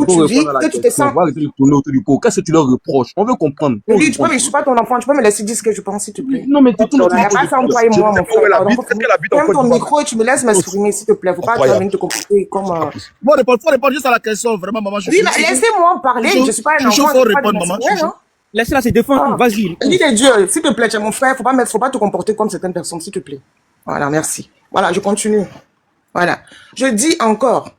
tu vis, que tu te sens. Qu'est-ce que tu leur reproches? On veut comprendre. Oui, tu peux, mais je suis pas ton enfant. Tu peux me laisser dire ce que je pense, s'il te plaît. Non, mais tu Il n'y a pas ça entre toi et moi, mon frère. Ferme ton micro et tu me laisses m'exprimer, s'il te plaît. Faut pas venir te compliquer comme. Faut répondre juste à la question, vraiment, maman. Oui, laissez-moi parler. Je suis pas un enfant. Faut répondre, maman. Laissez-la se défendre, vas-y. Dis les dieux, s'il te plaît, tu es mon frère, faut pas te comporter comme certaines personnes, s'il te plaît. Voilà, merci. Voilà, je continue. Voilà. Je dis encore,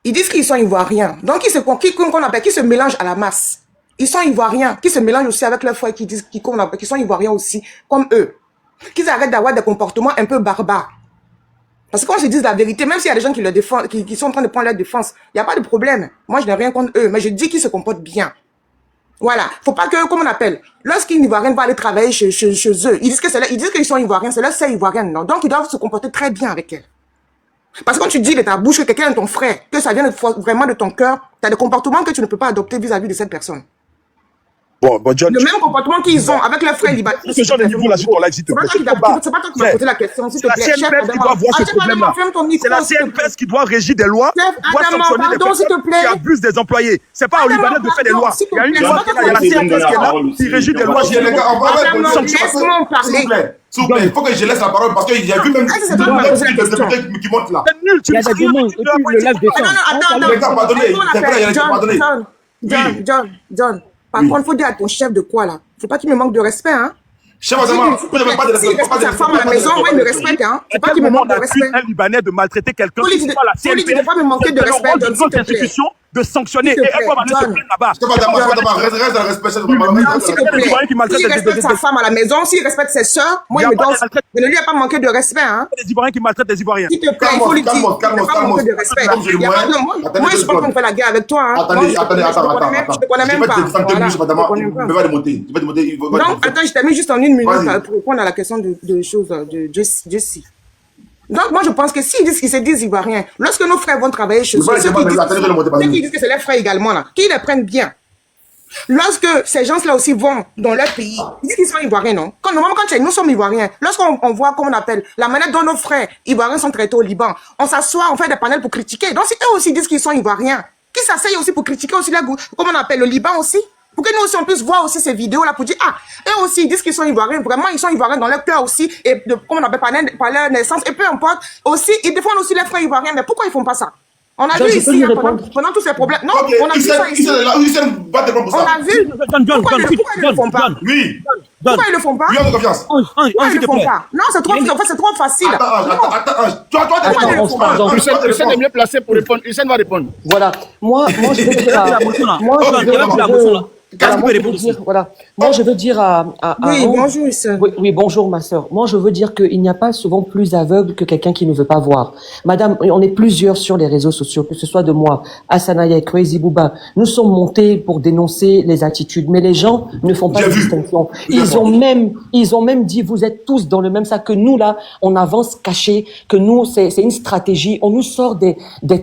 ils disent qu'ils sont ivoiriens. Donc, qui se mélangent à la masse. Ils sont ivoiriens, qui se mélangent aussi avec leurs frères qui disent qu'ils sont ivoiriens aussi, comme eux. Qu'ils arrêtent d'avoir des comportements un peu barbares. Parce que quand je dis la vérité, même s'il y a des gens qui le défendent, qui sont en train de prendre leur défense, il n'y a pas de problème. Moi, je n'ai rien contre eux, mais je dis qu'ils se comportent bien. Voilà. Faut pas que, comment on appelle, lorsqu'une Ivoirienne va aller travailler chez eux, ils disent qu'ils sont Ivoiriens, c'est leur sœur ivoirienne, non? Donc, ils doivent se comporter très bien avec elle. Parce que quand tu dis de ta bouche que quelqu'un est ton frère, que ça vient vraiment de ton cœur, tu as des comportements que tu ne peux pas adopter vis-à-vis de cette personne. Bon, John. Le même comportement qu'ils ont avec leurs frères libanais. Ce genre de niveau là sur ton live, s'il te plaît. C'est pas toi qui m'as posé la question, s'il te plaît. C'est la CNPS qui doit voir ce problème-là. C'est la CNPS qui doit régir des lois, doit sanctionner les personnes qui abusent des employés. C'est pas aux Libanais de faire des lois. Il y a une loi, il y a la CNPS qui est là, qui régit des lois. Laisse-moi parler. S'il vous plaît, il faut que je laisse la parole parce qu'il y a vu même des députés qui montent là. Il y a des démons, et puis le lève de sang. John. Par contre, il faut dire à ton chef de quoi, là? Faut pas qu'il me manque de respect, hein? Chef, madame, s'il respecte sa femme à la maison, moi, il me respecte, hein? Faut pas qu'il me manque de respect. Un Libanais de maltraiter quelqu'un. Faut lui dire de pas me manquer de respect, John, s'il te plaît. De sanctionner et elle va aller se plaindre là-bas. Madame, reste dans le respect. S'il te plaît. S'il respecte sa femme à la maison, s'il respecte ses sœurs, moi, je ne lui ai pas manqué de respect, hein? Des Ivoiriens qui maltraitent des Ivoiriens. S'il te plaît, il faut lui dire. Pas manquer de respect. Moi, je suis pas qu'on fait la guerre avec toi, hein? Attendez. Je te connais même pas. Donc, attends, je t'ai mis juste en une minute pour répondre à la question de choses de Jessie. Donc, moi, je pense que s'ils se disent ivoiriens, lorsque nos frères vont travailler chez eux, ceux qui disent que c'est leurs frères également, là, qu'ils les prennent bien. Lorsque ces gens-là aussi vont dans leur pays, ils disent qu'ils sont ivoiriens, non? Normalement, nous sommes ivoiriens, lorsqu'on voit, comment on appelle, la manière dont nos frères ivoiriens sont traités au Liban, on s'assoit, on fait des panels pour critiquer. Donc, si eux aussi disent qu'ils sont ivoiriens, qu'ils s'asseyent aussi pour critiquer aussi comment on appelle, le Liban aussi? Pour que nous aussi, on puisse voir aussi ces vidéos-là pour dire, eux aussi, ils disent qu'ils sont ivoiriens. Vraiment, ils sont ivoiriens dans leur cœur aussi. Et comme on appelle par leur naissance. Et peu importe. Aussi, ils défendent aussi les frères ivoiriens. Mais pourquoi ils font pas ça? On a vu ici, pendant tous ces problèmes. Non, on a vu ça ici. On a vu. Pourquoi ils le font pas? Oui. Pourquoi ils le font pas? Oui, on a confiance. Pourquoi ils le font pas? Non, c'est trop facile. Attends. Hussein est mieux placé pour répondre. Hussein va répondre. Voilà. Moi, je veux dire je veux dire à oui, bonjour, Hussein. Oui, bonjour, ma sœur. Moi, je veux dire qu'il n'y a pas souvent plus aveugle que quelqu'un qui ne veut pas voir. Madame, on est plusieurs sur les réseaux sociaux, que ce soit de moi, Assanaya, Crazy Booba. Nous sommes montés pour dénoncer les attitudes, mais les gens ne font pas de distinction. Ils ont même dit, vous êtes tous dans le même sac que nous, là, on avance caché, que nous, c'est une stratégie. On nous sort des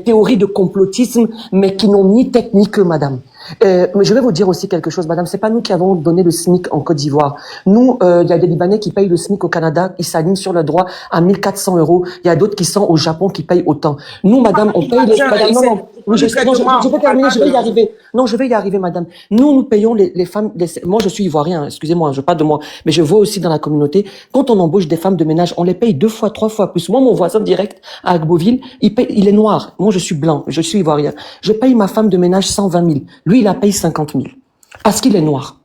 théories de complotisme, mais qui n'ont ni tête ni queue, madame. Mais je vais vous dire aussi quelque chose, madame. C'est pas nous qui avons donné le SMIC en Côte d'Ivoire. Nous, il y a des Libanais qui payent le SMIC au Canada. Ils s'alignent sur le droit à 1400 €. Il y a d'autres qui sont au Japon qui payent autant. Nous, madame, on paye les... Madame, je vais terminer, je vais y arriver. Non, je vais y arriver, madame. Nous payons les femmes... Moi, je suis ivoirien, excusez-moi, je parle de moi. Mais je vois aussi dans la communauté, quand on embauche des femmes de ménage, on les paye 2 fois, 3 fois plus. Moi, mon voisin direct à Agboville, il est noir. Moi, je suis blanc, je suis ivoirien. Je paye ma femme de ménage 120 000. Lui, il la paye 50 000. Parce qu'il est noir.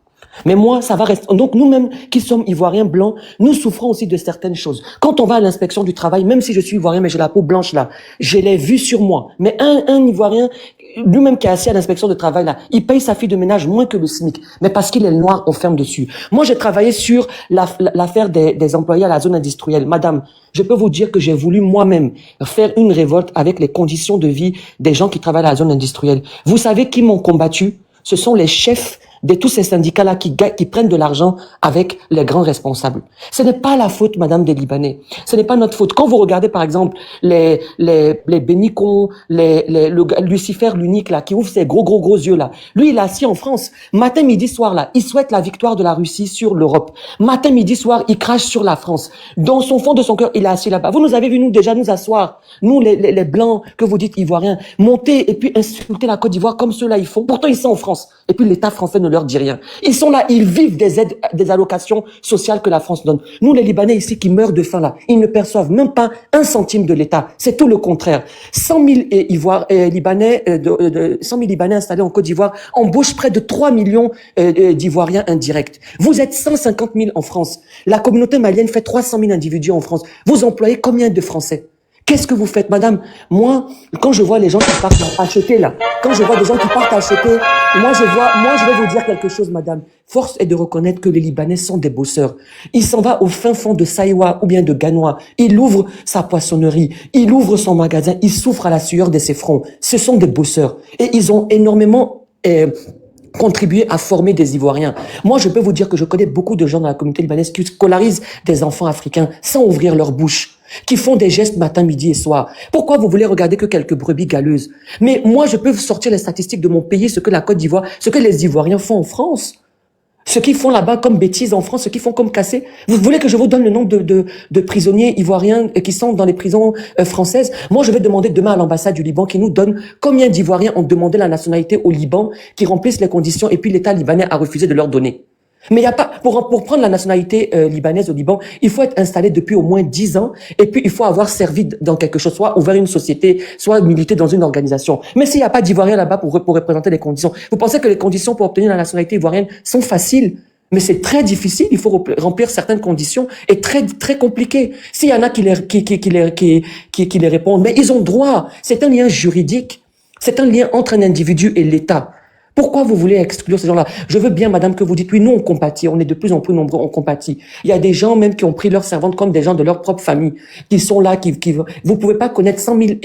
Mais moi, ça va rester. Donc, nous-mêmes, qui sommes ivoiriens blancs, nous souffrons aussi de certaines choses. Quand on va à l'inspection du travail, même si je suis ivoirien, mais j'ai la peau blanche là, je l'ai vu sur moi. Mais un ivoirien, lui-même qui est assis à l'inspection du travail là, il paye sa fille de ménage moins que le SMIC. Mais parce qu'il est noir, on ferme dessus. Moi, j'ai travaillé sur l'affaire des employés à la zone industrielle. Madame, je peux vous dire que j'ai voulu moi-même faire une révolte avec les conditions de vie des gens qui travaillent à la zone industrielle. Vous savez qui m'ont combattu? Ce sont les chefs de tous ces syndicats-là qui prennent de l'argent avec les grands responsables. Ce n'est pas la faute, madame, des Libanais. Ce n'est pas notre faute. Quand vous regardez, par exemple, les Bénicons, Lucifer l'unique, là, qui ouvre ses gros yeux, là. Lui, il est assis en France. Matin, midi, soir, là, il souhaite la victoire de la Russie sur l'Europe. Matin, midi, soir, il crache sur la France. Dans son fond de son cœur, il est assis là-bas. Vous nous avez vu, nous, déjà nous asseoir. Nous, les Blancs, que vous dites Ivoiriens, monter et puis insulter la Côte d'Ivoire comme ceux-là ils font. Pourtant, ils sont en France. Et puis, l'État français ne leur dit rien. Ils sont là, ils vivent des aides, des allocations sociales que la France donne. Nous, les Libanais ici, qui meurent de faim, là, ils ne perçoivent même pas un centime de l'État. C'est tout le contraire. 100 000 Libanais, 100 000 Libanais installés en Côte d'Ivoire embauchent près de 3 millions d'Ivoiriens indirects. Vous êtes 150 000 en France. La communauté malienne fait 300 000 individus en France. Vous employez combien de Français? Qu'est-ce que vous faites, madame? Moi, quand je vois les gens qui partent acheter, là, quand je vois des gens qui partent acheter, moi, je vais vous dire quelque chose, madame. Force est de reconnaître que les Libanais sont des bosseurs. Il s'en va au fin fond de Saïwa ou bien de Ganois. Il ouvre sa poissonnerie. Il ouvre son magasin. Il souffre à la sueur de ses fronts. Ce sont des bosseurs. Et ils ont énormément, contribuer à former des Ivoiriens. Moi, je peux vous dire que je connais beaucoup de gens dans la communauté libanaise qui scolarisent des enfants africains sans ouvrir leur bouche, qui font des gestes matin, midi et soir. Pourquoi vous voulez regarder que quelques brebis galeuses? Mais moi, je peux vous sortir les statistiques de mon pays, ce que la Côte d'Ivoire, ce que les Ivoiriens font en France. Ce qu'ils font là-bas comme bêtises en France, ce qu'ils font comme cassés. Vous voulez que je vous donne le nombre de prisonniers ivoiriens qui sont dans les prisons françaises? Moi, je vais demander demain à l'ambassade du Liban qui nous donne combien d'Ivoiriens ont demandé la nationalité au Liban, qui remplissent les conditions, et puis l'État libanais a refusé de leur donner. Mais il y a pas, pour prendre la nationalité libanaise au Liban, il faut être installé depuis au moins 10 ans, et puis il faut avoir servi dans quelque chose, soit ouvert une société, soit milité dans une organisation. Mais s'il n'y a pas d'Ivoiriens là-bas pour représenter les conditions, vous pensez que les conditions pour obtenir la nationalité ivoirienne sont faciles? Mais c'est très difficile, il faut remplir certaines conditions, et très compliqué. S'il y en a qui les répondent, mais ils ont droit. C'est un lien juridique. C'est un lien entre un individu et l'État. Pourquoi vous voulez exclure ces gens-là? Je veux bien, madame, que vous dites, oui, nous, on compatit, on est de plus en plus nombreux, on compatit. Il y a des gens même qui ont pris leurs servantes comme des gens de leur propre famille, qui sont là, vous pouvez pas connaître 100 000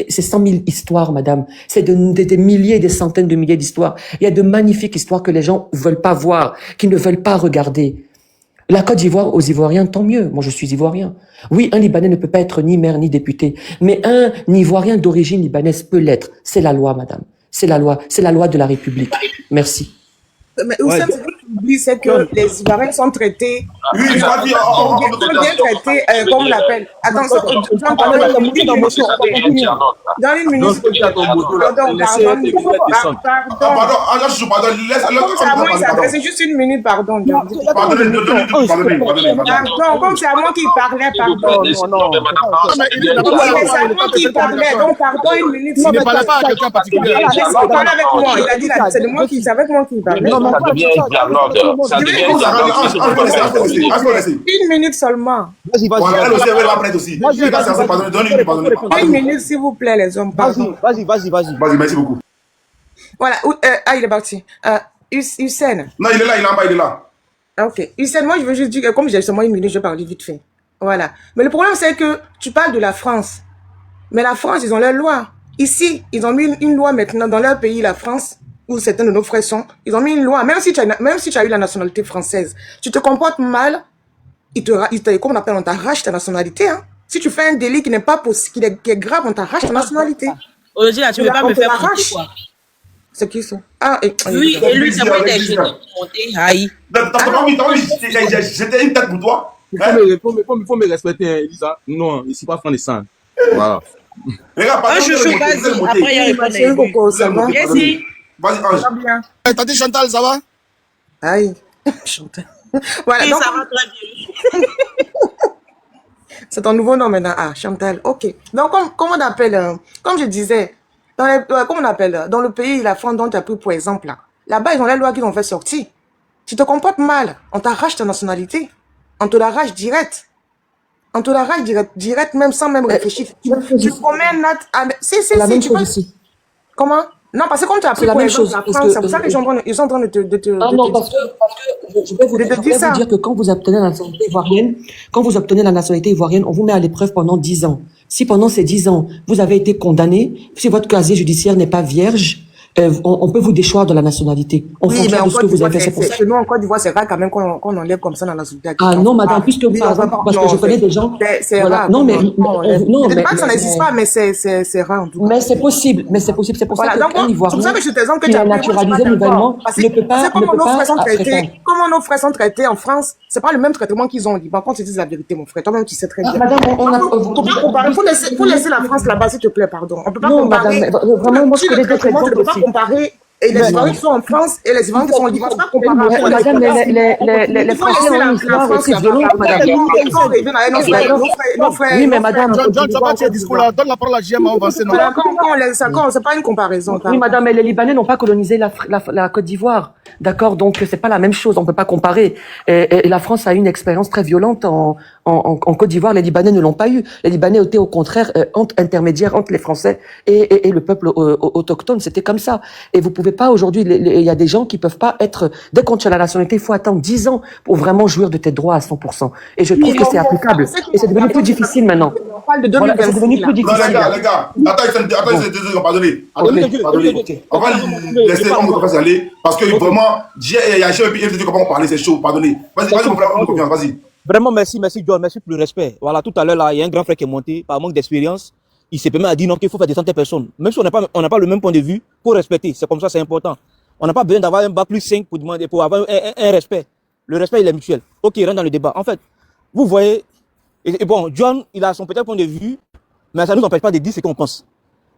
histoires, madame. C'est des milliers, des centaines de milliers d'histoires. Il y a de magnifiques histoires que les gens veulent pas voir, qui ne veulent pas regarder. La Côte d'Ivoire aux Ivoiriens, tant mieux. Moi, je suis Ivoirien. Oui, un Libanais ne peut pas être ni maire ni député, mais un Ivoirien d'origine libanaise peut l'être. C'est la loi, madame. C'est la loi de la République. Merci. Mais Oussem, ce que tu oublies, c'est que les Ivoiriens sont traités. Oui, je vais dire, Ils sont bien traités, comme on l'appelle. Attends, dans une minute. Pardon. C'est juste une minute, pardon. Pardonnez. Comme c'est à moi qui parlais, pardon. C'est à moi qui parlais, donc pardon, une minute. Il ne parlait pas à quelqu'un particulier. Il parlait avec moi. Il a dit là, c'est moi qui parlais. Ça devient un dialogue. Ça devient un dialogue. Une minute seulement. Vas-y. Elle aussi, elle va prendre aussi. Pardonnez. Une minute, s'il vous plaît, les hommes. Pardon. Vas-y. Vas-y, merci beaucoup. Voilà. Il est parti. Hussein. Non, il est là, il est en bas, il est là. Ok. Hussein, moi, je veux juste dire que comme j'ai seulement une minute, je vais parler vite fait. Voilà. Mais le problème, c'est que tu parles de la France. Mais la France, ils ont leur loi. Ici, ils ont mis une loi maintenant dans leur pays, la France, où certains de nos frères sont. Ils ont mis une loi. Même si tu as eu la nationalité française, tu te comportes mal, comme on appelle, on t'arrache ta nationalité. Hein. Si tu fais un délit qui n'est pas possible, qui est grave, on t'arrache ta nationalité. Aujourd'hui, là, tu ne veux pas me faire quoi? C'est qui ça? Oui, et lui, c'est moi qui ai jeté monté. Aïe. T'as pas envie, j'étais une tête pour toi. Il faut me respecter, Elisa. Non, ici pas prendre les sangs. Voilà. Regarde, Je suis vas-y. Après, il y a beaucoup. Merci. Vas-y, Ange. Bien. T'as dit Chantal, ça va? Aïe. Chantal. Voilà, Oui, donc, ça va très bien. c'est ton nouveau nom maintenant. Ah, Chantal. Ok. Donc, comme on appelle, comme je disais, comment on appelle, dans le pays, la France dont tu as pris pour exemple, là-bas, ils ont la loi qu'ils ont fait sortir. Tu te comportes mal, on t'arrache ta nationalité. On te l'arrache direct. On te l'arrache direct, même sans même réfléchir. Tu commets un acte. C'est la même chose ici. Comment? Non, parce que comme tu as pris la pour même exemple chose, la parce France, que- c'est pour ça qu'ils sont en train de te... Ah non, parce que je vais vous dire que quand vous obtenez la nationalité ivoirienne, on vous met à l'épreuve pendant 10 ans. Si pendant ces 10 ans, vous avez été condamné, si votre casier judiciaire n'est pas vierge, on peut vous déchoir de la nationalité. En Oui, mais fonction en de ce Côte que vous d'Ivoire, avez fait pour ça. nous, en Côte d'Ivoire, c'est rare quand même qu'on enlève comme ça dans la société. Ah non, madame, puisque Oui, par exemple, parce que je connais des gens. C'est Voilà. rare. Non, mais, je ne dis pas que ça n'existe pas, mais c'est rare en tout cas. mais c'est possible, c'est pour ça qu'un Ivoirien c'est pour ça que je te dis que qui a naturalisé nouvellement ne peut pas comment nos frères sont traités en France, c'est pas le même traitement qu'ils ont au Liban. Quand tu dis la vérité, mon frère, toi-même tu sais très bien. Madame, Faut laisser la France là-bas, s'il te plaît, pardon. On peut pas non, comparer. madame, vraiment, moi je connais d'autres Tu ne peux pas exemples. comparer et les Ivoiriens qui sont en France et les Ivoiriens qui sont au Liban. C'est pas comparable. Madame, les Français ont une histoire aussi violente, madame. Oui, mais madame. John, ça va tes discours là. Donne la parole à JM, on va c'est pas une comparaison. Oui, madame, mais les Libanais n'ont pas colonisé la Côte d'Ivoire. D'accord? Donc, c'est pas la même chose. On peut pas comparer. Et la France a eu une expérience très violente en Côte d'Ivoire. Les Libanais ne l'ont pas eu. Les Libanais étaient au contraire intermédiaires entre les Français et le peuple autochtone. C'était comme ça. Et vous pouvez pas aujourd'hui, il y a des gens qui peuvent pas être, dès qu'on tient la nationalité, il faut attendre 10 ans pour vraiment jouir de tes droits à 100%. Et je trouve que c'est applicable. Et c'est devenu plus difficile maintenant. On parle de Voilà, c'est devenu plus difficile. Non, les gars, attends, pardonnez. On va laisser on va aller parce que vraiment, il y a jamais pu comment parler, c'est chaud, pardonnez. Vas-y, mon frère, on confiance, vas-y. Vraiment, merci, John, merci pour le respect. Voilà, tout à l'heure, là, il y a un grand frère qui est monté par manque d'expérience. Il s'est permis à dire non, qu'il faut faire descendre des personnes. Même si on n'a pas le même point de vue, pour respecter. C'est comme ça, c'est important. On n'a pas besoin d'avoir un bac plus 5 pour avoir un respect. Le respect, il est mutuel. Ok, il rentre dans le débat. En fait, vous voyez, et bon, John, il a son peut-être point de vue, mais ça ne nous empêche pas de dire ce qu'on pense.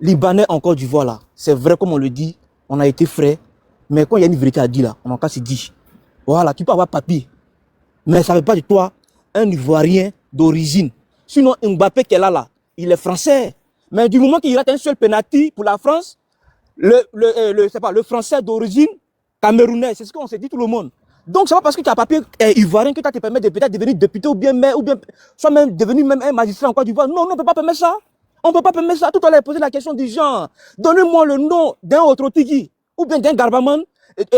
Libanais en Côte d'Ivoire, là, c'est vrai comme on le dit, on a été frères, mais quand il y a une vérité à dire, là, on en casse se dit. Voilà, tu peux avoir papier, mais ça ne veut pas de toi un Ivoirien d'origine. Sinon, Mbappé qui est là, il est français. Mais du moment qu'il rate un seul penalty pour la France, le français d'origine camerounaise, c'est ce qu'on s'est dit tout le monde. Donc, c'est pas parce que tu as un papier ivoirien que tu te permets de peut-être devenir député ou bien maire, ou bien soit même devenu même un magistrat en Côte d'Ivoire. Non, on ne peut pas permettre ça. On ne peut pas permettre ça. Tout à l'heure, poser la question du genre. Donnez-moi le nom d'un autre Tigui, ou bien d'un Garbaman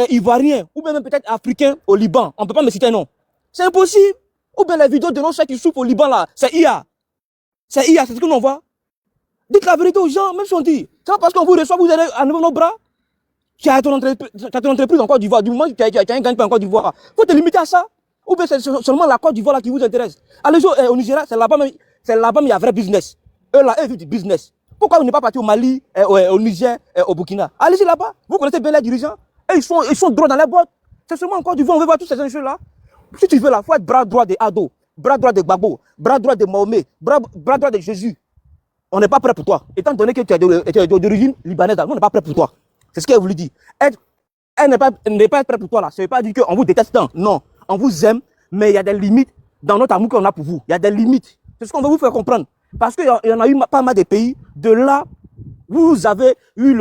ivoirien, ou bien même peut-être africain au Liban. On ne peut pas me citer un nom. C'est impossible. Ou bien la vidéo de nos soeurs qui souffrent au Liban là, c'est IA. C'est IA, c'est ce que l'on voit. Dites la vérité aux gens, même si on dit. C'est pas parce qu'on vous reçoit, vous allez à nouveau nos bras. Tu as ton entreprise en Côte d'Ivoire. Du moment que tu as un gagne-pain en Côte d'Ivoire, il faut te limiter à ça. Ou bien c'est seulement la Côte d'Ivoire qui vous intéresse. Allez au Nigeria, c'est là-bas, mais il y a vrai business. Eux là, eux vivent du business. Pourquoi vous n'êtes pas parti au Mali, au Niger, au Burkina? Allez-y là-bas. Vous connaissez bien les dirigeants. Et ils sont droits dans les boîtes. C'est seulement en Côte d'Ivoire, on veut voir tous ces enjeux-là. Si tu veux là, il faut être bras droit de Ado, bras droit de Gbagbo, bras droit de Mahomet, bras droit de Jésus. On n'est pas prêt pour toi. Étant donné que tu es d'origine libanaise, on n'est pas prêt pour toi. C'est ce qu'elle voulait dire. Elle n'est pas prête pour toi là. Ça ne veut pas dire qu'on vous déteste tant. Non, on vous aime, mais il y a des limites dans notre amour qu'on a pour vous. Il y a des limites. C'est ce qu'on veut vous faire comprendre. Parce qu'il y en a eu pas mal de pays. De là, vous avez eu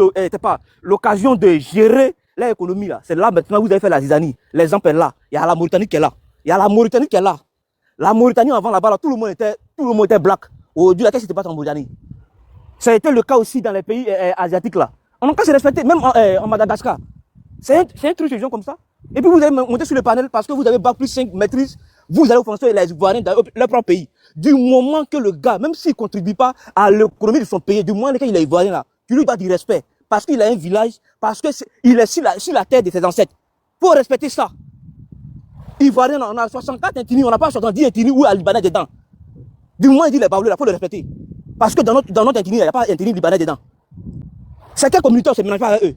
l'occasion de gérer l'économie là. C'est là maintenant que vous avez fait la zizanie. L'exemple est là. Il y a la Mauritanie qui est là. La Mauritanie avant là-bas, là, tout le monde était black. Aujourd'hui, la tête s'était pas en Mauritanie. Ça a été le cas aussi dans les pays asiatiques là. On n'a qu'à se respecter, même en Madagascar. C'est un truc de gens comme ça. Et puis vous allez monter sur le panel parce que vous avez bac plus 5 maîtrises, vous allez offenser les Ivoiriens dans leur propre pays. Du moment que le gars, même s'il ne contribue pas à l'économie de son pays, du moment qu'il est Ivoirien là, tu lui dois du respect. Parce qu'il a un village, parce qu'il est sur la terre de ses ancêtres. Il faut respecter ça. Ivoirien, on a 64 intini, on n'a pas 70 intini ou à Libanais dedans. Du moment qu'il dit les baoulés, il faut le respecter. Parce que dans notre intini, il n'y a pas intini Libanais dedans. C'est quel communautaire se mélange pas avec eux?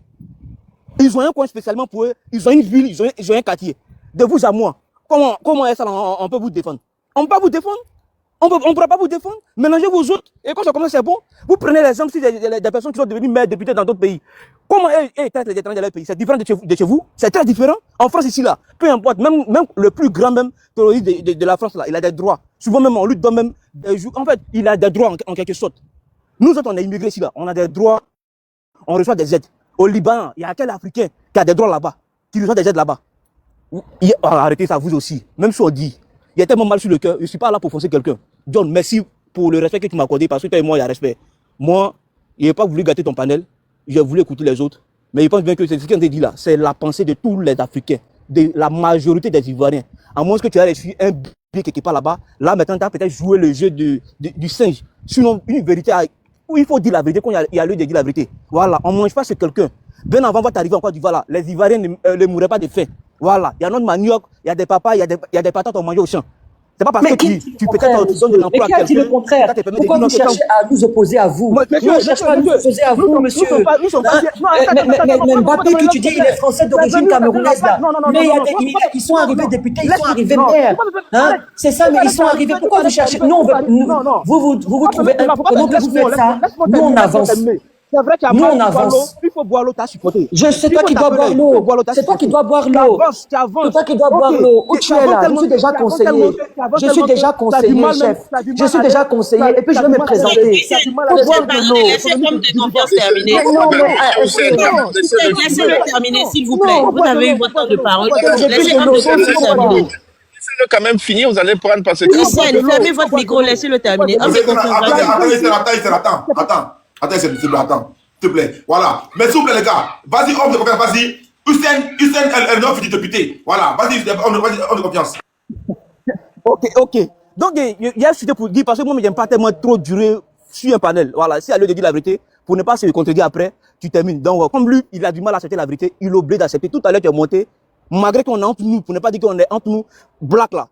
Ils ont un coin spécialement pour eux, ils ont une ville, ils ont un quartier. De vous à moi, comment est-ce qu'on peut vous défendre? On ne peut pas vous défendre. On ne pourra pas vous défendre. Mélangez vos autres. Et quand ça commence, c'est bon. Vous prenez l'exemple des personnes qui sont devenues maires, députés dans d'autres pays. Comment ils traitent les étrangers dans leur pays? C'est différent de chez vous. C'est très différent. En France, ici, là, peu importe, même le plus grand même terroriste de la France, là, il a des droits. Souvent même, on lui donne même des jours. En fait, il a des droits en quelque sorte. Nous autres, on est immigrés ici, là. On a des droits. On reçoit des aides. Au Liban, il y a quel Africain qui a des droits là-bas, qui reçoit des aides là-bas? Arrêtez ça, vous aussi. Même si on dit, il y a tellement mal sur le cœur, je ne suis pas là pour foncer quelqu'un. John, merci pour le respect que tu m'as accordé, parce que toi et moi, il y a respect. Moi, je n'ai pas voulu gâter ton panel, j'ai voulu écouter les autres. Mais je pense bien que c'est ce qu'on te dit là, c'est la pensée de tous les Africains, de la majorité des Ivoiriens. À moins que tu aies reçu un billet quelque part là-bas, là maintenant tu as peut-être joué le jeu du singe. Sinon, une vérité où il faut dire la vérité, quand il y a lieu de dire la vérité. Voilà, on ne mange pas chez quelqu'un. Bien avant, on va t'arriver en Côte d'Ivoire là. Les Ivoiriens ne mourraient pas de faim. Voilà, il y a notre manioc, il y a des papas, il y a des patates, on mange au champ. C'est pas parce que tu peut-être donnes de l'emploi à quelqu'un. Mais qui a dit le contraire? Pourquoi vous cherchez à nous opposer à vous? Nous, on ne cherche pas à nous opposer à vous, monsieur. Mais Mbappé, que tu dis, il est français d'origine camerounaise, là. Mais ils sont arrivés députés, ils sont arrivés maires. C'est ça, mais ils sont arrivés. Pourquoi vous cherchez? Nous, vous trouvez, pendant que vous faites ça, nous, on avance. C'est vrai qu'il y a nous, on avance. Il faut boire l'eau, t'as supporté. C'est toi qui dois boire l'eau. C'est toi qui dois boire l'eau. C'est toi qui dois boire l'eau. Où tu es là? Je suis déjà conseiller. Je suis déjà conseiller, chef. Je suis déjà conseiller. Et puis je vais me présenter. Laissez l'homme de confiance terminer. Laissez-le terminer, s'il vous plaît. Vous avez eu votre temps de parole. Laissez l'homme de confiance terminer. Laissez-le quand même finir, vous allez prendre parce que... Fermez votre micro, laissez-le terminer. Attends, s'il te plaît. Voilà. Mais s'il vous plaît, les gars, vas-y, homme de confiance, vas-y. Hussein El du député. Voilà, vas-y, homme de confiance. Ok. Donc, il y a un sujet pour dire, parce que moi, je n'aime pas tellement trop durer sur un panel. Voilà, si à lieu de dire la vérité, pour ne pas se contredire après, tu termines. Donc, comme lui, il a du mal à accepter la vérité, il est obligé d'accepter. Tout à l'heure, tu es monté, malgré qu'on est entre nous, pour ne pas dire qu'on est entre nous, black là.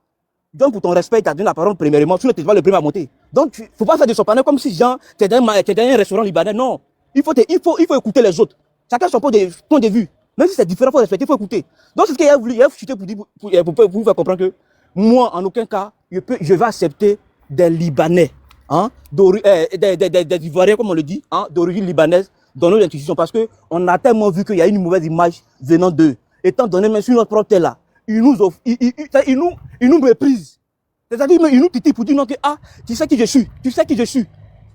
Donc, pour ton respect, tu as donné la parole premièrement, tu n'étais pas le premier à monter. Donc, il ne faut pas faire de son panel comme si, genre, tu es dans un restaurant libanais. Non. Il faut écouter les autres. Chacun son point de vue. Même si c'est différent, il faut respecter, il faut écouter. Donc, c'est ce qu'il y a voulu chuter pour vous faire comprendre que moi, en aucun cas, je vais accepter des Libanais, des Ivoiriens, comme on le dit, d'origine libanaise, dans nos institutions. Parce qu'on a tellement vu qu'il y a une mauvaise image venant d'eux. Étant donné, même sur notre propre terre là, ils nous méprisent. C'est-à-dire, ils nous titillent pour dire non, que tu sais qui je suis.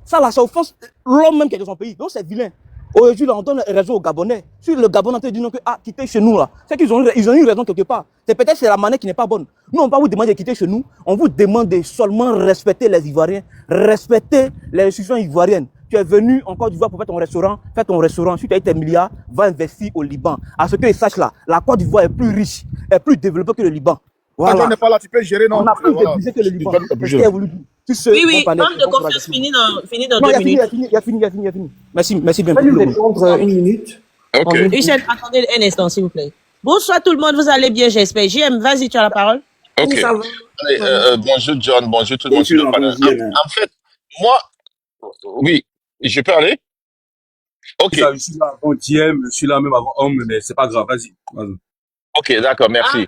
Ça, là, ça offense l'homme même qui est dans son pays. Donc, c'est vilain. Aujourd'hui, là, on donne raison aux Gabonais. Sur le Gabon, on te dit non, que quittez chez nous, là. C'est qu'ils ont eu raison quelque part. Peut-être c'est la manière qui n'est pas bonne. Nous, on ne va pas vous demander de quitter chez nous. On vous demande de seulement respecter les Ivoiriens, respecter les institutions ivoiriennes. Tu es venu en Côte d'Ivoire pour faire ton restaurant. Si tu as tes milliards, va investir au Liban. À ce qu'ils sachent là, la Côte d'Ivoire est plus riche, est plus développée que le Liban. Voilà. Quand n'est pas là, tu peux gérer, non? On a plus de budget que le Liban. Oui, homme de confiance finit dans 2 minutes. Il a fini. Merci bien. Je vais lui répondre 1 minute. Ok. Michel, attendez un instant, s'il vous plaît. Bonsoir tout le monde, vous allez bien, j'espère. JM, vas-y, tu as la parole. Ok. Allez, bonjour John, bonjour tout le monde. En fait, moi, oui, je peux aller? Ok. Je suis là avant DM, je suis là même avant homme, mais c'est pas grave, vas-y. Ok, d'accord, merci.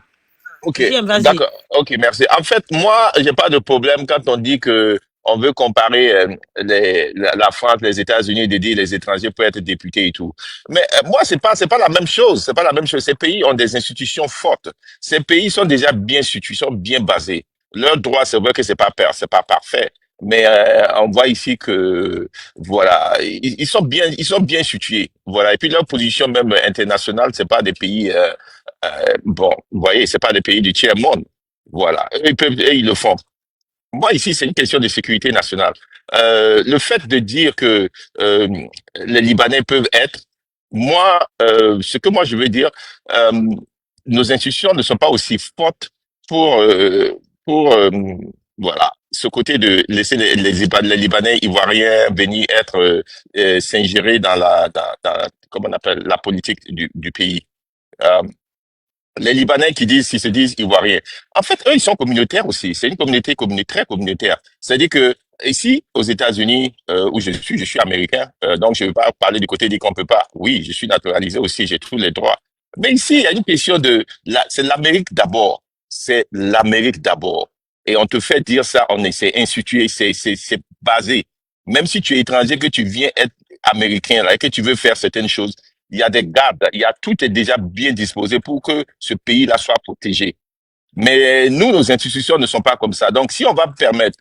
Ok, d'accord. Ok, merci. En fait, moi, j'ai pas de problème quand on dit que on veut comparer la France, les États-Unis, de dire les étrangers peuvent être députés et tout. Mais moi, c'est pas la même chose. C'est pas la même chose. Ces pays ont des institutions fortes. Ces pays sont déjà bien situés, sont bien basés. Leurs droits, c'est vrai que c'est pas parfait. Mais on voit ici que voilà, ils sont bien situés. Voilà. Et puis leur position même internationale, c'est pas des pays bon, vous voyez, c'est pas des pays du tiers monde. Voilà. Ils le font. Moi, ici, c'est une question de sécurité nationale. Le fait de dire que les Libanais peuvent être, moi, ce que moi je veux dire, nos institutions ne sont pas aussi fortes pour voilà, ce côté de laisser les Libanais ivoiriens venir être s'ingérer dans comment on appelle, la politique du pays. Les Libanais qui se disent ivoiriens. En fait, eux, ils sont communautaires aussi. C'est une communauté très communautaire. C'est-à-dire que ici, aux États-Unis, où je suis américain, donc je ne vais pas parler du côté dire qu'on peut pas. Oui, je suis naturalisé aussi, j'ai tous les droits. Mais ici, il y a une question c'est l'Amérique d'abord. C'est l'Amérique d'abord. Et on te fait dire ça, c'est institué, c'est basé. Même si tu es étranger, que tu viens être américain, là, et que tu veux faire certaines choses, il y a des gardes, tout est déjà bien disposé pour que ce pays-là soit protégé. Mais nous, nos institutions ne sont pas comme ça. Donc, si on va permettre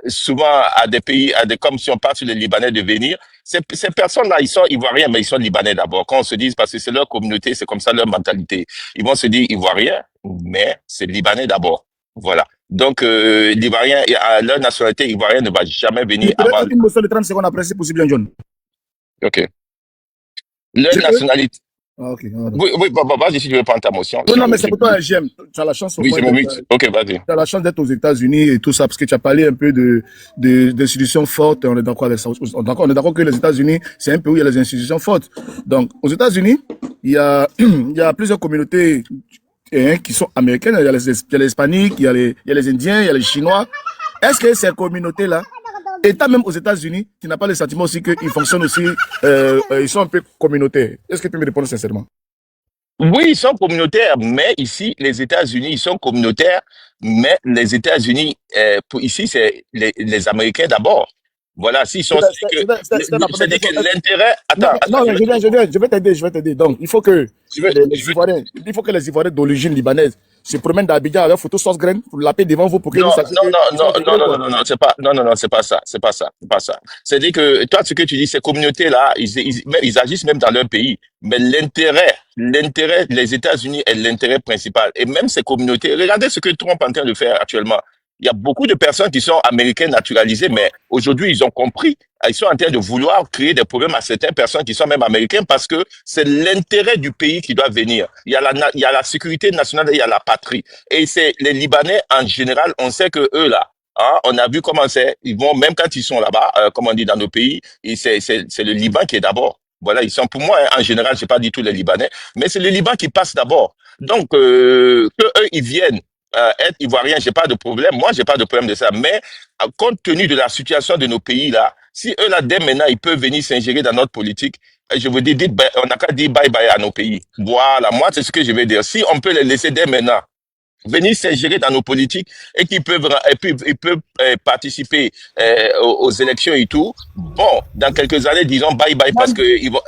souvent à des pays, comme si on parle sur les Libanais de venir, ces personnes-là, ils sont ivoiriens, mais ils sont Libanais d'abord. Quand on se dit, parce que c'est leur communauté, c'est comme ça leur mentalité. Ils vont se dire ivoiriens, mais c'est Libanais d'abord. Voilà. Donc, l'Ivoirien, leur nationalité ivoirienne ne va jamais venir avant. Une motion de 30 secondes après, c'est possible, John. OK. Leur nationalité. Ah, ok. Oui, oui, vas-y si tu veux prendre ta motion. Oui, non, mais c'est pour toi, j'aime. Tu as la chance. Oui, je me mute. Ok, vas-y. Tu as la chance d'être aux États-Unis et tout ça, parce que tu as parlé un peu d'institutions fortes. On est d'accord avec ça. On est d'accord que les États-Unis, c'est un pays où il y a les institutions fortes. Donc, aux États-Unis, il y a plusieurs communautés qui sont américaines. Il y a les Hispaniques, il y a les Indiens, il y a les Chinois. Est-ce que ces communautés-là, État même aux États-Unis, qui n'a pas le sentiment aussi qu'ils fonctionnent aussi, ils sont un peu communautaires? Est-ce que tu peux me répondre sincèrement? Oui, ils sont communautaires, mais ici, les États-Unis, ils sont communautaires, mais les États-Unis, ici, c'est les Américains d'abord. Voilà, s'ils sont, c'est-à-dire que l'intérêt, attends, non, je vais t'aider. Donc, il faut que les Ivoiriens d'origine libanaise se promènent d'Abidjan avec photo sauce graine pour la paix devant vous pour que non, vous sachiez non, c'est pas ça. C'est-à-dire que toi, ce que tu dis, ces communautés-là, ils agissent même dans leur pays. Mais l'intérêt, les États-Unis est l'intérêt principal. Et même ces communautés, regardez ce que Trump est en train de faire actuellement. Il y a beaucoup de personnes qui sont américaines naturalisées, mais aujourd'hui, ils ont compris. Ils sont en train de vouloir créer des problèmes à certaines personnes qui sont même américaines parce que c'est l'intérêt du pays qui doit venir. Il y a la sécurité nationale et il y a la patrie. Et c'est les Libanais, en général, on sait que eux, là, hein, on a vu comment c'est. Ils vont, même quand ils sont là-bas, comme on dit dans nos pays, c'est le Liban qui est d'abord. Voilà, ils sont, pour moi, hein, en général, j'ai pas dit tous les Libanais, mais c'est le Liban qui passe d'abord. Donc, que eux, ils viennent être ivoirien, j'ai pas de problème. Moi, j'ai pas de problème de ça. Mais compte tenu de la situation de nos pays là, si eux là dès maintenant ils peuvent venir s'ingérer dans notre politique, je vous dis, on n'a qu'à dire bye bye à nos pays. Voilà, moi c'est ce que je vais dire. Si on peut les laisser dès maintenant venir s'ingérer dans nos politiques et qu'ils peuvent participer aux élections et tout. Bon, dans quelques années, disons bye bye parce que ils vont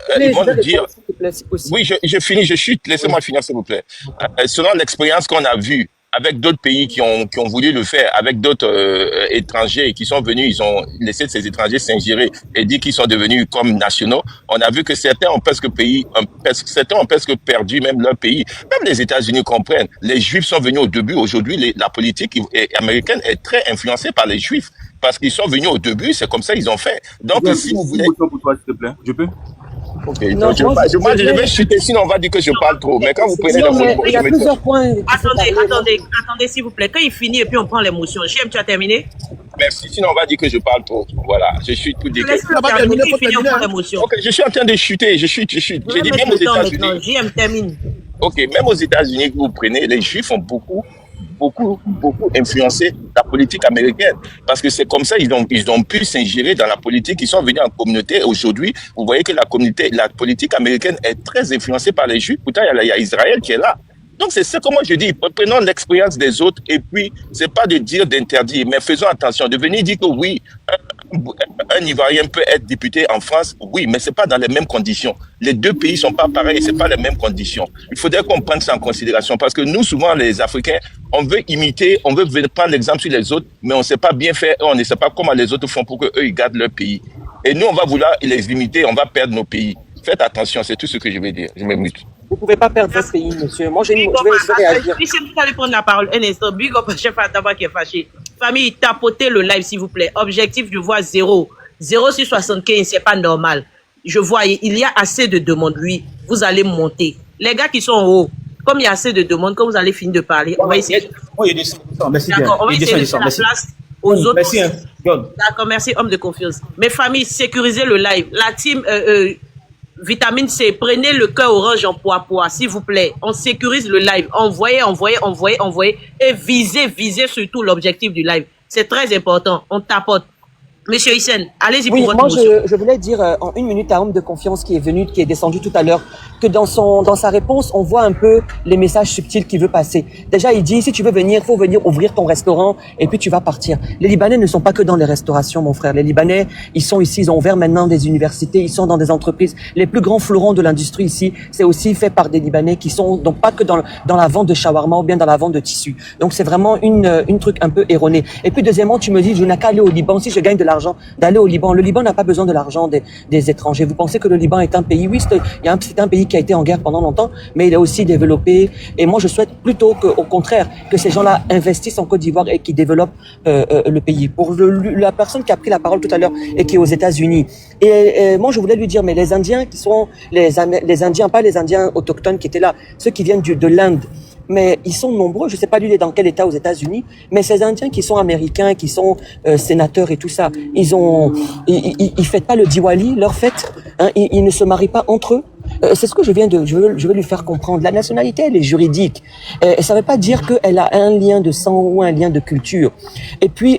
nous dire. Oui, je finis, je chute. Laissez-moi finir, s'il vous plaît. Selon l'expérience qu'on a vue avec d'autres pays qui ont voulu le faire, avec d'autres étrangers qui sont venus, ils ont laissé ces étrangers s'ingérer et dit qu'ils sont devenus comme nationaux. On a vu que certains ont presque perdu même leur pays. Même les États-Unis comprennent. Les Juifs sont venus au début. Aujourd'hui, la politique américaine est très influencée par les Juifs parce qu'ils sont venus au début. C'est comme ça ils ont fait. Donc, si vous voulez, pour toi, s'il te plaît, je peux. Ok, non, je vais chuter, sinon on va dire que je parle trop. Mais quand vous prenez le mot, il y a plusieurs points. Attendez, s'il vous plaît. Quand il finit et puis on prend l'émotion. JM, tu as terminé? Merci, sinon on va dire que je parle trop. Voilà, je chute pour dire que... Ok, je suis en train de chuter, je chute. J'ai dit même aux États-Unis. JM, termine. Ok, même aux États-Unis que vous prenez, les Juifs ont beaucoup influencé la politique américaine. Parce que c'est comme ça, ils ont pu s'ingérer dans la politique. Ils sont venus en communauté. Aujourd'hui, vous voyez que la politique américaine est très influencée par les Juifs. Pourtant, il y a Israël qui est là. Donc, c'est ça, comment je dis, prenons l'expérience des autres et puis, c'est pas de dire d'interdire, mais faisons attention, de venir dire que oui, un Ivoirien peut être député en France, oui, mais c'est pas dans les mêmes conditions. Les deux pays sont pas pareils, c'est pas les mêmes conditions. Il faudrait qu'on prenne ça en considération parce que nous, souvent, les Africains, on veut imiter, on veut prendre l'exemple sur les autres, mais on sait pas bien faire, on ne sait pas comment les autres font pour que eux ils gardent leur pays. Et nous, on va vouloir les imiter, on va perdre nos pays. Faites attention, c'est tout ce que je vais dire. Je me mute. Vous ne pouvez pas perdre votre pays, monsieur. Moi, je vais réagir. Vous allez prendre la parole un instant. Big up, chef Ataba qui est fâché. Famille, tapotez le live, s'il vous plaît. Objectif, je vois 0. 0 sur 75, c'est pas normal. Je vois, il y a assez de demandes. Oui, vous allez monter. Les gars qui sont en haut, comme il y a assez de demandes, quand vous allez finir de parler, on va essayer. D'accord, on va essayer de faire la place aux autres. Merci. D'accord, merci, homme de confiance. Mes familles, sécurisez le live. La team Vitamine C, prenez le cœur orange en poids, s'il vous plaît. On sécurise le live. Envoyez et visez surtout l'objectif du live. C'est très important. On tapote. Monsieur Hyssen, allez-y pour votre motion. Je voulais dire en une minute à homme de confiance qui est descendu tout à l'heure, que dans sa réponse, on voit un peu les messages subtils qu'il veut passer. Déjà, il dit, si tu veux venir, faut venir ouvrir ton restaurant et puis tu vas partir. Les Libanais ne sont pas que dans les restaurations, mon frère. Les Libanais, ils sont ici, ils ont ouvert maintenant des universités, ils sont dans des entreprises. Les plus grands fleurons de l'industrie ici, c'est aussi fait par des Libanais qui sont donc pas que dans la vente de shawarma ou bien dans la vente de tissus. Donc c'est vraiment une truc un peu erroné. Et puis deuxièmement, tu me dis, je n'ai qu'à aller au Liban si je gagne de l'argent l'argent d'aller au Liban. Le Liban n'a pas besoin de l'argent des étrangers. Vous pensez que le Liban est un pays, oui, c'est un pays qui a été en guerre pendant longtemps, mais il est aussi développé. Et moi, je souhaite plutôt qu'au contraire, que ces gens-là investissent en Côte d'Ivoire et qui développent le pays. Pour la personne qui a pris la parole tout à l'heure et qui est aux États-Unis. Et moi, je voulais lui dire, mais les Indiens qui sont les Indiens, pas les Indiens autochtones qui étaient là, ceux qui viennent de l'Inde, mais ils sont nombreux. Je sais pas lui il est dans quel état aux États-Unis, mais ces Indiens qui sont américains, qui sont sénateurs et tout ça, ils fêtent pas le Diwali, leur fête, hein, ils ne se marient pas entre eux. C'est ce que je veux lui faire comprendre. La nationalité, elle est juridique. Ça ne veut pas dire qu'elle a un lien de sang ou un lien de culture. Et puis,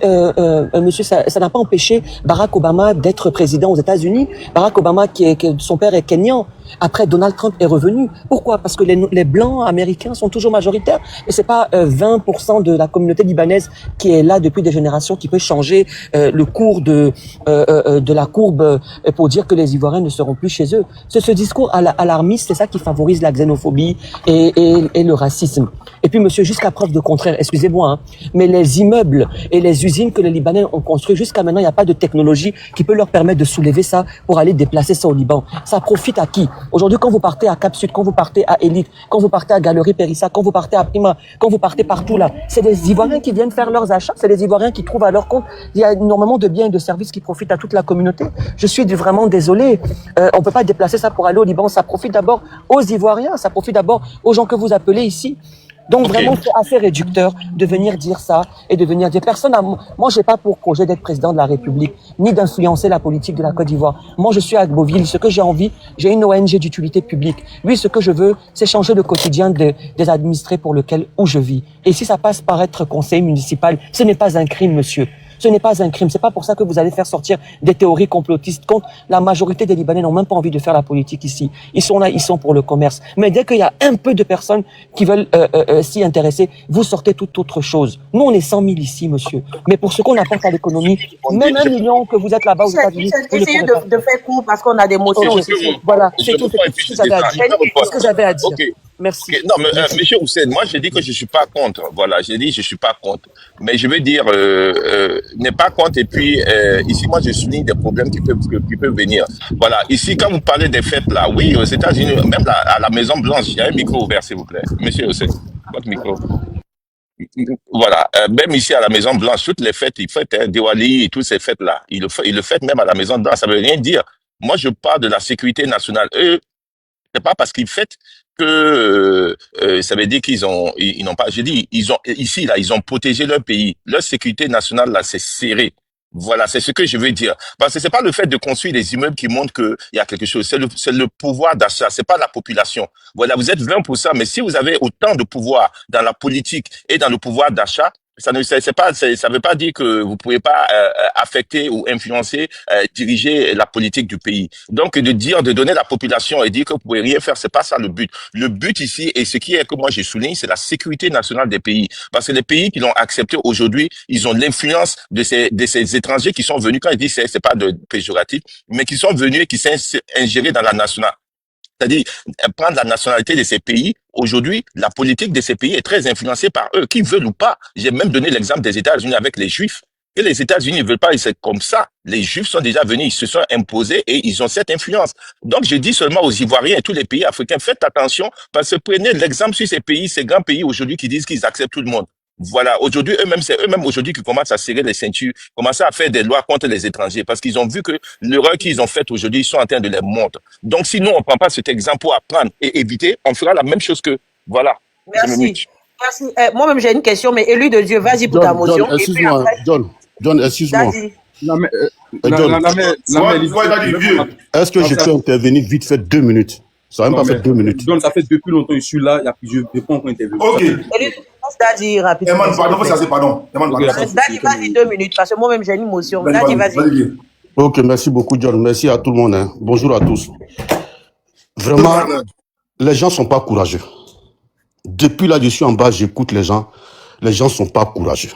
monsieur, ça n'a pas empêché Barack Obama d'être président aux États-Unis. Barack Obama, son père est kényan. Après, Donald Trump est revenu. Pourquoi? Parce que les blancs américains sont toujours majoritaires. Et c'est pas 20% de la communauté libanaise qui est là depuis des générations qui peut changer le cours de la courbe pour dire que les Ivoiriens ne seront plus chez eux. Ce discours alarmiste, c'est ça qui favorise la xénophobie et le racisme. Et puis, monsieur, jusqu'à preuve de contraire, excusez-moi, hein, mais les immeubles et les usines que les Libanais ont construits, jusqu'à maintenant, il n'y a pas de technologie qui peut leur permettre de soulever ça pour aller déplacer ça au Liban. Ça profite à qui? Aujourd'hui, quand vous partez à Cap Sud, quand vous partez à Élite, quand vous partez à Galerie Périssa, quand vous partez à Prima, quand vous partez partout là, c'est des Ivoiriens qui viennent faire leurs achats, c'est des Ivoiriens qui trouvent à leur compte. Il y a énormément de biens et de services qui profitent à toute la communauté. Je suis vraiment désolé. On peut pas déplacer ça pour aller au Liban. Ça profite d'abord aux Ivoiriens, ça profite d'abord aux gens que vous appelez ici. Donc vraiment, c'est assez réducteur de venir dire ça et de venir dire personne. Moi, j'ai pas pour projet d'être président de la République ni d'influencer la politique de la Côte d'Ivoire. Moi, je suis à Agboville. Ce que j'ai envie, j'ai une ONG d'utilité publique. Lui, ce que je veux, c'est changer le quotidien des administrés où je vis. Et si ça passe par être conseiller municipal, ce n'est pas un crime, monsieur. Ce n'est pas un crime. C'est pas pour ça que vous allez faire sortir des théories complotistes contre la majorité des Libanais n'ont même pas envie de faire la politique ici. Ils sont là, ils sont pour le commerce. Mais dès qu'il y a un peu de personnes qui veulent s'y intéresser, vous sortez toute autre chose. Nous, on est 100 000 ici, monsieur. Mais pour ce qu'on apporte à l'économie, même 1 million que vous êtes là-bas aux États-Unis, essayez de faire court parce qu'on a des motions aussi. Voilà, c'est tout ce que j'avais à dire. C'est ce que j'avais à dire. Merci. Non, mais monsieur Hussein, moi je dis que je suis pas contre. Voilà, j'ai dit je suis pas contre. Mais je veux dire, n'est pas contre. Et puis ici, moi je souligne des problèmes qui peuvent venir. Voilà, ici quand vous parlez des fêtes là, oui, aux États-Unis, même à la Maison Blanche, il y a un micro ouvert, s'il vous plaît, monsieur Hussein, votre micro. Voilà, même ici à la Maison Blanche, toutes les fêtes, ils fêtent Diwali et toutes ces fêtes là, ils le fêtent même à la Maison Blanche. Ça veut rien dire. Moi, je parle de la sécurité nationale. Eux, c'est pas parce qu'ils fêtent que ça veut dire ils n'ont pas. Je dis, ils ont protégé leur pays, leur sécurité nationale là, c'est serré. Voilà, c'est ce que je veux dire. Parce que c'est pas le fait de construire des immeubles qui montrent qu'il y a quelque chose. C'est le pouvoir d'achat. C'est pas la population. Voilà, vous êtes 20%, mais si vous avez autant de pouvoir dans la politique et dans le pouvoir d'achat, ça veut pas dire que vous pouvez pas affecter ou influencer, diriger la politique du pays. Donc de donner la population et dire que vous pouvez rien faire, c'est pas ça le but. Le but ici et ce qui est que moi j'ai souligné, c'est la sécurité nationale des pays. Parce que les pays qui l'ont accepté aujourd'hui, ils ont l'influence de ces étrangers qui sont venus. Quand ils disent c'est pas de péjoratif, mais qui sont venus et qui s'est ingérés dans la nationale. C'est-à-dire, prendre la nationalité de ces pays, aujourd'hui, la politique de ces pays est très influencée par eux, qu'ils veulent ou pas. J'ai même donné l'exemple des États-Unis avec les Juifs. Et les États-Unis ne veulent pas, c'est comme ça. Les Juifs sont déjà venus, ils se sont imposés et ils ont cette influence. Donc, je dis seulement aux Ivoiriens et tous les pays africains, faites attention, parce que prenez l'exemple sur ces pays, ces grands pays aujourd'hui qui disent qu'ils acceptent tout le monde. Voilà, aujourd'hui, c'est eux-mêmes aujourd'hui qui commencent à serrer les ceintures, commencent à faire des lois contre les étrangers, parce qu'ils ont vu que l'erreur qu'ils ont faite aujourd'hui, ils sont en train de les montrer. Donc, si nous, on prend pas cet exemple pour apprendre et éviter, on fera la même chose que, voilà. Merci. Merci. Moi-même, j'ai une question, mais élu de Dieu, vas-y pour ta motion. John, excuse-moi, John, excuse-moi. Non, mais, est-ce que je peux intervenir vite fait 2 minutes? Ça n'a même pas fait 2 minutes. John, ça fait depuis longtemps que je suis là, il y a plusieurs points qui ont intervenu. Ok. Daddy, rapidement. Daddy, vas-y 2 minutes, parce que moi-même, j'ai une motion. Daddy, vas-y. Ok, merci beaucoup, John. Merci à tout le monde. Hein. Bonjour à tous. Vraiment, les gens ne sont pas courageux. Depuis là, je suis en bas, j'écoute les gens. Les gens ne sont pas courageux.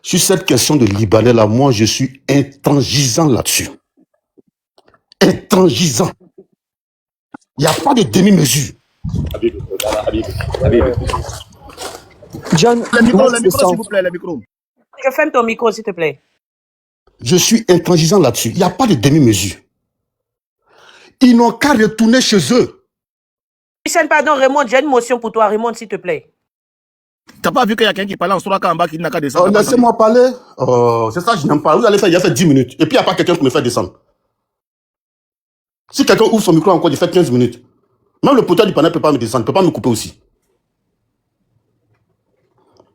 Sur cette question de Libanais, là, moi, je suis intransigeant là-dessus. Intransigeant. Il n'y a pas de demi-mesure. John, le micro, s'il vous plaît, le micro. Je ferme ton micro, s'il te plaît. Je suis intransigeant là-dessus. Il n'y a pas de demi-mesure. Ils n'ont qu'à retourner chez eux. Hussein, pardon, Raymond, j'ai une motion pour toi. Raymond, s'il te plaît. T'as pas vu qu'il y a quelqu'un qui parle en Soraka en bas qui n'a qu'à descendre? Laissez-moi parler. C'est ça, je n'aime pas. Vous allez faire, il y a fait 10 minutes. Et puis, il n'y a pas quelqu'un qui me fait descendre. Si quelqu'un ouvre son micro encore, il fait 15 minutes. Même le poteau du panel ne peut pas me descendre, ne peut pas me couper aussi.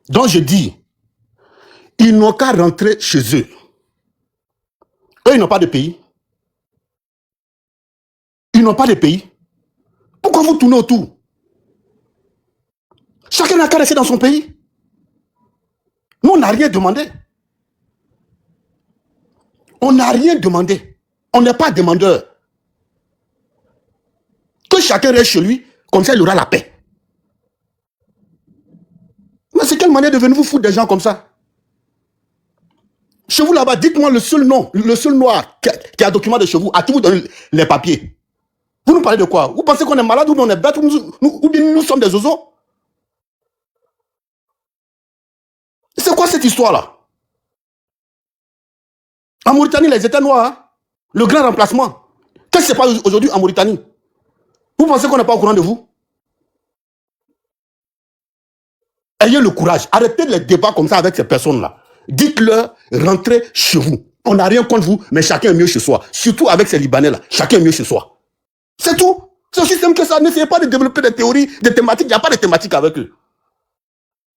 Donc, je dis, ils n'ont qu'à rentrer chez eux. Eux, ils n'ont pas de pays. Ils n'ont pas de pays. Pourquoi vous tournez autour? Chacun n'a qu'à rester dans son pays. Nous, on n'a rien demandé. On n'a rien demandé. On n'est pas demandeur. Que chacun reste chez lui, comme ça il aura la paix. Mais c'est quelle manière de venir vous foutre des gens comme ça? Chez vous là-bas, dites-moi le seul nom, le seul noir qui a document de chez vous, à qui vous donnez les papiers. Vous nous parlez de quoi? Vous pensez qu'on est malade ou on est bête ou bien nous sommes des oiseaux? C'est quoi cette histoire-là? En Mauritanie, les États noirs, hein? Le grand remplacement. Qu'est-ce qui se passe aujourd'hui en Mauritanie? Vous pensez qu'on n'est pas au courant de vous? Ayez le courage. Arrêtez les débats comme ça avec ces personnes-là. Dites-leur, rentrez chez vous. On n'a rien contre vous, mais chacun est mieux chez soi. Surtout avec ces Libanais-là. Chacun est mieux chez soi. C'est tout. C'est aussi simple que ça. N'essayez pas de développer des théories, des thématiques. Il n'y a pas de thématiques avec eux.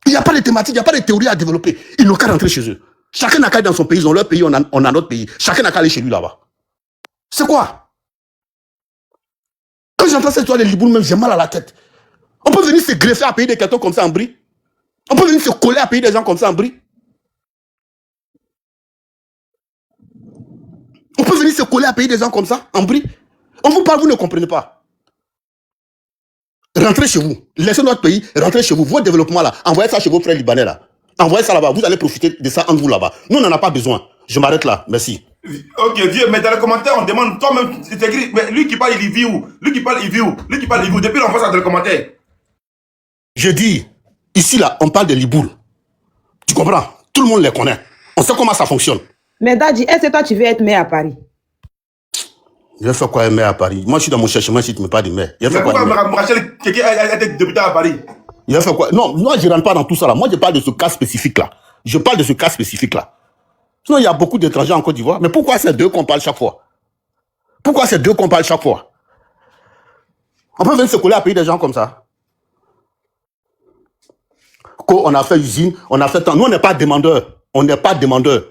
Il n'y a pas de thématiques, il n'y a pas de théories à développer. Ils n'ont qu'à rentrer chez eux. Chacun n'a qu'à aller dans son pays. Ils ont leur pays, on a notre pays. Chacun n'a qu'à aller chez lui là-bas. C'est quoi? Quand j'entends cette histoire de Liboul, même j'ai mal à la tête. On peut venir se greffer à payer des cartons comme ça en brie. On peut venir se coller à payer des gens comme ça en brie. On peut venir se coller à payer des gens comme ça en brie. On vous parle, vous ne comprenez pas. Rentrez chez vous. Laissez notre pays, rentrez chez vous. Votre développement là, envoyez ça chez vos frères libanais là. Envoyez ça là-bas. Vous allez profiter de ça entre vous là-bas. Nous, on n'en a pas besoin. Je m'arrête là. Merci. Ok, vieux, mais dans les commentaires, on demande toi-même, c'est écrit, mais lui qui parle, il vit où? Lui qui parle, il vit où? Lui qui parle, il vit où? Depuis l'enfance, dans les commentaires. Je dis, ici là, on parle de Liboul. Tu comprends? Tout le monde les connaît. On sait comment ça fonctionne. Mais Daddy, est-ce que toi, tu veux être maire à Paris? Je vais faire quoi un maire à Paris? Moi, je suis dans mon cherchement si tu ne me parles de maire. Mais pourquoi Rachel, quelqu'un a été député à Paris? Il va faire quoi? Non, moi, je ne rentre pas dans tout ça là. Moi, je parle de ce cas spécifique là. Je parle de ce cas spécifique là. Sinon, il y a beaucoup d'étrangers en Côte d'Ivoire. Mais pourquoi c'est d'eux qu'on parle chaque fois? Pourquoi c'est d'eux qu'on parle chaque fois? On peut venir se coller à payer des gens comme ça. On a fait usine, on a fait tant. Nous, on n'est pas demandeurs. On n'est pas demandeurs.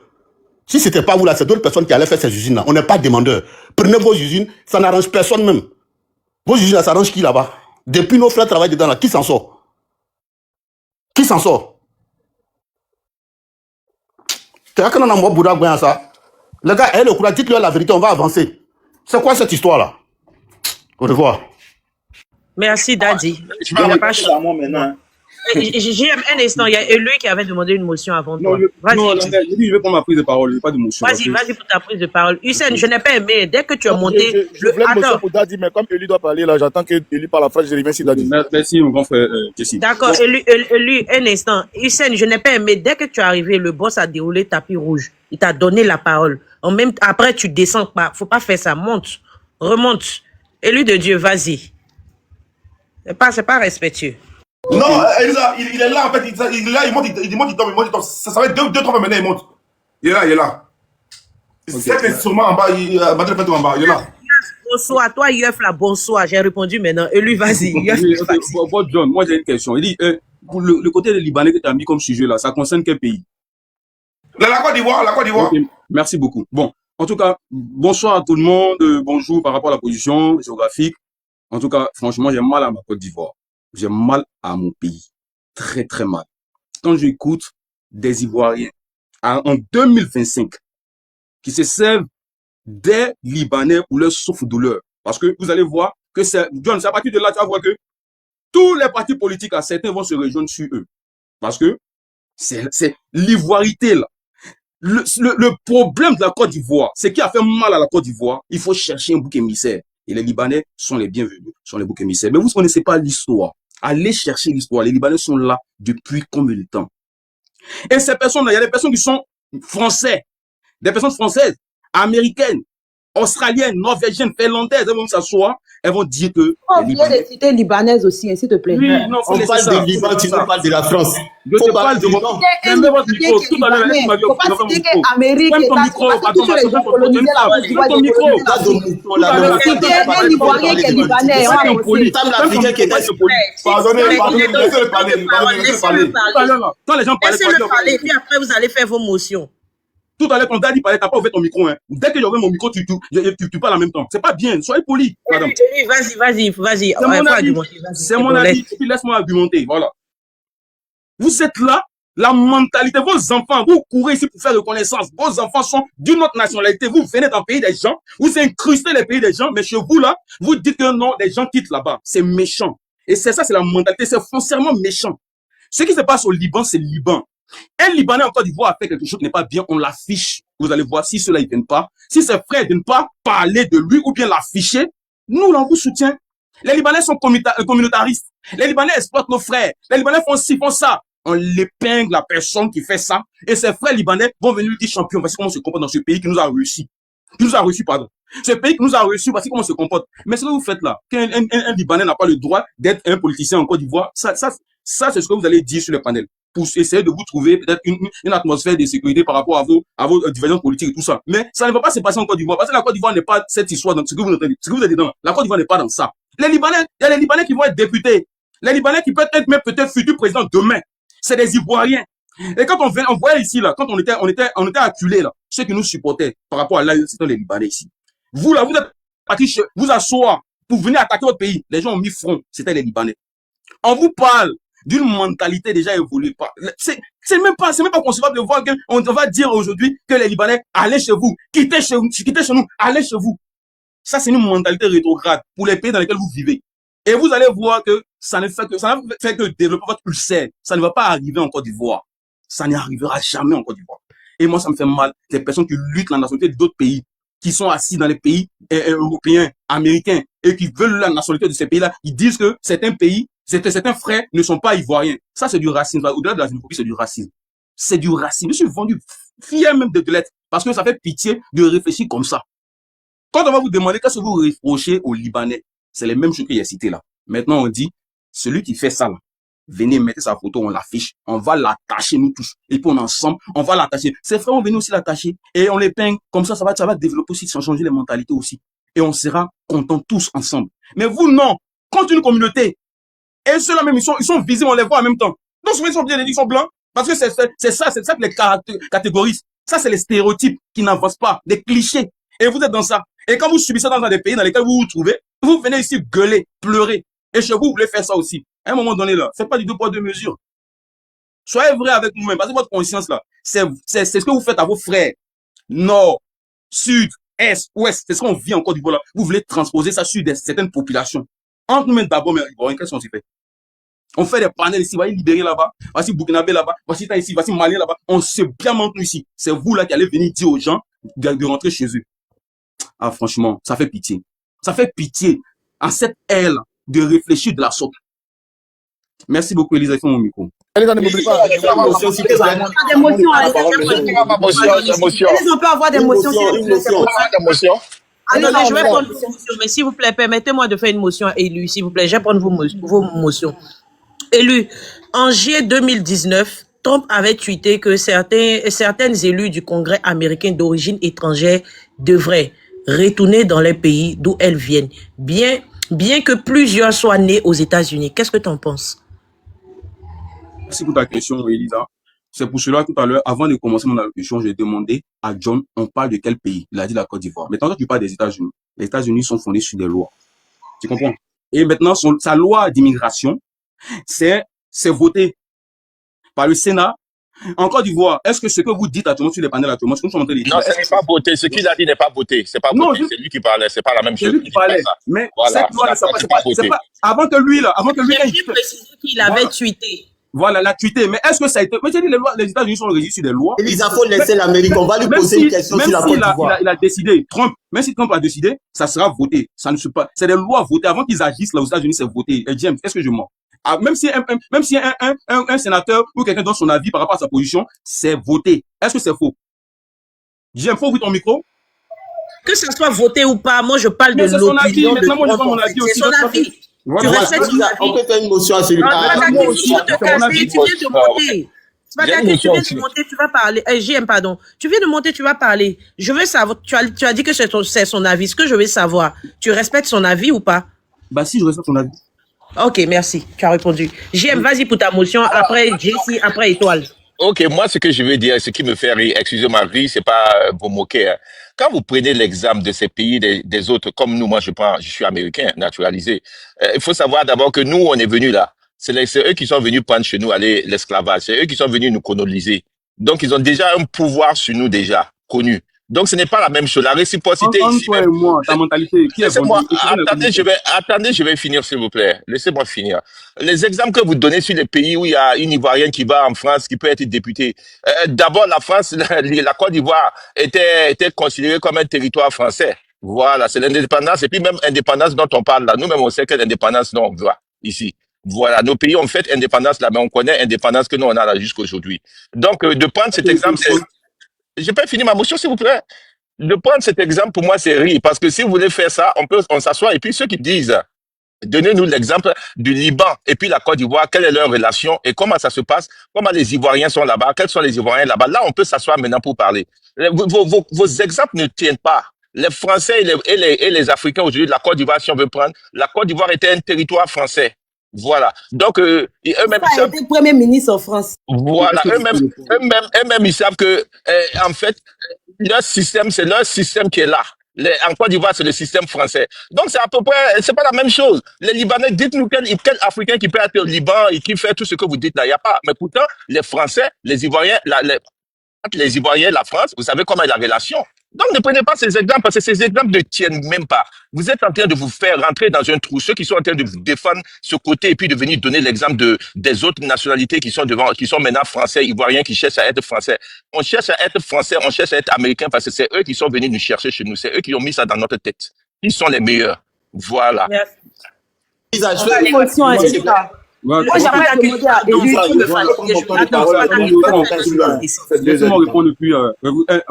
Si ce n'était pas vous là, c'est d'autres personnes qui allaient faire ces usines là. On n'est pas demandeurs. Prenez vos usines, ça n'arrange personne même. Vos usines là, ça arrange qui là-bas? Depuis nos frères travaillent dedans là, qui s'en sort? Qui s'en sort? Les gars, le courage, dites-leur la vérité, on va avancer. C'est quoi cette histoire-là? Au revoir. Merci, Daddy. Je vais répondre à moi maintenant. J'aime un instant, il y a lui qui avait demandé une motion avant toi. Non, je vais prendre ma prise de parole, pas de motion. Vas-y pour ta prise de parole. Hussein, je n'ai pas aimé. Dès que tu as monté... Je voulais une motion pour Daddy, mais comme Eli doit parler là, j'attends que Eli parle la phrase, je reviens sur Daddy. Merci, mon grand frère Kessie. D'accord, Eli, un instant. Hussein, je n'ai pas aimé. Dès que tu es arrivé, le boss a déroulé tapis rouge. Il t'a donné la parole. Après, tu descends pas. Faut pas faire ça. Monte. Remonte. Élu de Dieu, vas-y. C'est pas respectueux. Non, Elisa, il est là en fait, il est là, il monte, il tombe. Ça va être deux, trois maintenant, il monte. Il est là. C'est que sûrement en bas, il est là. Bonsoir, toi, Yeuf, là, bonsoir. J'ai répondu maintenant. Et lui, vas-y. John, moi j'ai une question. Il dit, pour le côté des Libanais que tu as mis comme sujet là, ça concerne quel pays? La Côte d'Ivoire. Okay, merci beaucoup. Bon, en tout cas, bonsoir à tout le monde. Bonjour par rapport à la position géographique. En tout cas, franchement, j'ai mal à ma Côte d'Ivoire. J'ai mal à mon pays. Très, très mal. Quand j'écoute des Ivoiriens en 2025 qui se servent des Libanais pour leur souffre-douleur. Parce que vous allez voir que c'est, John, c'est à partir de là, tu vas voir que tous les partis politiques, à certains vont se rejoindre sur eux. Parce que c'est l'ivoirité là. Le problème de la Côte d'Ivoire, c'est qui a fait mal à la Côte d'Ivoire, il faut chercher un bouc émissaire. Et les Libanais sont les bienvenus, sont les boucs émissaires. Mais vous ne connaissez pas l'histoire. Allez chercher l'histoire. Les Libanais sont là depuis combien de temps? Et ces personnes-là, il y a des personnes qui sont français. des personnes françaises, américaines, australiennes, norvégiennes, finlandaises, elles vont s'asseoir, elles vont dire que... Oh, il y a des cités libanaises aussi, s'il te plaît. Oui, non, on parle de Liban, tu nous parles de la France. Je te parle de mon... Tout à l'heure, tu m'as dit... Faut pas citer qu'Amérique et ton micro, pardon, tous les gens colonisés, ton micro. C'était un Ivoirien qui est libanais. L'Africain qui est... Pardonnez, laissez-le parler. Quand les gens parlaient... Laissez-le parler, et puis après, vous allez faire vos motions. Tout à l'heure, quand Daddy parlait, t'as pas ouvert ton micro. Hein. Dès que j'ouvre mon micro, tu parles en même temps. C'est pas bien. Soyez poli, madame. Vas-y. C'est mon avis. Et puis laisse-moi argumenter. Voilà. Vous êtes là, la mentalité, vos enfants, vous courez ici pour faire reconnaissance. Vos enfants sont d'une autre nationalité. Vous venez dans le pays des gens, vous incrustez les pays des gens, mais chez vous là, vous dites que non, les gens quittent là-bas. C'est méchant. Et c'est ça, c'est la mentalité. C'est foncièrement méchant. Ce qui se passe au Liban, c'est le Liban. Un Libanais en Côte d'Ivoire a fait quelque chose qui n'est pas bien, on l'affiche. Vous allez voir si ceux-là, ils viennent pas. Si ses frères ne viennent pas parler de lui ou bien l'afficher, nous, là, on vous soutient. Les Libanais sont communautaristes. Les Libanais exploitent nos frères. Les Libanais font ci, font ça. On l'épingle la personne qui fait ça. Et ses frères libanais vont venir lui dire champion. Voici comment on se comporte dans ce pays qui nous a réussi. Ce pays qui nous a reçu, voici comment on se comporte. Mais ce que vous faites là, qu'un Libanais n'a pas le droit d'être un politicien en Côte d'Ivoire, ça, c'est ce que vous allez dire sur le panel. Pour essayer de vous trouver peut-être une atmosphère de sécurité par rapport à vos divergences politiques et tout ça. Mais ça ne va pas se passer en Côte d'Ivoire, parce que la Côte d'Ivoire n'est pas cette histoire dans ce que vous entendez, ce que vous êtes dedans. La Côte d'Ivoire n'est pas dans ça. Les Libanais, il y a les Libanais qui vont être députés. Les Libanais qui peuvent être même peut-être futurs présidents demain. C'est des Ivoiriens. Et quand on voyait ici, là, quand on était acculés, là, ceux qui nous supportaient par rapport à là, c'était les Libanais ici. Vous, là, vous êtes partis vous asseoir pour venir attaquer votre pays. Les gens ont mis front. C'était les Libanais. On vous parle d'une mentalité déjà évoluée. C'est même pas concevable de voir qu'on va dire aujourd'hui que les Libanais, allez chez vous, quittez chez nous, allez chez vous. Ça, c'est une mentalité rétrograde pour les pays dans lesquels vous vivez. Et vous allez voir que ça ne fait que développer votre ulcère. Ça ne va pas arriver en Côte d'Ivoire. Ça n'y arrivera jamais en Côte d'Ivoire. Et moi, ça me fait mal. Les personnes qui luttent la nationalité d'autres pays, qui sont assis dans les pays européens, américains, et qui veulent la nationalité de ces pays-là, ils disent que certains pays, certains frères ne sont pas ivoiriens. Ça, c'est du racisme. Au-delà de la xénophobie, c'est du racisme. C'est du racisme. Je suis vendu fier même de l'être, parce que ça fait pitié de réfléchir comme ça. Quand on va vous demander qu'est-ce que vous reprochez aux Libanais, c'est les mêmes choses qu'il y a citées là. Maintenant, on dit, celui qui fait ça là, venez mettre sa photo, on l'affiche, on va l'attacher nous tous. Et puis ensemble, on va l'attacher. Ses frères vont venir aussi l'attacher. Et on les peint. Comme ça va développer aussi, ça va changer les mentalités aussi. Et on sera contents tous ensemble. Mais vous, non. Quand une communauté, et ceux-là même, ils sont visibles, on les voit en même temps. Donc souvent, ils sont bien, ils sont blancs. Parce que c'est ça que les catégorisent. Ça, c'est les stéréotypes qui n'avancent pas, les clichés. Et vous êtes dans ça. Et quand vous subissez dans des pays dans lesquels vous vous trouvez, vous venez ici gueuler, pleurer. Et chez vous, vous voulez faire ça aussi. À un moment donné, là, c'est pas du 2 poids 2 mesures. Soyez vrai avec vous-même, parce que votre conscience, là, c'est ce que vous faites à vos frères. Nord, sud, est, ouest, c'est ce qu'on vit en Côte d'Ivoire, là. Vous voulez transposer ça sur certaines populations. Entre nous-mêmes d'abord, mais qu'est-ce qu'on s'y fait? On fait des panels ici, voici Libéré là-bas, voici Burkinabé là-bas, voici ici, voici Mali là-bas. On se bien montre ici. C'est vous là qui allez venir dire aux gens de rentrer chez eux. Ah, franchement, ça fait pitié. Ça fait pitié à cette aile de réfléchir de la sorte. Merci beaucoup, Elisa. Il faut mon micro. Elisa, ne m'oublie pas. Ils ont pas avoir d'émotions. Allez, je vais prendre vos motions, mais s'il vous plaît, permettez-moi de faire une motion élue, s'il vous plaît. Je vais prendre vos motions. Élu, en juillet 2019, Trump avait tweeté que certaines élus du Congrès américain d'origine étrangère devraient retourner dans les pays d'où elles viennent, bien que plusieurs soient nés aux États-Unis. Qu'est-ce que tu en penses? Merci pour ta question, Elisa. C'est pour cela, tout à l'heure, avant de commencer mon allocution, j'ai demandé à John, on parle de quel pays? Il a dit la Côte d'Ivoire. Maintenant, tu parles des États-Unis. Les États-Unis sont fondés sur des lois. Tu comprends? Et maintenant, sa loi d'immigration, c'est voté par le Sénat. En Côte d'Ivoire, est-ce que ce que vous dites actuellement sur les panels actuellement, ce que nous sommes en train de dire? Non, ce n'est pas voté. Ce qu'il a dit n'est pas voté. C'est pas voté. C'est lui qui parlait. C'est pas la même chose. C'est lui qui parlait. Mais voilà, cette loi, c'est pas avant que lui, J'ai précisé qu'il avait tweeté. Voilà, la tweeté. Mais est-ce que ça a été... Mais j'ai dit, les États-Unis sont régis sur des lois. Elisa, faut laisser l'Amérique. On va lui poser une question sur la Côte d'Ivoire. Il a décidé, même si Trump a décidé, ça sera voté. Ça ne se pas. C'est des lois votées. Avant qu'ils agissent là aux États-Unis, c'est voté. Et James, est-ce que je mens? Même si un sénateur ou quelqu'un donne son avis par rapport à sa position, c'est voté. Est-ce que c'est faux? J'aime, faut ouvrir ton micro. Que ça soit voté ou pas, moi je parle de l'opinion de moi, je vois mon avis aussi. C'est son avis. Voilà. Tu respectes son avis. On peut faire une motion à celui-là. Tu viens de monter. Tu viens de monter, tu vas parler. JM, pardon. Tu viens de monter, tu vas parler. Je veux savoir, tu as dit que c'est son avis. Ce que je veux savoir, tu respectes son avis ou pas? Bah si, je respecte son avis. Ok, merci. Tu as répondu. JM, vas-y pour ta motion. Après Jessie, après Étoile. Ok, moi, ce que je veux dire, ce qui me fait rire, excusez ma vie, c'est pas vous moquer. Hein. Quand vous prenez l'exemple de ces pays, des autres, comme nous, moi, je suis américain, naturalisé. Il faut savoir d'abord que nous, on est venus là. C'est eux qui sont venus prendre chez nous l'esclavage. C'est eux qui sont venus nous coloniser. Donc, ils ont déjà un pouvoir sur nous déjà, connu. Donc, ce n'est pas la même chose. La réciprocité ici. Toi et moi, ta mentalité, qui est Laissez-moi, attendez, je vais finir, s'il vous plaît. Laissez-moi finir. Les exemples que vous donnez sur les pays où il y a une Ivoirienne qui va en France, qui peut être députée. D'abord, la France, la Côte d'Ivoire était considérée comme un territoire français. Voilà, c'est l'indépendance. Et puis même indépendance dont on parle là. Nous-mêmes, on sait quelle indépendance nous on voit ici. Voilà, nos pays ont fait indépendance là, mais on connaît indépendance que nous on a là jusqu'aujourd'hui. Donc, de prendre cet exemple, j'ai pas fini ma motion, s'il vous plaît. De prendre cet exemple, pour moi, c'est rire. Parce que si vous voulez faire ça, on s'assoit. Et puis, ceux qui disent, donnez-nous l'exemple du Liban et puis la Côte d'Ivoire, quelle est leur relation et comment ça se passe, comment les Ivoiriens sont là-bas, quels sont les Ivoiriens là-bas. Là, on peut s'asseoir maintenant pour parler. Vos exemples ne tiennent pas. Les Français et les Africains aujourd'hui de la Côte d'Ivoire, si on veut prendre, la Côte d'Ivoire était un territoire français. Voilà. Donc, eux-mêmes, ils savent. Été Premier ministre en France. Voilà. Eux-mêmes, ils savent que, en fait, leur système, c'est leur système qui est là. En Côte d'Ivoire, c'est le système français. Donc, c'est à peu près, c'est pas la même chose. Les Libanais, dites-nous quel Africain qui peut être au Liban et qui fait tout ce que vous dites là. Il n'y a pas. Mais pourtant, les Français, les Ivoiriens, les Ivoiriens, la France, vous savez comment est la relation. Donc, ne prenez pas ces exemples parce que ces exemples ne tiennent même pas. Vous êtes en train de vous faire rentrer dans un trou. Ceux qui sont en train de vous défendre ce côté et puis de venir donner l'exemple des autres nationalités qui sont maintenant français, ivoiriens, qui cherchent à être français. On cherche à être français, on cherche à être américain parce que c'est eux qui sont venus nous chercher chez nous. C'est eux qui ont mis ça dans notre tête. Ils sont les meilleurs. Voilà. Merci. Moi, j'aimerais demander à laissez-moi répondre depuis.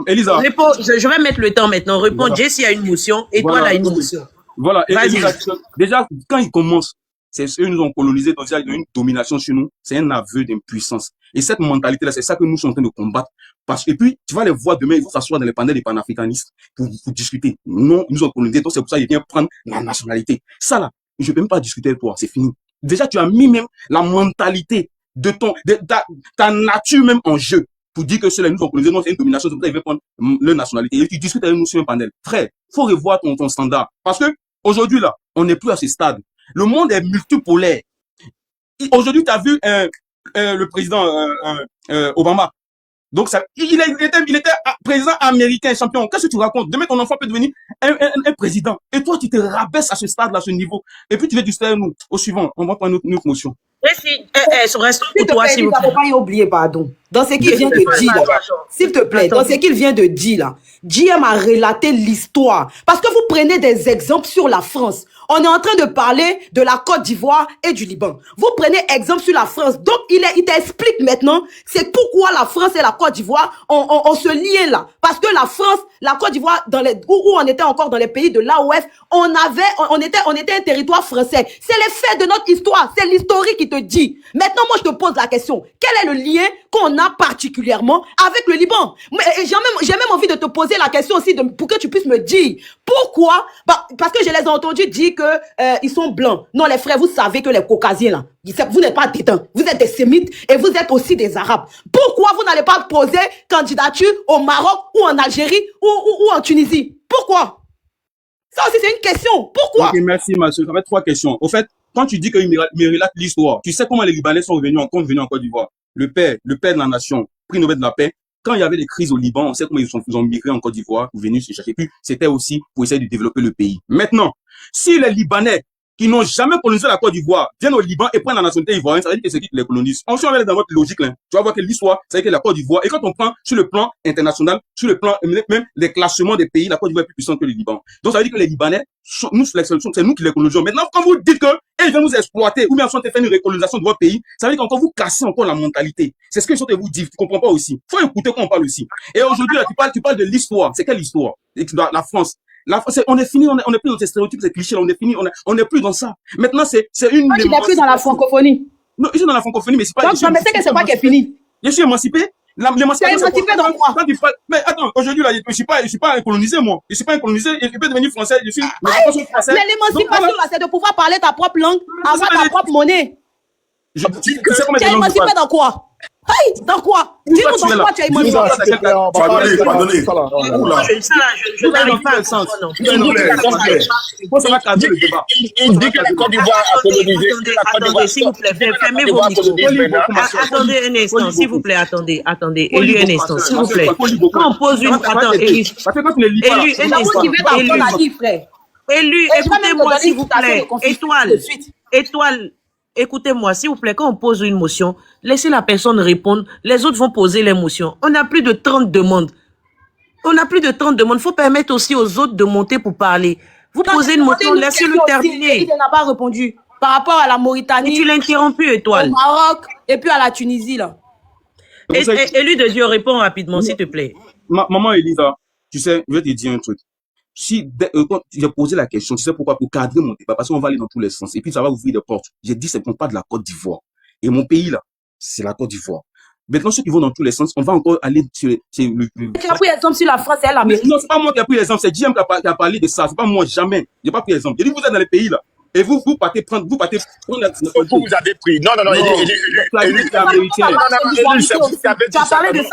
Elisa. Je vais mettre le temps maintenant. Réponds, Jessie a une motion et toi, a une motion. Voilà. Elisa, déjà, quand ils commencent, c'est eux qui nous ont colonisés, donc il y a une domination sur nous. C'est un aveu d'impuissance. Et cette mentalité-là, c'est ça que nous sommes en train de combattre. Et puis, tu vas les voir demain, ils vont s'asseoir dans les panels des panafricanistes pour discuter. Non, ils nous ont colonisés, donc c'est pour ça qu'ils viennent prendre la nationalité. Ça là, je ne peux même pas discuter avec toi, c'est fini. Déjà, tu as mis même la mentalité de ta nature même en jeu pour dire que ceux-là nous ont colonisés, non, c'est une domination, c'est pour ça qu'ils veulent prendre leur nationalité. Et tu discutes avec nous sur un panel. Frère, faut revoir ton standard. Parce que aujourd'hui, là, on n'est plus à ce stade. Le monde est multipolaire. Aujourd'hui, tu as vu le président Obama. Donc, il était président américain, champion. Qu'est-ce que tu racontes? Demain, ton enfant peut devenir un président. Et toi, tu te rabaisses à ce stade-là, à ce niveau. Et puis, tu veux distraire nous. Au suivant, on va prendre une autre motion. Restons pour toi, s'il vous plaît. Il ne faut pas y oublier, pardon. Dans ce qu'il vient de dire, là, s'il te plaît, dans ce qu'il vient de dire, là, JM a relaté l'histoire. Parce que vous prenez des exemples sur la France. On est en train de parler de la Côte d'Ivoire et du Liban. Vous prenez exemple sur la France. Donc, il t'explique maintenant c'est pourquoi la France et la Côte d'Ivoire ont ce lien là. Parce que la France, la Côte d'Ivoire, où on était encore dans les pays de l'AOF, on était un territoire français. C'est les faits de notre histoire. C'est l'historique qui te dit. Maintenant, moi, je te pose la question. Quel est le lien qu'on a particulièrement avec le Liban? J'ai même envie de te poser la question aussi pour que tu puisses me dire pourquoi. Parce que je les ai entendus dire que ils sont blancs. Non, les frères, vous savez que les Caucasiens là, vous n'êtes pas tétins, vous êtes des Sémites et vous êtes aussi des Arabes. Pourquoi vous n'allez pas poser candidature au Maroc ou en Algérie ou en Tunisie? Pourquoi? Ça aussi c'est une question. Pourquoi? Ok, merci ma soeur. Ça va être 3 questions. Au fait, quand tu dis qu'il me relate l'histoire, tu sais comment les Libanais sont venus en Côte d'Ivoire. Le père de la nation, prix Nobel de la paix. Quand il y avait des crises au Liban, on sait comment ils ont migré en Côte d'Ivoire pour venir se chercher. Puis c'était aussi pour essayer de développer le pays. Maintenant, si les Libanais qui n'ont jamais colonisé la Côte d'Ivoire viennent au Liban et prennent la nationalité ivoirienne, ça veut dire que c'est qui les colonisent. On va aller dans votre logique, là. Tu vas voir que l'histoire, c'est que la Côte d'Ivoire, et quand on prend sur le plan international, sur le plan, même les classements des pays, la Côte d'Ivoire est plus puissante que le Liban. Donc ça veut dire que les Libanais, nous, c'est nous qui les colonisons. Maintenant, quand vous dites que, ils vont nous exploiter, ou bien ils ont fait une recolonisation de votre pays, ça veut dire qu'encore vous cassez encore la mentalité. C'est ce que je suis en train de vous dire. Tu comprends pas aussi. Faut écouter quand on parle aussi. Et aujourd'hui, tu parles de l'histoire. C'est quelle histoire? La France. On est fini, on est plus dans ces stéréotypes, ces clichés, on est fini, on est plus dans ça. Maintenant, c'est une. Moi, tu n'es plus dans la francophonie. Non, je suis dans la francophonie, mais c'est pas. Donc, mais c'est que c'est pas qui est fini. Je suis émancipé. L'émancipation. Tu es émancipé dans quoi? Mais attends, aujourd'hui, là, je suis pas un colonisé, moi. Je suis pas un colonisé, je peux devenir français, je suis, mais l'émancipation, là, c'est de pouvoir parler ta propre langue, avoir ta propre monnaie. Tu es émancipé dans quoi? Hey, dans quoi? Dis-nous dans quoi tu es émancipé. Je n'arrive pas à sens. Il dit que la Côte d'Ivoire a colonisé. Attendez, s'il vous plaît, fermez vos micros. Attendez un instant, s'il vous plaît, attendez. Élu un instant, s'il vous plaît. Quand on pose une... Attends, Élu, écoutez-moi, s'il vous plaît. Étoile. Écoutez-moi, s'il vous plaît, quand on pose une motion, laissez la personne répondre, les autres vont poser les motions. On a plus de 30 demandes. Il faut permettre aussi aux autres de monter pour parler. Vous posez une motion, laissez-le terminer. Il n'a pas répondu par rapport à la Mauritanie. Et tu l'as interrompu, Étoile. Au Maroc et puis à la Tunisie, là. Élu de Dieu, réponds rapidement, s'il te plaît. Maman Elisa, tu sais, je vais te dire un truc. Si quand j'ai posé la question, tu sais pourquoi? Pour cadrer mon débat, parce qu'on va aller dans tous les sens. Et puis ça va ouvrir des portes. J'ai dit, c'est pas de la Côte d'Ivoire. Et mon pays, là, c'est la Côte d'Ivoire. Maintenant, ceux qui vont dans tous les sens, on va encore aller sur le... Tu as pris l'exemple sur la France et l'Amérique. Non, c'est pas moi qui ai pris l'exemple, c'est JM qui a parlé de ça. C'est pas moi, jamais. J'ai pas pris l'exemple. J'ai dit, vous êtes dans les pays, là. Et vous partez prendre vous avez pris. Non, tu as parlé de ça.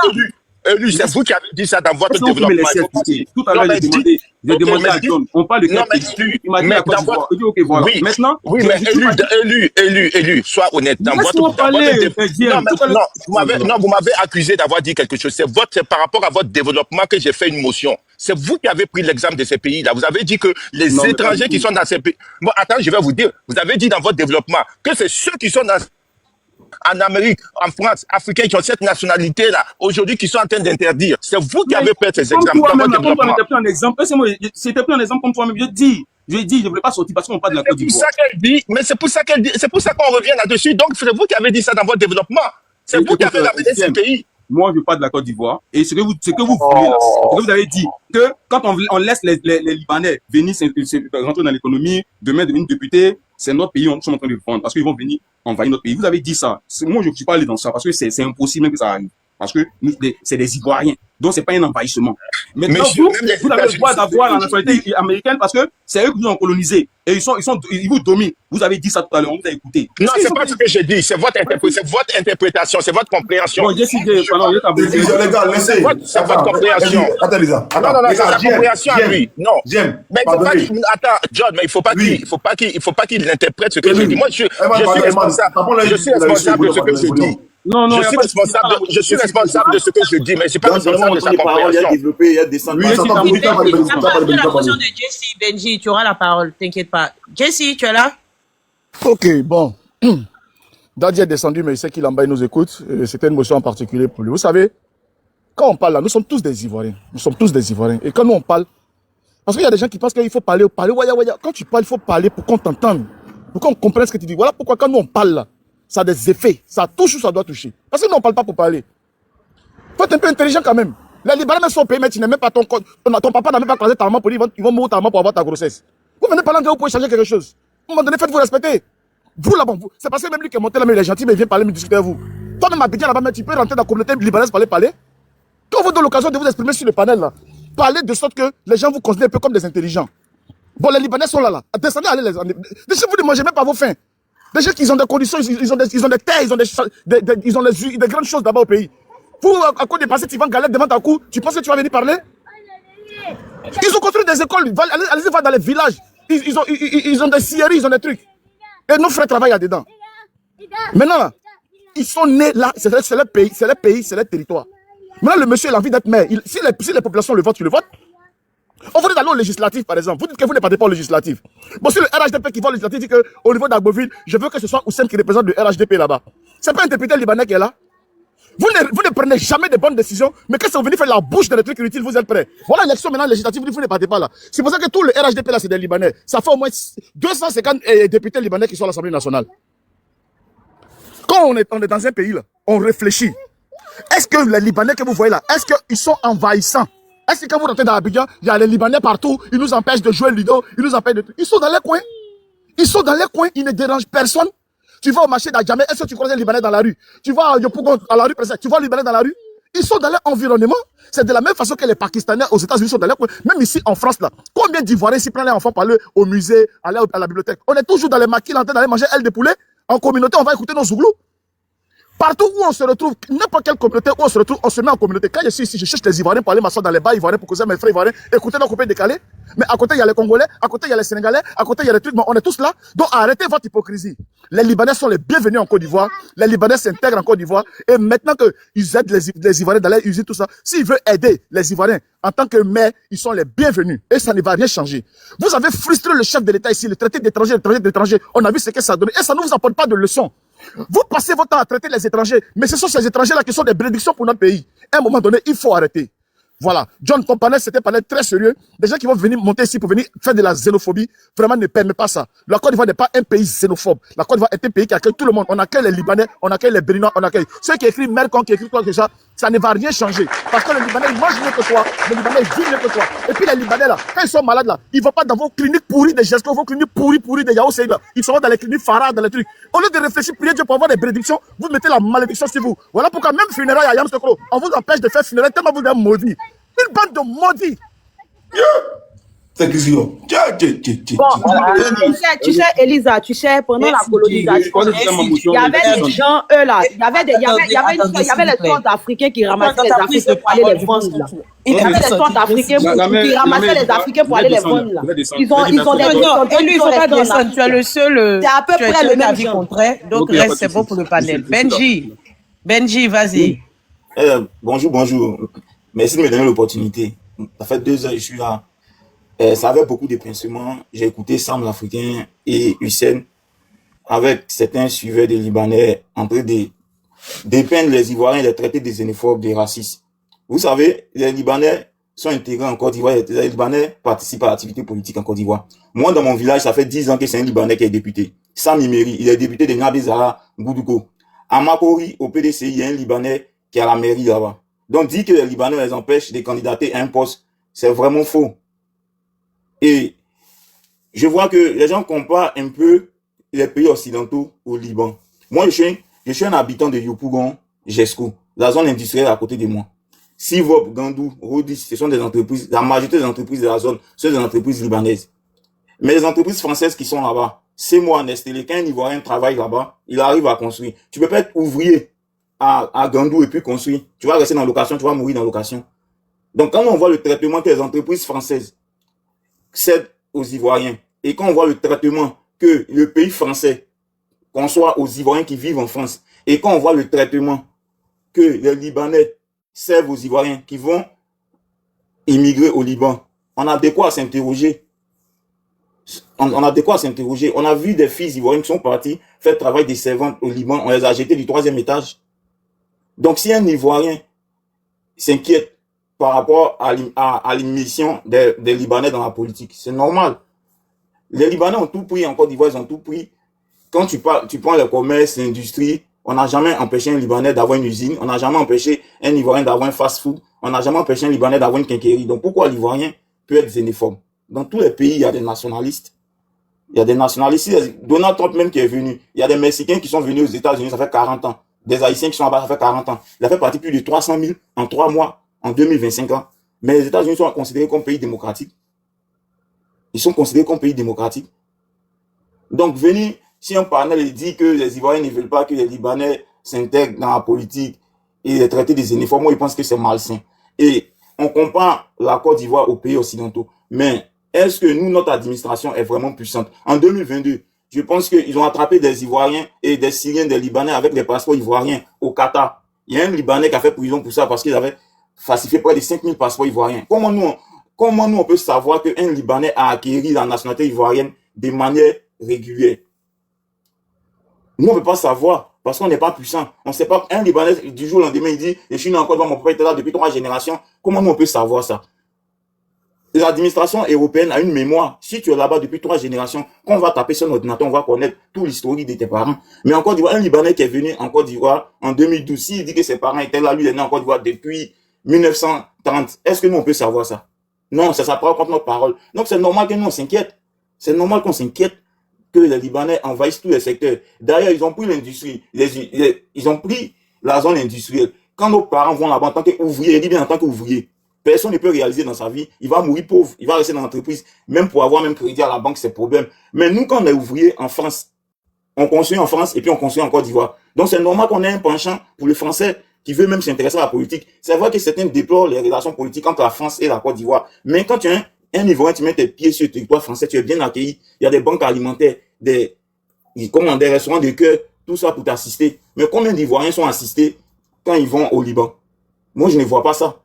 Élu, c'est vous qui avez dit ça dans votre développement. Tout à l'heure, j'ai demandé à John. On parle de quel pays? Il m'a dit la Côte d'Ivoire. Je dis, ok, voilà. Maintenant. Oui, mais élu, sois honnête. Dans votre non, vous m'avez accusé d'avoir dit quelque chose. C'est par rapport à votre développement que j'ai fait une motion. C'est vous qui avez pris l'exemple de ces pays-là. Vous avez dit que les étrangers qui sont dans ces pays. Bon, attends, je vais vous dire. Vous avez dit dans votre développement que c'est ceux qui sont en Amérique, en France, Africains qui ont cette nationalité-là, aujourd'hui qui sont en train d'interdire. C'est vous qui avez fait ces exemples. C'était plus un exemple comme toi-même. Je dis, je ne voulais pas sortir parce qu'on parle de la Côte d'Ivoire. C'est pour ça qu'on revient là-dessus. Donc, c'est vous qui avez dit ça dans votre développement. C'est vous qui avez ramené ces pays. Moi, je parle de la Côte d'Ivoire. Et ce que vous voulez là, c'est que vous avez dit que quand on laisse les Libanais venir rentrer dans l'économie, demain devenir député, c'est notre pays, on est en train de vendre parce qu'ils vont venir envahir notre pays. Vous avez dit ça. Moi, je ne suis pas allé dans ça parce que c'est impossible même que ça arrive. Parce que c'est des Ivoiriens. Donc, c'est pas un envahissement. Maintenant, vous avez le droit d'avoir la nationalité américaine parce que c'est eux qui nous ont colonisé. Et ils vous dominent. Vous avez dit ça tout à l'heure, on vous a écouté. Non, c'est pas ce que j'ai dit. C'est votre interprétation, c'est votre compréhension. Bon, j'ai cité, les gars, laissez. C'est votre compréhension. Attends, Lisa. Non, c'est sa compréhension à lui. Non. Mais attends, John, mais il faut pas qu'il interprète ce que je dis. Moi, je suis responsable. Je suis responsable de ce que je dis. Non, je suis responsable de ce que je dis, mais je suis pas responsable de sa compréhension. Après la motion de Jessie, Benji, tu auras la parole, t'inquiète pas. Jessie, tu es là? Ok, bon. Daddy est descendu, mais il sait qu'il en bas, il nous écoute. C'était une motion en particulier pour lui. Vous savez, quand on parle là, nous sommes tous des Ivoiriens. Et quand nous on parle, parce qu'il y a des gens qui pensent qu'il faut parler. Quand tu parles, il faut parler pour qu'on t'entende, pour qu'on comprenne ce que tu dis. Voilà pourquoi quand nous on parle là, ça a des effets. Ça touche ou ça doit toucher. Parce que nous, on ne parle pas pour parler. Il faut être un peu intelligent quand même. Les Libanais même sont au pays, mais tu n'es même pas ton papa n'a même pas croisé ta maman pour dire ils vont mourir ta maman pour avoir ta grossesse. Vous venez parler anglais, vous pouvez changer quelque chose. À un moment donné, faites-vous respecter. Vous là-bas, c'est parce que même lui qui est monté là, mais il est gentil, mais il vient parler, me discuter avec vous. Toi-même, à Abidjan là-bas, mais tu peux rentrer dans la communauté libanaise parler. Quand vous donnez l'occasion de vous exprimer sur le panel là, parlez de sorte que les gens vous considèrent un peu comme des intelligents. Bon, les Libanais sont là. Descendez, allez les. Déjà, vous ne mangez même pas vos faim. Des gens qui ont des conditions, ils ont des terres, ils ont des grandes choses là-bas au pays. Vous, à cause de passer, tu vas en galère devant ta cour, tu penses que tu vas venir parler? Ils ont construit des écoles, allez-y voir dans les villages. Ils ont des scieries, ils ont des trucs. Et nos frères travaillent là-dedans. Maintenant, là, ils sont nés là, c'est le pays, c'est le territoire. Maintenant, le monsieur, il a envie d'être maire. Si les populations le votent, tu le votes. On vous dit d'aller au législatif, par exemple. Vous dites que vous ne partez pas au législatif. Bon, si le RHDP qui va au législatif dit qu'au niveau d'Agboville, je veux que ce soit Oussem qui représente le RHDP là-bas. C'est pas un député libanais qui est là. Vous ne prenez jamais de bonnes décisions, mais quand vous venez faire la bouche dans les trucs inutiles, vous êtes prêts. Voilà l'élection maintenant législative, vous ne partez pas là. C'est pour ça que tout le RHDP là, c'est des Libanais. Ça fait au moins 250 députés libanais qui sont à l'Assemblée nationale. Quand on est dans un pays là, on réfléchit. Est-ce que les Libanais que vous voyez là, est-ce qu'ils sont envahissants? Est-ce que quand vous rentrez dans Abidjan, il y a les Libanais partout, ils nous empêchent de jouer le Lido, ils nous empêchent de... Ils sont dans les coins. Ils sont dans les coins, ils ne dérangent personne. Tu vas au marché d'Adjamé, est-ce que tu croises un Libanais dans la rue? Tu vas à Yopougon, à la rue, tu vois un Libanais dans la rue? Ils sont dans leur environnement. C'est de la même façon que les Pakistanais aux États-Unis sont dans leur coin. Même ici en France, là, combien d'Ivoiriens s'y prennent les enfants pour aller au musée, aller à la bibliothèque? On est toujours dans les maquis en train d'aller manger ailes de poulet. En communauté, on va écouter nos zouglous. Partout où on se retrouve, n'importe quelle communauté où on se retrouve, on se met en communauté. Quand je suis ici, je cherche les Ivoiriens pour aller m'asseoir dans les bars ivoiriens pour causer mes frères ivoiriens, écouter nos copains décalés. Mais à côté, il y a les Congolais, à côté, il y a les Sénégalais, à côté, il y a les trucs. Bon, on est tous là. Donc, arrêtez votre hypocrisie. Les Libanais sont les bienvenus en Côte d'Ivoire. Les Libanais s'intègrent en Côte d'Ivoire. Et maintenant qu'ils aident les Ivoiriens dans leur usine, tout ça, s'ils veulent aider les Ivoiriens en tant que maires, ils sont les bienvenus. Et ça ne va rien changer. Vous avez frustré le chef de l'État ici, le traité d'étrangers. On a vu ce que ça a donné. Et ça ne vous apporte pas de leçons. Vous passez votre temps à traiter les étrangers, mais ce sont ces étrangers-là qui sont des bénédictions pour notre pays. À un moment donné, il faut arrêter. Voilà. John Companel, c'était pas très sérieux. Des gens qui vont venir monter ici pour venir faire de la xénophobie, vraiment ne permet pas ça. La Côte d'Ivoire n'est pas un pays xénophobe. La Côte d'Ivoire est un pays qui accueille tout le monde. On accueille les Libanais, on accueille les Béninois, on accueille ceux qui écrivent Mercon, qui écrivent quoi que ça ne va rien changer. Parce que les Libanais, ils mangent mieux que toi, les Libanais, ils vivent mieux que toi. Et puis les Libanais, là, quand ils sont malades, là, ils vont pas dans vos cliniques pourries des Gesco, vos cliniques pourries des Yao Seyd, là. Ils sont dans les cliniques Farah, dans les trucs. Au lieu de réfléchir, prier Dieu pour avoir des bénédictions, vous mettez la malédiction sur vous. Voilà pourquoi même funérailles à Yamsokro, on vous empêche de faire funérailles tellement vous êtes maudits. Une bande de maudits. Bon, tu sais, Elisa, pendant la colonisation, il y avait des gens, eux là, il y avait les sortes africains qui ramassaient les Africains pour aller les vendre là. Il y avait des sortes africains qui ramassaient les Africains pour aller les vendre là. Ils ont des et lui, il faut pas descendre, tu es le seul. C'est à peu près le même genre. Donc, reste, c'est bon pour le panel. Benji, vas-y. Bonjour. Merci de me donner l'opportunité. Ça fait 2 heures que je suis là. Ça avait beaucoup de pincements. J'ai écouté Sam l'Africain et Hussein avec certains suiveurs des Libanais en train de dépeindre les Ivoiriens, les traiter des xénophobes, des racistes. Vous savez, les Libanais sont intégrés en Côte d'Ivoire. Les Libanais participent à l'activité politique en Côte d'Ivoire. Moi, dans mon village, ça fait 10 ans que c'est un Libanais qui est député. Sam Imeri, il est député de Nabezara, Goudouko. À Makori, au PDC, il y a un Libanais qui est à la mairie là-bas. Donc, dire que les Libanais les empêchent de candidater à un poste, c'est vraiment faux. Et je vois que les gens comparent un peu les pays occidentaux au Liban. Moi, je suis un habitant de Yopougon, Gesco, la zone industrielle à côté de moi. Sivop, Gandou, Rodis, ce sont des entreprises, la majorité des entreprises de la zone, sont des entreprises libanaises. Mais les entreprises françaises qui sont là-bas, c'est moi, Nestlé, quand un Ivoirien travaille là-bas, il arrive à construire. Tu peux pas être ouvrier à Gandou et puis construire. Tu vas rester dans la location, tu vas mourir dans la location. Donc, quand on voit le traitement que les entreprises françaises cèdent aux Ivoiriens, et quand on voit le traitement que le pays français conçoit aux Ivoiriens qui vivent en France, et quand on voit le traitement que les Libanais servent aux Ivoiriens qui vont immigrer au Liban, on a de quoi s'interroger. On a de quoi s'interroger. On a vu des filles ivoiriennes qui sont parties faire le travail des servantes au Liban, on les a jetées du 3e étage. Donc, si un Ivoirien s'inquiète par rapport à l'émission des Libanais dans la politique, c'est normal. Les Libanais ont tout pris en Côte d'Ivoire, ils ont tout pris. Quand tu prends le commerce, l'industrie, on n'a jamais empêché un Libanais d'avoir une usine, on n'a jamais empêché un Ivoirien d'avoir un fast-food, on n'a jamais empêché un Libanais d'avoir une quincaillerie. Donc, pourquoi l'Ivoirien peut être xénophobe? Dans tous les pays, il y a des nationalistes. Il y a des nationalistes. Donald Trump même qui est venu. Il y a des Mexicains qui sont venus aux États-Unis, ça fait 40 ans. Des Haïtiens qui sont là-bas, ça fait 40 ans. Il a fait partie plus de 300 000 en 3 mois, en 2025 ans. Mais les États-Unis sont considérés comme pays démocratique. Ils sont considérés comme pays démocratique. Donc, si un panel dit que les Ivoiriens ne veulent pas que les Libanais s'intègrent dans la politique et les traités des xénophobes, moi, ils pensent que c'est malsain. Et on compare la Côte d'Ivoire aux pays occidentaux. Mais est-ce que nous, notre administration est vraiment puissante? En 2022, je pense qu'ils ont attrapé des Ivoiriens et des Syriens, des Libanais avec des passeports ivoiriens au Qatar. Il y a un Libanais qui a fait prison pour ça parce qu'ils avaient falsifié près de 5000 passeports ivoiriens. Comment nous, comment nous, on peut savoir qu'un Libanais a acquis la nationalité ivoirienne de manière régulière? Nous, on ne peut pas savoir parce qu'on n'est pas puissant. On ne sait pas. Un Libanais, du jour au lendemain, il dit, je suis né encore devant mon papa était là depuis 3 générations. Comment nous, on peut savoir ça? L'administration européenne a une mémoire. Si tu es là-bas depuis 3 générations, quand on va taper sur l'ordinateur, on va connaître tout l'historique de tes parents. Mais en Côte d'Ivoire, un Libanais qui est venu en Côte d'Ivoire en 2012, s'il dit que ses parents étaient là, lui, il est né en Côte d'Ivoire depuis 1930, est-ce que nous, on peut savoir ça? Non, ça s'apprend contre notre parole. Donc, c'est normal que nous, on s'inquiète. C'est normal qu'on s'inquiète que les Libanais envahissent tous les secteurs. D'ailleurs, ils ont pris l'industrie. Ils ont pris la zone industrielle. Quand nos parents vont là-bas en tant qu'ouvriers, ils disent bien en tant qu'ouvriers, personne ne peut réaliser dans sa vie. Il va mourir pauvre. Il va rester dans l'entreprise. Même pour avoir même crédit à la banque, c'est problème. Mais nous, quand on est ouvrier en France, on construit en France et puis on construit en Côte d'Ivoire. Donc, c'est normal qu'on ait un penchant pour les Français qui veut même s'intéresser à la politique. C'est vrai que certains déplorent les relations politiques entre la France et la Côte d'Ivoire. Mais quand tu es un Ivoirien, tu mets tes pieds sur le territoire français, tu es bien accueilli. Il y a des banques alimentaires, des restaurants de cœur, tout ça pour t'assister. Mais combien d'Ivoiriens sont assistés quand ils vont au Liban? Moi, je ne vois pas ça.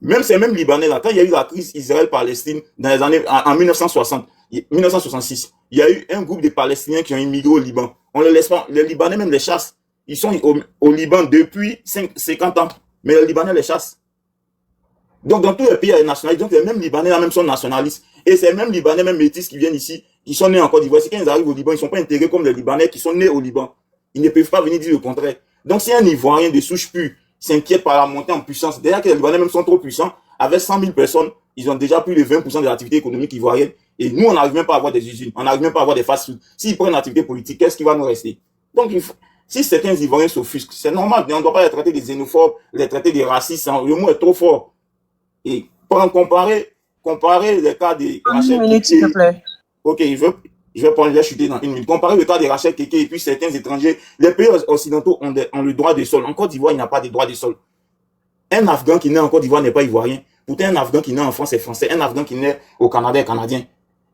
Même ces mêmes Libanais là, quand il y a eu la crise Israël-Palestine dans les années, en 1966, il y a eu un groupe de Palestiniens qui ont immigré au Liban. On ne les laisse pas, les Libanais même les chassent. Ils sont au Liban depuis 50 ans. Mais les Libanais les chassent. Donc, dans tous les pays, il y a des nationalistes. Donc, les mêmes Libanais là même sont nationalistes. Et ces mêmes Libanais, même métis qui viennent ici, qui sont nés en Côte d'Ivoire, quand ils arrivent au Liban, ils ne sont pas intégrés comme les Libanais qui sont nés au Liban. Ils ne peuvent pas venir dire le contraire. Donc, si un Ivoirien de souche pure s'inquiète par la montée en puissance, déjà que les Libanais même sont trop puissants, avec 100 000 personnes, ils ont déjà plus de 20% de l'activité économique ivoirienne. Et nous, on n'arrive même pas à avoir des usines, on n'arrive même pas à avoir des fast-food. S'ils prennent l'activité politique, qu'est-ce qui va nous rester? Donc, si certains Ivoiriens s'offusquent, c'est normal, mais on ne doit pas les traiter des xénophobes, les traiter des racistes, le mot est trop fort. Et pour comparer les cas de Rachel Keke, s'il te plaît. Ok, je vais chuter dans 1 minute. Comparer le cas de Rachel Keke et puis certains étrangers, les pays occidentaux ont le droit de sol. En Côte d'Ivoire, il n'y a pas de droit de sol. Un Afghan qui naît en Côte d'Ivoire n'est pas ivoirien. Pourtant, un Afghan qui naît en France est français. Un Afghan qui naît au Canada est canadien.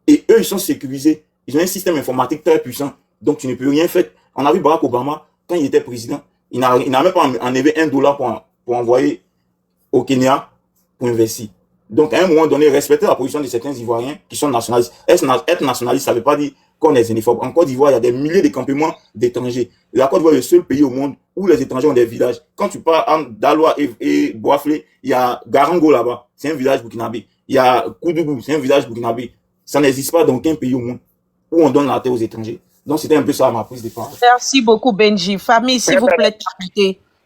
Et eux, ils sont sécurisés. Ils ont un système informatique très puissant. Donc, tu ne peux rien faire. On a vu Barack Obama, quand il était président, il n'a même pas enlevé $1 pour envoyer au Kenya pour investir. Donc, à un moment donné, respecter la position de certains Ivoiriens qui sont nationalistes. Être nationaliste, ça ne veut pas dire qu'on est xénophobe. En Côte d'Ivoire, il y a des milliers de campements d'étrangers. La Côte d'Ivoire est le seul pays au monde où les étrangers ont des villages. Quand tu pars en Daloa et Boaflé, il y a Garango là-bas, c'est un village burkinabé. Il y a Koudougou, c'est un village burkinabé. Ça n'existe pas dans aucun pays au monde où on donne la terre aux étrangers. Donc, c'était un peu ça ma prise de parole. Merci beaucoup, Benji. Famille, s'il vous plaît,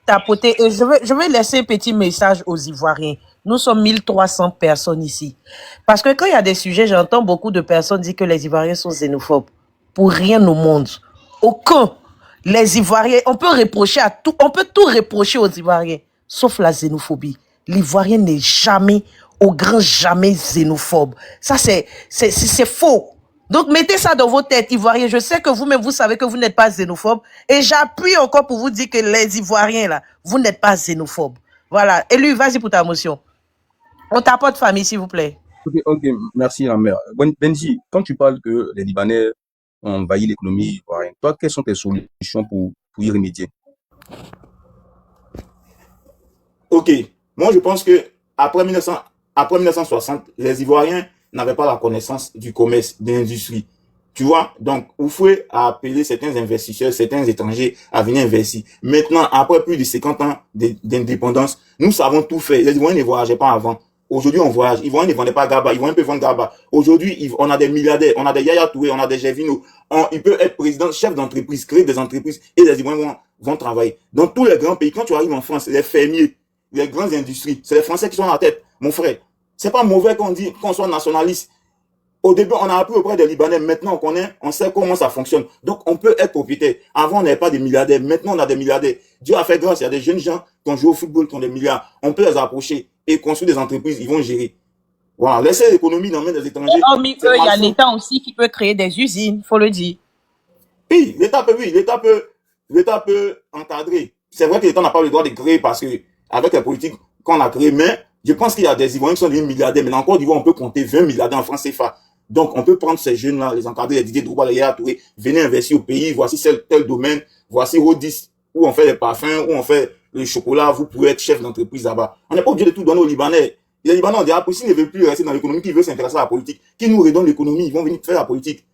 tapotez. Et je vais laisser un petit message aux Ivoiriens. Nous sommes 1300 personnes ici. Parce que quand il y a des sujets, j'entends beaucoup de personnes dire que les Ivoiriens sont xénophobes. Pour rien au monde. Aucun. Les Ivoiriens, on peut tout reprocher aux Ivoiriens, sauf la xénophobie. L'Ivoirien n'est jamais, au grand jamais xénophobe. Ça, c'est faux. Donc, mettez ça dans vos têtes, Ivoiriens. Je sais que vous-même, vous savez que vous n'êtes pas xénophobe. Et j'appuie encore pour vous dire que les Ivoiriens, là, vous n'êtes pas xénophobes. Voilà. Et lui, vas-y pour ta motion. On tapote famille, s'il vous plaît. Ok, merci la mère. Benji, quand tu parles que les Libanais ont envahi l'économie ivoirienne, toi, quelles sont tes solutions pour y remédier? Ok. Moi, je pense que après 1960, les Ivoiriens n'avaient pas la connaissance du commerce, de l'industrie. Tu vois, donc, Oufoué a appelé certains investisseurs, certains étrangers à venir investir. Maintenant, après plus de 50 ans d'indépendance, nous savons tout faire. Les Ivoiriens ne voyageaient pas avant. Aujourd'hui, on voyage. Les Ivoiriens ne vendaient pas Gaba. Les Ivoiriens peuvent vendre Gaba. Aujourd'hui, on a des milliardaires, on a des Yaya Touré, on a des Gervino. Il peut être président, chef d'entreprise, créer des entreprises et les Ivoiriens vont travailler. Dans tous les grands pays, quand tu arrives en France, les fermiers, les grandes industries, c'est les Français qui sont à la tête. Mon frère, c'est pas mauvais qu'on soit nationaliste. Au début, on a appris auprès des Libanais. Maintenant, on sait comment ça fonctionne. Donc, on peut être propriétaire. Avant, on n'avait pas de milliardaires. Maintenant, on a des milliardaires. Dieu a fait grâce. Il y a des jeunes gens qui ont joué au football, qui ont des milliards. On peut les approcher et construire des entreprises. Ils vont gérer. Voilà. Laissez l'économie dans les mains des étrangers. Et hormis eux, il y a l'État aussi qui peut créer des usines. Faut le dire. Oui, l'État peut encadrer. C'est vrai que l'État n'a pas le droit de créer parce que, avec la politique qu'on a créée, mais je pense qu'il y a des Ivoiriens qui sont devenus milliardaires. Mais encore, on peut compter 20 milliardaires en France CFA. Donc, on peut prendre ces jeunes-là, les encadrer, les Didier Drogba, les Yaya Touré, venez investir au pays, voici tel domaine, voici Rodis, où on fait les parfums, où on fait le chocolat, vous pouvez être chef d'entreprise là-bas. On n'est pas obligé de tout donner aux Libanais. Les Libanais ont dit, ah, s'ils ne veulent plus rester dans l'économie, qu'ils veulent s'intéresser à la politique, qu'ils nous redonnent l'économie, ils vont venir faire la politique.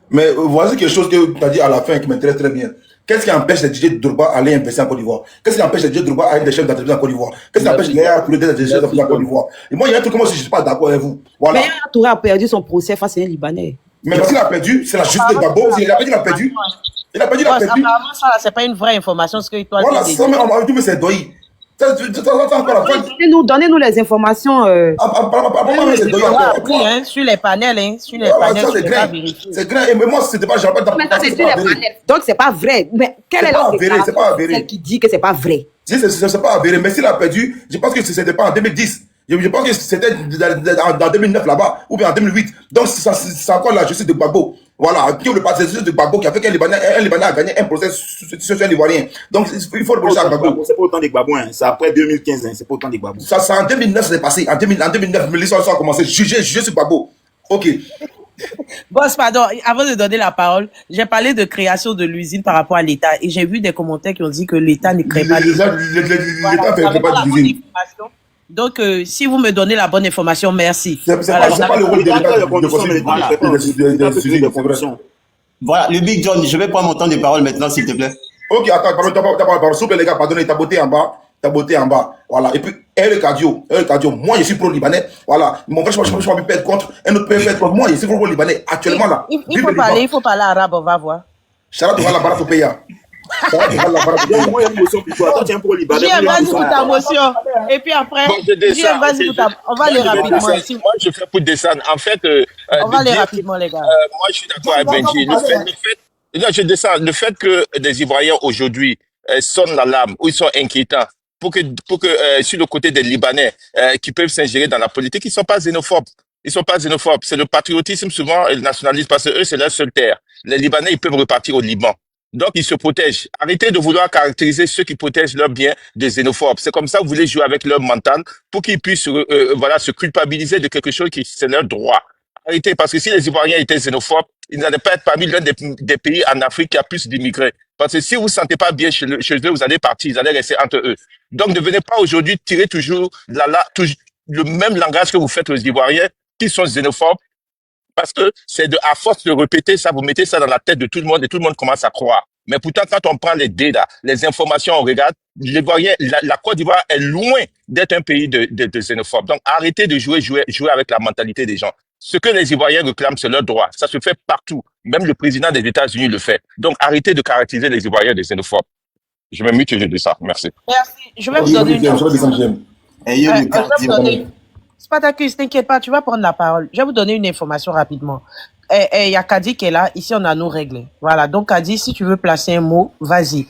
Mais voici quelque chose que tu as dit à la fin qui m'intéresse très bien. Qu'est-ce qui empêche les DJ Drogba d'aller investir en Côte d'Ivoire? Qu'est-ce qui empêche les DJ Drogba d'aller des chefs d'entreprise en Côte d'Ivoire? Qu'est-ce qui empêche les Léa Touré d'être des chefs d'entreprise en Côte d'Ivoire? Et moi, il y a un truc comme si je ne suis pas d'accord avec vous. Voilà. Mais Léa Touré a perdu son procès face à un Libanais. Mais parce qu'il a perdu, c'est la justice de Gbagbo. Il a perdu, il a perdu. Il a perdu, il a perdu. Apparemment, ça, c'est pas une vraie information, ce que toi, voilà, ça, mais on m'a dit, mais c'est Doyi. Donnez-nous les informations. Sur les panels, sur les panels, c'est grand. Et moi, c'était pas, j'avais pas donc, c'est pas vrai. Mais quelle est la celle qui dit que c'est pas vrai? C'est pas avéré. Mais s'il a perdu, je pense que c'était pas en 2010. Je pense que c'était en 2009 là-bas, ou bien en 2008. Donc, c'est encore la justice de Gbagbo. Voilà, qui le parti de Gbagbo qui a fait qu'un Libanais a gagné un procès sur un Ivoirien. Donc, il faut le procès à Gbagbo. C'est pas autant de Gbagbo, hein. C'est après 2015, hein. C'est pas autant de Gbagbo. Ça, en 2009, c'est passé. En 2009, l'histoire a commencé. Juger sur Gbagbo. Ok. Boss, pardon, avant de donner la parole, j'ai parlé de création de l'usine par rapport à l'État et j'ai vu des commentaires qui ont dit que l'État ne crée pas d'usine. L'État ne crée pas d'usine. Donc, si vous me donnez la bonne information, merci. C'est pas le rôle de l'État de construire. Voilà, le Big John, je vais prendre mon temps de parole maintenant, s'il te plaît. Ok, attends, pardon, s'il vous plaît, les gars, pardonnez, t'as beauté en bas. Voilà. Et puis, le cardio, moi, je suis pro-libanais. Voilà. Mon frère, je ne peux pas être contre. Un autre peut être contre. Moi, je suis pro-libanais. Actuellement, là. Il faut parler arabe, on va voir. Shout-out à la Barat au pays. Moi, il y a une motion pour toi. Toi, tu es un pro-libanais. Vas-y pour ta motion. Et puis après, on va aller rapidement. Moi, je fais pour descendre. En fait, on va aller rapidement, les gars. Moi, je suis d'accord avec Benji. Je descends. Le fait que des Ivoiriens aujourd'hui sonnent l'alarme ou ils sont inquiétants pour que sur le côté des Libanais qui peuvent s'ingérer dans la politique, ils sont pas xénophobes. Ils sont pas xénophobes. C'est le patriotisme souvent et le nationalisme parce que eux, c'est leur seule terre. Les Libanais, ils peuvent repartir au Liban. Donc, ils se protègent. Arrêtez de vouloir caractériser ceux qui protègent leurs biens de xénophobes. C'est comme ça que vous voulez jouer avec leur mental pour qu'ils puissent se culpabiliser de quelque chose qui c'est leur droit. Arrêtez, parce que si les Ivoiriens étaient xénophobes, ils n'allaient pas être parmi l'un des pays en Afrique qui a plus d'immigrés. Parce que si vous ne vous sentez pas bien chez eux, vous allez partir, ils allaient rester entre eux. Donc, ne venez pas aujourd'hui tirer toujours le même langage que vous faites aux Ivoiriens qui sont xénophobes. Parce que c'est à force de répéter ça, vous mettez ça dans la tête de tout le monde et tout le monde commence à croire. Mais pourtant, quand on prend les data, les informations, on regarde, les Ivoiriens, la Côte d'Ivoire est loin d'être un pays de xénophobes. Donc, arrêtez de jouer avec la mentalité des gens. Ce que les Ivoiriens réclament, c'est leur droit. Ça se fait partout. Même le président des États-Unis le fait. Donc, arrêtez de caractériser les Ivoiriens des xénophobes. Je me mute et je dis ça. Merci. Merci. Je vais vous donner une Spartacus, t'inquiète pas, tu vas prendre la parole. Je vais vous donner une information rapidement. Il y a Kadi qui est là. Ici, on a nous réglé. Voilà. Donc, Kadi, si tu veux placer un mot, vas-y.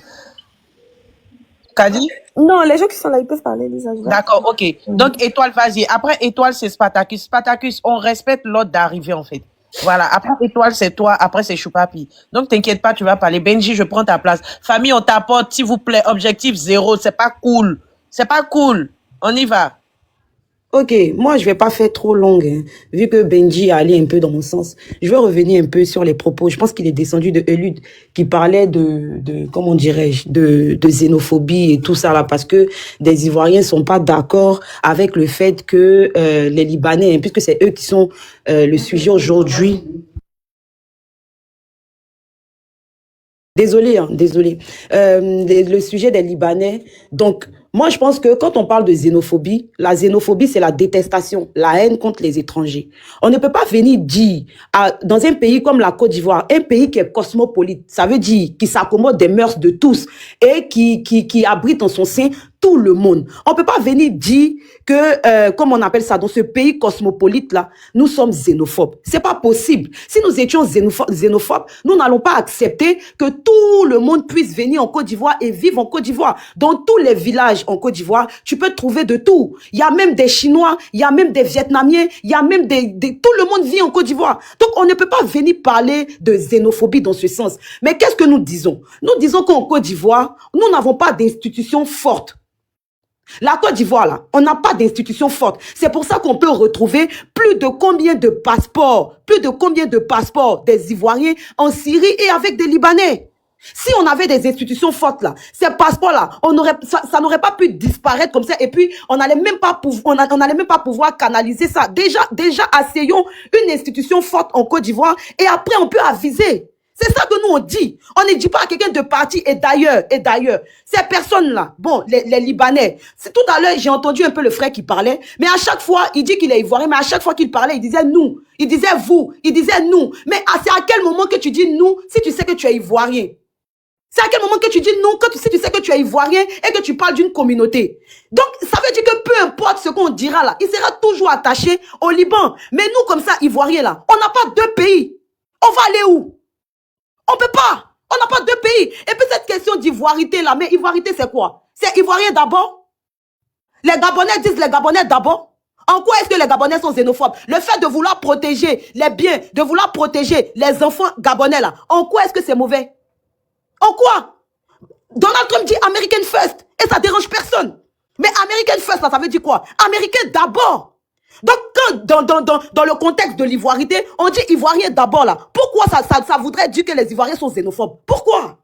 Kadi? Non, les gens qui sont là, ils peuvent parler. D'accord, ok. Donc, Étoile, vas-y. Après, Étoile, c'est Spartacus. Spartacus, on respecte l'ordre d'arrivée, en fait. Voilà. Après, Étoile, c'est toi. Après, c'est Choupapi. Donc, t'inquiète pas, tu vas parler. Benji, je prends ta place. Famille, on t'apporte, s'il vous plaît. Objectif 0. C'est pas cool. C'est pas cool. On y va. Ok, moi je vais pas faire trop longue, hein, vu que Benji a allé un peu dans mon sens. Je vais revenir un peu sur les propos. Je pense qu'il est descendu de Elude, qui parlait de comment dirais-je, de xénophobie et tout ça là, parce que des Ivoiriens sont pas d'accord avec le fait que les Libanais, hein, puisque c'est eux qui sont le sujet aujourd'hui. Désolé. Le sujet des Libanais. Donc, moi, je pense que quand on parle de xénophobie, la xénophobie, c'est la détestation, la haine contre les étrangers. On ne peut pas venir dire, dans un pays comme la Côte d'Ivoire, un pays qui est cosmopolite, ça veut dire qui s'accommode des mœurs de tous et qui abrite en son sein tout le monde. On peut pas venir dire que, comme on appelle ça, dans ce pays cosmopolite-là, nous sommes xénophobes. C'est pas possible. Si nous étions xénophobes, nous n'allons pas accepter que tout le monde puisse venir en Côte d'Ivoire et vivre en Côte d'Ivoire. Dans tous les villages en Côte d'Ivoire, tu peux trouver de tout. Il y a même des Chinois, il y a même des Vietnamiens, il y a même tout le monde vit en Côte d'Ivoire. Donc, on ne peut pas venir parler de xénophobie dans ce sens. Mais qu'est-ce que nous disons? Nous disons qu'en Côte d'Ivoire, nous n'avons pas d'institutions fortes. La Côte d'Ivoire, là, on n'a pas d'institution forte. C'est pour ça qu'on peut retrouver plus de combien de passeports des Ivoiriens en Syrie et avec des Libanais. Si on avait des institutions fortes là, ces passeports-là, ça n'aurait pas pu disparaître comme ça et puis on n'allait même pas pouvoir canaliser ça. Déjà, asseyons une institution forte en Côte d'Ivoire et après on peut aviser. C'est ça que nous on dit. On ne dit pas à quelqu'un de partir et d'ailleurs. Ces personnes-là, bon, les Libanais, tout à l'heure j'ai entendu un peu le frère qui parlait, mais à chaque fois, il dit qu'il est ivoirien, mais à chaque fois qu'il parlait, il disait nous, il disait vous, il disait nous. Mais c'est à quel moment que tu dis nous si tu sais que tu es ivoirien? C'est à quel moment que tu dis non, que tu sais que tu es ivoirien et que tu parles d'une communauté. Donc, ça veut dire que peu importe ce qu'on dira là, il sera toujours attaché au Liban. Mais nous, comme ça, ivoiriens là, on n'a pas deux pays. On va aller où? On peut pas. On n'a pas deux pays. Et puis cette question d'ivoirité là, mais ivoirité c'est quoi? C'est ivoirien d'abord? Les Gabonais disent les Gabonais d'abord? En quoi est-ce que les Gabonais sont xénophobes? Le fait de vouloir protéger les biens, de vouloir protéger les enfants gabonais là, en quoi est-ce que c'est mauvais? En quoi? Donald Trump dit American First et ça dérange personne. Mais American First, ça veut dire quoi? Américain d'abord. Donc, quand dans le contexte de l'ivoirité, on dit ivoirien d'abord là, pourquoi ça voudrait dire que les Ivoiriens sont xénophobes? Pourquoi?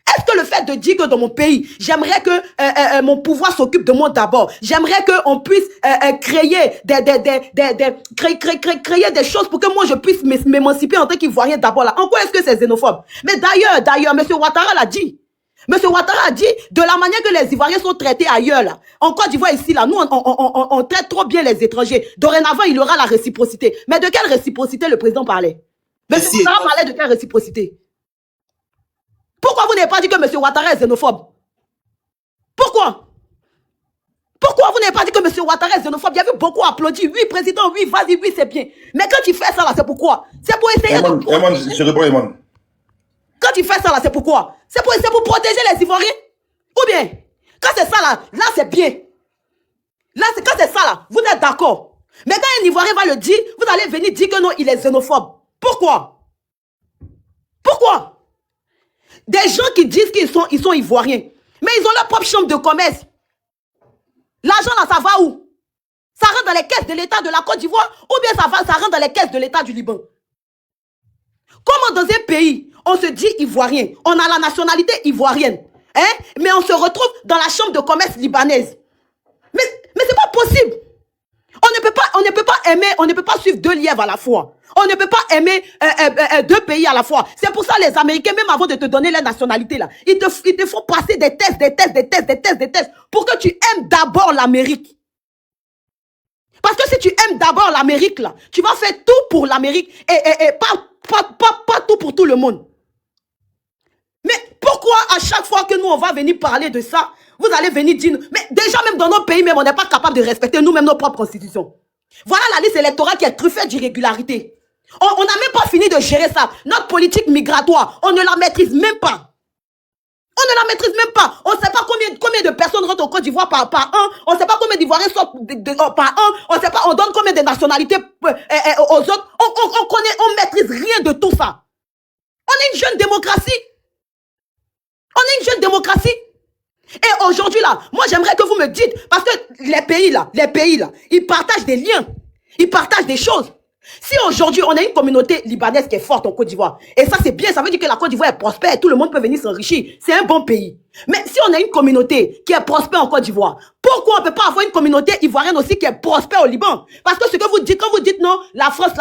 Est-ce que le fait de dire que dans mon pays, j'aimerais que mon pouvoir s'occupe de moi d'abord, j'aimerais qu'on puisse créer créer des choses pour que moi je puisse m'émanciper en tant qu'Ivoirien d'abord là, en quoi est-ce que c'est xénophobe? Mais d'ailleurs, M. Ouattara l'a dit. M. Ouattara a dit, de la manière que les Ivoiriens sont traités ailleurs, là, en Côte d'Ivoire ici, là, nous, on traite trop bien les étrangers. Dorénavant, il y aura la réciprocité. Mais de quelle réciprocité le président parlait? M. Ouattara parlait de quelle réciprocité? Pourquoi vous n'avez pas dit que M. Ouattara est xénophobe? Pourquoi? Pourquoi vous n'avez pas dit que M. Ouattara est xénophobe? Il y a eu beaucoup applaudi. Oui, président, oui, vas-y, oui, c'est bien. Mais quand tu fais ça, là, c'est pourquoi? C'est pour essayer de... je réponds, Eman. Quand tu fais ça là, c'est pourquoi? C'est pour protéger les Ivoiriens? Ou bien, quand c'est ça là c'est bien. Là, quand c'est ça là, vous êtes d'accord. Mais quand un Ivoirien va le dire, vous allez venir dire que non, il est xénophobe. Pourquoi? Pourquoi? Des gens qui disent qu'ils sont Ivoiriens, mais ils ont leur propre chambre de commerce. L'argent là, ça va où? Ça rentre dans les caisses de l'État de la Côte d'Ivoire ou bien ça rentre dans les caisses de l'État du Liban? Comment dans un pays, on se dit ivoirien, on a la nationalité ivoirienne, hein, mais on se retrouve dans la chambre de commerce libanaise? Mais c'est pas possible. On ne peut pas suivre deux lièvres à la fois. On ne peut pas aimer deux pays à la fois. C'est pour ça les Américains, même avant de te donner la nationalité, là, ils te font passer des tests pour que tu aimes d'abord l'Amérique. Parce que si tu aimes d'abord l'Amérique, là, tu vas faire tout pour l'Amérique et pas tout pour tout le monde. Mais pourquoi à chaque fois que nous, on va venir parler de ça, vous allez venir dire... Mais déjà, même dans nos pays, même, on n'est pas capable de respecter nous-mêmes nos propres constitutions. Voilà la liste électorale qui est truffée d'irrégularités. On n'a même pas fini de gérer ça. Notre politique migratoire, on ne la maîtrise même pas. On ne la maîtrise même pas. On ne sait pas combien de personnes rentrent en Côte d'Ivoire par an. On ne sait pas combien d'Ivoiriens sortent par an. On ne sait pas, on donne combien de nationalités aux autres. On maîtrise rien de tout ça. On est une jeune démocratie. On est une jeune démocratie. Et aujourd'hui là, moi j'aimerais que vous me dites, parce que les pays là, ils partagent des liens. Ils partagent des choses. Si aujourd'hui on a une communauté libanaise qui est forte en Côte d'Ivoire, et ça c'est bien, ça veut dire que la Côte d'Ivoire est prospère et tout le monde peut venir s'enrichir. C'est un bon pays. Mais si on a une communauté qui est prospère en Côte d'Ivoire, pourquoi on ne peut pas avoir une communauté ivoirienne aussi qui est prospère au Liban? Parce que ce que vous dites, quand vous dites non, la France,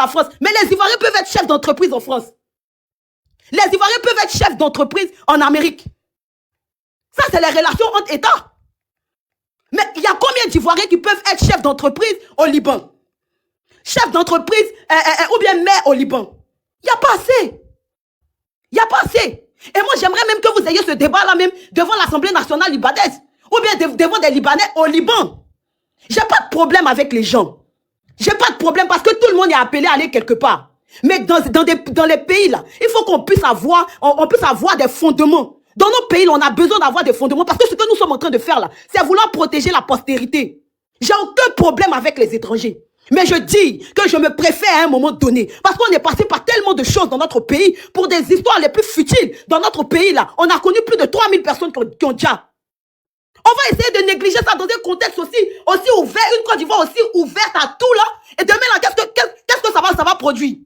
mais les Ivoiriens peuvent être chefs d'entreprise en France. Les Ivoiriens peuvent être chefs d'entreprise en Amérique. Ça, c'est les relations entre États. Mais il y a combien d'Ivoiriens qui peuvent être chefs d'entreprise au Liban? Chef d'entreprise ou bien maire au Liban? Il n'y a pas assez. Il n'y a pas assez. Et moi, j'aimerais même que vous ayez ce débat-là même devant l'Assemblée nationale libanaise. Ou bien devant des Libanais au Liban. J'ai pas de problème avec les gens. J'ai pas de problème parce que tout le monde est appelé à aller quelque part. Mais dans les pays là, il faut qu'on puisse avoir, des fondements. Dans nos pays, on a besoin d'avoir des fondements parce que ce que nous sommes en train de faire là, c'est vouloir protéger la postérité. J'ai aucun problème avec les étrangers. Mais je dis que je me préfère à un moment donné. Parce qu'on est passé par tellement de choses dans notre pays pour des histoires les plus futiles. Dans notre pays là, on a connu plus de 3000 personnes qui ont déjà. On va essayer de négliger ça dans un contexte aussi ouvert, une Côte d'Ivoire aussi ouverte à tout là. Et demain là, qu'est-ce que ça va produire?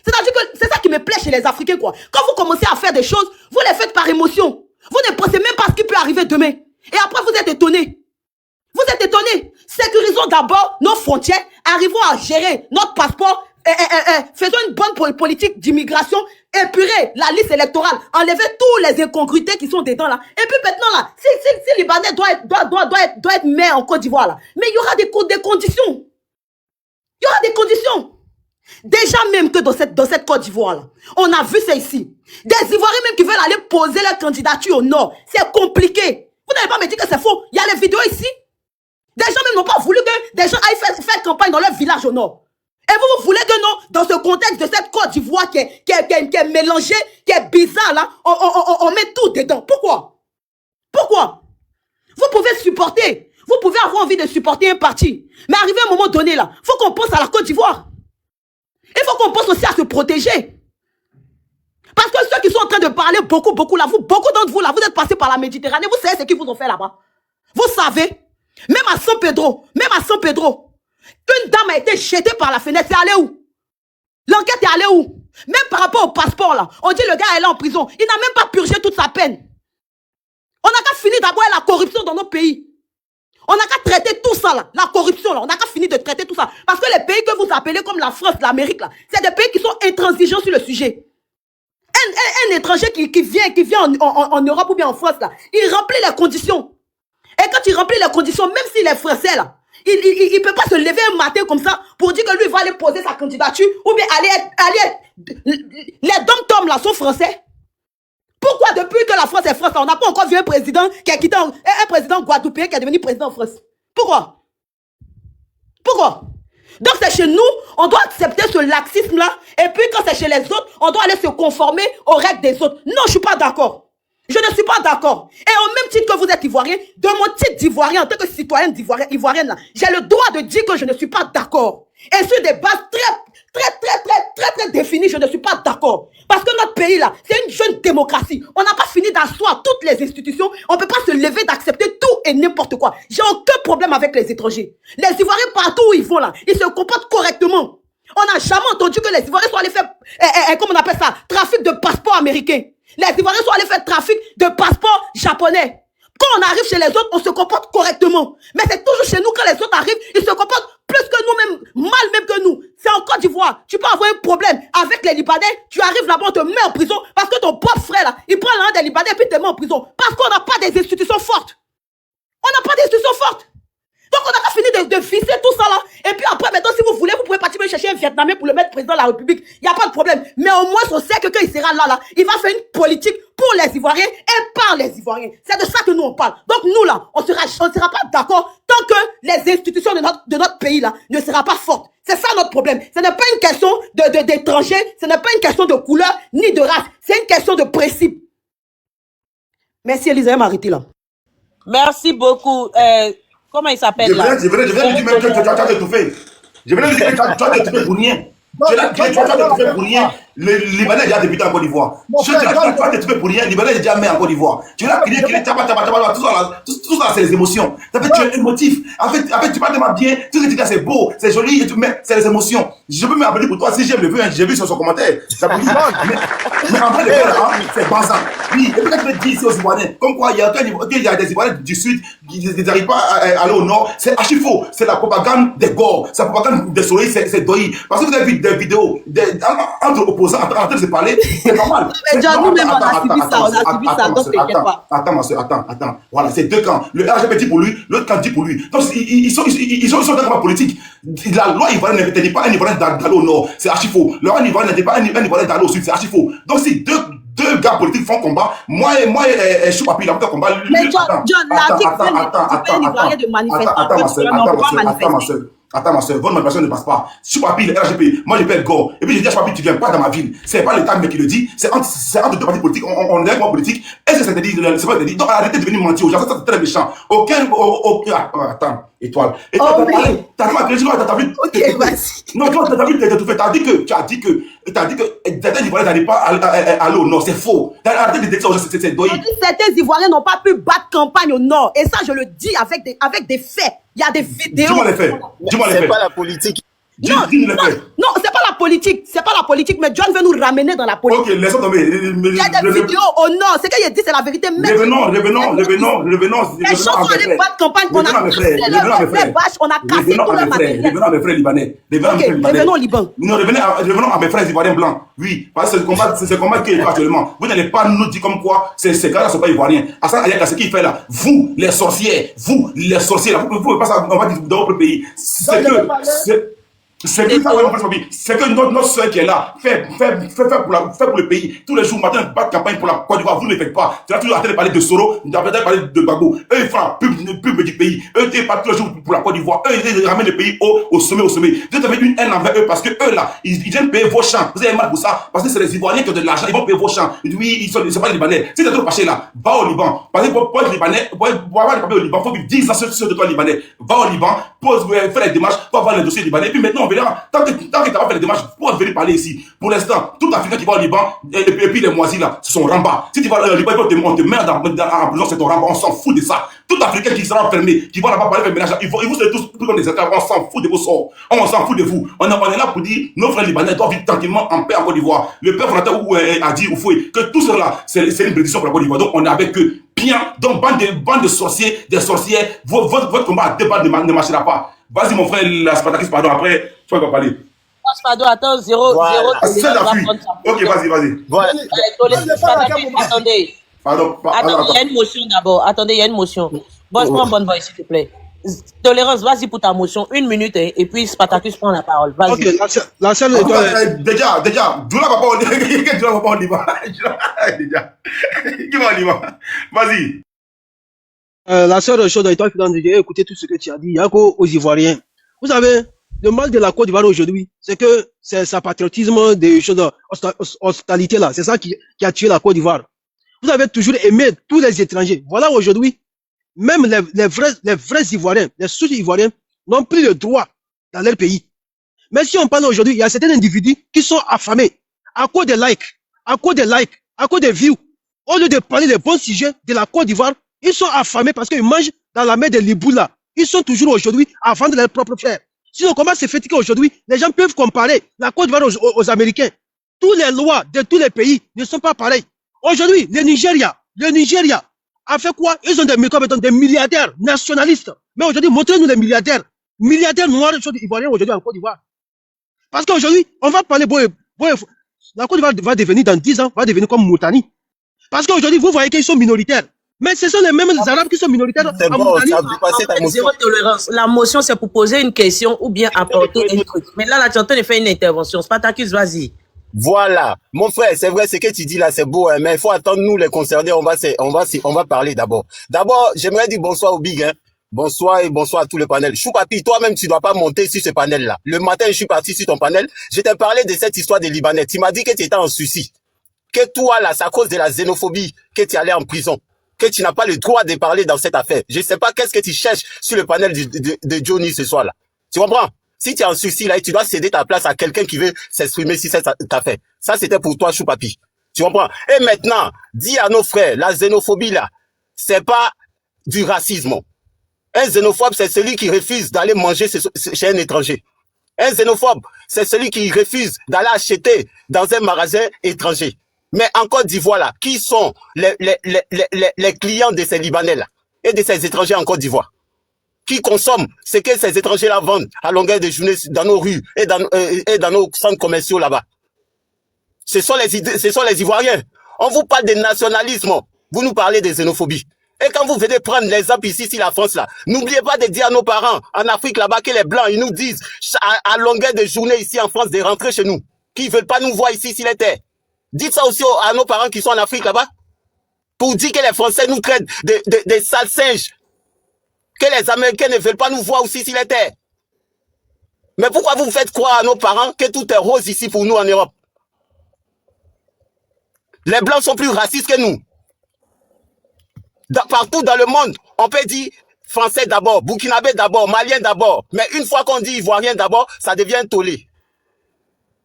C'est-à-dire que c'est ça qui me plaît chez les Africains, quoi. Quand vous commencez à faire des choses, vous les faites par émotion. Vous ne pensez même pas ce qui peut arriver demain. Et après, vous êtes étonnés. Vous êtes étonnés. Sécurisons d'abord nos frontières, arrivons à gérer notre passeport, faisons une bonne politique d'immigration, épurer la liste électorale, enlever tous les incongruités qui sont dedans là. Et puis maintenant là, si Libanais doit être maire en Côte d'Ivoire là, mais il y aura des conditions. Il y aura des conditions. Déjà même que dans cette Côte d'Ivoire là, on a vu ça ici. Des Ivoiriens même qui veulent aller poser leur candidature au nord. C'est compliqué. Vous n'allez pas me dire que c'est faux. Il y a les vidéos ici. Des gens même n'ont pas voulu que des gens aillent faire campagne dans leur village au nord. Et vous voulez que non, dans ce contexte de cette Côte d'Ivoire qui est mélangée, qui est bizarre là, on met tout dedans. Pourquoi? Pourquoi? Vous pouvez supporter, vous pouvez avoir envie de supporter un parti. Mais arrivé à un moment donné là, il faut qu'on pense à la Côte d'Ivoire. Il faut qu'on pense aussi à se protéger. Parce que ceux qui sont en train de parler beaucoup là, beaucoup d'entre vous là, vous êtes passés par la Méditerranée, vous savez ce qu'ils vous ont fait là-bas. Vous savez, même à San Pedro, une dame a été jetée par la fenêtre. C'est allé où? L'enquête est allée où? Même par rapport au passeport là, on dit le gars est là en prison. Il n'a même pas purgé toute sa peine. On n'a qu'à finir d'abord la corruption dans nos pays. On n'a qu'à traiter tout ça là, la corruption là, on n'a qu'à finir de traiter tout ça. Parce que les pays que vous appelez comme la France, l'Amérique là, c'est des pays qui sont intransigeants sur le sujet. Un étranger qui vient en Europe ou bien en France là, il remplit les conditions. Et quand il remplit les conditions, même s'il est français là, il peut pas se lever un matin comme ça pour dire que lui il va aller poser sa candidature ou bien les dom-toms là sont français. Pourquoi depuis que la France est France, on n'a pas encore vu un président qui a quitté un président guadeloupéen qui est devenu président en France? Pourquoi? Pourquoi? Donc c'est chez nous, on doit accepter ce laxisme-là, et puis quand c'est chez les autres, on doit aller se conformer aux règles des autres. Non, je ne suis pas d'accord. Je ne suis pas d'accord. Et au même titre que vous êtes ivoirien, de mon titre d'ivoirien, en tant que citoyenne ivoirienne, j'ai le droit de dire que je ne suis pas d'accord. Et sur des bases très définies, je ne suis pas d'accord. Parce que notre pays là, c'est une jeune démocratie. On n'a pas fini d'asseoir toutes les institutions. On ne peut pas se lever d'accepter tout et n'importe quoi. J'ai aucun problème avec les étrangers. Les Ivoiriens partout où ils vont là, ils se comportent correctement. On n'a jamais entendu que les Ivoiriens soient allés faire, comment on appelle ça, trafic de passeports américains. Les Ivoiriens sont allés faire trafic de passeports japonais. Quand on arrive chez les autres, on se comporte correctement. Mais c'est toujours chez nous, quand les autres arrivent, ils se comportent plus que nous-mêmes, mal même que nous. C'est en Côte d'Ivoire. Tu peux avoir un problème avec les Libanais, tu arrives là-bas, on te met en prison parce que ton propre frère là, il prend l'un des Libanais et puis te met en prison. Parce qu'on n'a pas des institutions fortes. On n'a pas d'institutions fortes. Donc on a fini de fisser tout ça là. Et puis après, maintenant, si vous voulez, vous pouvez partir me chercher un Vietnamien pour le mettre président de la République. Il n'y a pas de problème. Mais au moins, on sait que quand il sera là, il va faire une politique pour les Ivoiriens et par les Ivoiriens. C'est de ça que nous on parle. Donc nous là, on sera pas d'accord tant que les institutions de notre pays là ne seront pas fortes. C'est ça notre problème. Ce n'est pas une question d'étrangers, ce n'est pas une question de couleur ni de race. C'est une question de principe. Merci Elisabeth Mariti là. Merci beaucoup. Comment il s'appelle là? Je venais de dire même que tu as étouffé. Je venais de dire que tu as étouffé pour rien. Tu as étouffé pour rien. Le Libanais est déjà débuté en Côte d'Ivoire. Tu as étouffé pour rien. Le Libanais est déjà maire en Côte d'Ivoire. Tu l'as crié, tout ça, c'est les émotions. Tu es émotif. En fait, tu parles de ma bien. Tout ce que tu dis, c'est beau, c'est joli, mais c'est les émotions. Je peux me rappeler pour toi, si j'aime le vu, j'ai vu sur son commentaire. Mais en vrai, le gars, c'est basant. Oui, et puis quand tu dis ici aux Ivoiriens, comme quoi il y a des Ivoiriens du Sud qui n'arrivent pas à aller au Nord, c'est archi faux. C'est la propagande des Gors, c'est la propagande des soleils, c'est Doyi. Parce que vous avez vu des vidéos entre opposants en train de se parler, c'est normal. Mais John, nous-mêmes, on a subi ça, donc t'inquiète pas. Attends, ma soeur, attends. Voilà, c'est deux camps. Le RGP dit pour lui, l'autre camp dit pour lui. Donc, ils sont dans la politique. La loi ivoirienne n'interdit pas un Ivoirien d'aller au Nord, c'est archi faux. La loi ivoirienne n'interdit pas un Ivoirien d'aller au Sud, c'est archi faux. Donc, si deux gars politiques font combat, moi et Choupapi, là, on fait combat. Mais John, l'article fait un Ivoirien de manifester. Attends, ma soeur, votre manifestation ne passe pas. Choupapi, le RGP, moi je paie Gore. Et puis je dis à Choupapi, tu viens pas dans ma ville. C'est pas l'État qui le dit, c'est entre deux partis politiques, on est en politique. Est-ce que c'est interdit? C'est pas interdit. Donc arrêtez de venir mentir aux gens, ça c'est très méchant. Attends, Étoile. T'as vu? Ok, vas-y. Non, toi, t'as vu, t'as dit que certains Ivoiriens n'allaient pas aller au Nord, c'est faux. Arrêtez de dire ça aux gens, c'est Doyi. Certains Ivoiriens n'ont pas pu battre campagne au Nord. Et ça, je le dis avec des faits. Il y a des vidéos. Dis-moi les faits. C'est pas la politique. Non, non, c'est pas la politique. C'est pas la politique, mais John veut nous ramener dans la politique. Ok, laissons tomber. Il y a des vidéos. Oh non, c'est qu'il dit, c'est la vérité. Revenons. Les gens sont allés battre campagne. On a cassé leur vache, on a cassé tout le matériel. Revenons à mes frères libanais. Revenons au Liban. Non, revenons à mes frères ivoiriens blancs. Oui, parce que c'est ce combat qui est actuellement. Vous n'allez pas nous dire comme quoi ces gars-là ne sont pas ivoiriens. Hassan Ayaka, ce qu'il fait là, vous, les sorciers, vous ne pouvez pas ça, on va dire dans votre pays. C'est que notre soeur qui est là fait pour le pays. Tous les jours, matin, pas de campagne pour la Côte d'Ivoire. Vous ne le faites pas. Tu as toujours arrêté de parler de Soro, tu as arrêté de parler de Gbagbo. Eux, ils font la pub du pays. Eux, ils parlent tous les jours pour la Côte d'Ivoire. Eux, ils ramènent le pays au sommet. Vous avez une haine envers eux parce que eux, là, ils viennent payer vos champs. Vous avez mal pour ça parce que c'est les Ivoiriens qui ont de l'argent. Ils vont payer vos champs. Oui, ils sont pas les Libanais. Si tu es trop fâché là, va au Liban. Parce que pour être Libanais, pour avoir des papiers au Liban, il faut vivre 10 ans sur de toi Libanais. Va au Liban, faire les démarches pour avoir les dossiers libanais. Et puis maintenant, on verra. Tant que tu vas faire les démarches pour venir parler ici, pour l'instant, tout Africain qui va au Liban, et puis les moisis là, ce sont ramba. Si tu vas au Liban, on te met en prison, c'est ton ramba, on s'en fout de ça. Tout Africain qui sera enfermé, qui va là-bas parler de ménage, ils vous serez tous comme des esclaves, on s'en fout de vos sorts. On s'en fout de vous. On est là pour dire, nos frères libanais doivent vivre tranquillement en paix en Côte d'Ivoire. Le père fondateur a dit au fouet que tout cela, c'est une prédiction pour la Côte d'Ivoire. Donc on est avec eux. Bien, donc bande de sorciers, des sorcières, votre combat à débat ne marchera pas. Vas-y mon frère, la Spartakis, pardon, après, tu vas parler. Pardon, attends, 0. Ok, vas-y. Voilà. Attendez. Pardon, il y a une motion d'abord. Attendez, il y a une motion. Bon, prends bonne voix, s'il te plaît. Tolérance, vas-y pour ta motion. 1 minute, et puis Spartacus prend la parole. Vas-y. Ok, la seule déjà, Djoula va pas au Liban. Déjà. Qui va au Liban? Vas-y. La seule chose dont il faut dire, écoutez tout ce que tu as dit, il y a qu'aux Ivoiriens. Vous savez, le mal de la Côte d'Ivoire aujourd'hui, c'est que c'est sa patriotisme des choses hospitalité là. C'est ça qui a tué la Côte d'Ivoire. Vous avez toujours aimé tous les étrangers. Voilà aujourd'hui, même les vrais Ivoiriens, les sous-Ivoiriens n'ont plus le droit dans leur pays. Mais si on parle aujourd'hui, il y a certains individus qui sont affamés à cause des likes, à cause des views. Au lieu de parler des bons sujets de la Côte d'Ivoire, ils sont affamés parce qu'ils mangent dans la mer de l'Iboula. Ils sont toujours aujourd'hui à vendre leur propre chair. Sinon, comment c'est fait qu'aujourd'hui, les gens peuvent comparer la Côte d'Ivoire aux Américains? Toutes les lois de tous les pays ne sont pas pareilles. Aujourd'hui, le Nigeria a fait quoi? Ils ont des milliardaires nationalistes. Mais aujourd'hui, montrez-nous les milliardaires noirs ivoiriens aujourd'hui en Côte d'Ivoire. Parce qu'aujourd'hui, on va parler, la Côte d'Ivoire va devenir dans 10 ans, va devenir comme Moutani. Parce qu'aujourd'hui, vous voyez qu'ils sont minoritaires. Mais ce sont les mêmes Arabes qui sont minoritaires. C'est bon, ça a dépassé ta motion. Zéro tolérance. La motion, c'est pour poser une question ou bien apporter un truc. Mais là, tu es en train de faire une intervention. Spartacus, vas-y. Voilà. Mon frère, c'est vrai, ce que tu dis là, c'est beau, hein, mais il faut attendre nous, les concernés, on va parler d'abord. D'abord, j'aimerais dire bonsoir au Big, hein. Bonsoir et bonsoir à tout le panel. Choupapi, toi-même, tu dois pas monter sur ce panel-là. Le matin, je suis parti sur ton panel. Je t'ai parlé de cette histoire des Libanais. Tu m'as dit que tu étais en Suisse. Que toi, là, c'est à cause de la xénophobie que tu allais en prison. Que tu n'as pas le droit de parler dans cette affaire. Je sais pas qu'est-ce que tu cherches sur le panel de Johnny ce soir-là. Tu comprends? Si tu es en Suisse, là, tu dois céder ta place à quelqu'un qui veut s'exprimer sur cette affaire. Ça, c'était pour toi, Choupapi. Tu comprends? Et maintenant, dis à nos frères, la xénophobie, là, c'est pas du racisme. Un xénophobe, c'est celui qui refuse d'aller manger chez un étranger. Un xénophobe, c'est celui qui refuse d'aller acheter dans un magasin étranger. Mais en Côte d'Ivoire, là, qui sont les clients de ces Libanais-là et de ces étrangers en Côte d'Ivoire? Qui consomment ce que ces étrangers-là vendent à longueur de journée dans nos rues et dans nos centres commerciaux là-bas? Ce sont les Ivoiriens. On vous parle de nationalisme. Vous nous parlez de xénophobie. Et quand vous venez prendre l'exemple ici, la France là, n'oubliez pas de dire à nos parents en Afrique là-bas que les Blancs, ils nous disent à longueur de journée ici en France de rentrer chez nous. Qui veulent pas nous voir ici s'il était. Dites ça aussi à nos parents qui sont en Afrique là-bas. Pour dire que les Français nous traitent de sales singes. Que les Américains ne veulent pas nous voir aussi s'il était. Mais pourquoi vous faites croire à nos parents que tout est rose ici pour nous en Europe? Les Blancs sont plus racistes que nous. Partout dans le monde, on peut dire Français d'abord, Burkinabé d'abord, Malien d'abord. Mais une fois qu'on dit Ivoirien d'abord, ça devient tollé.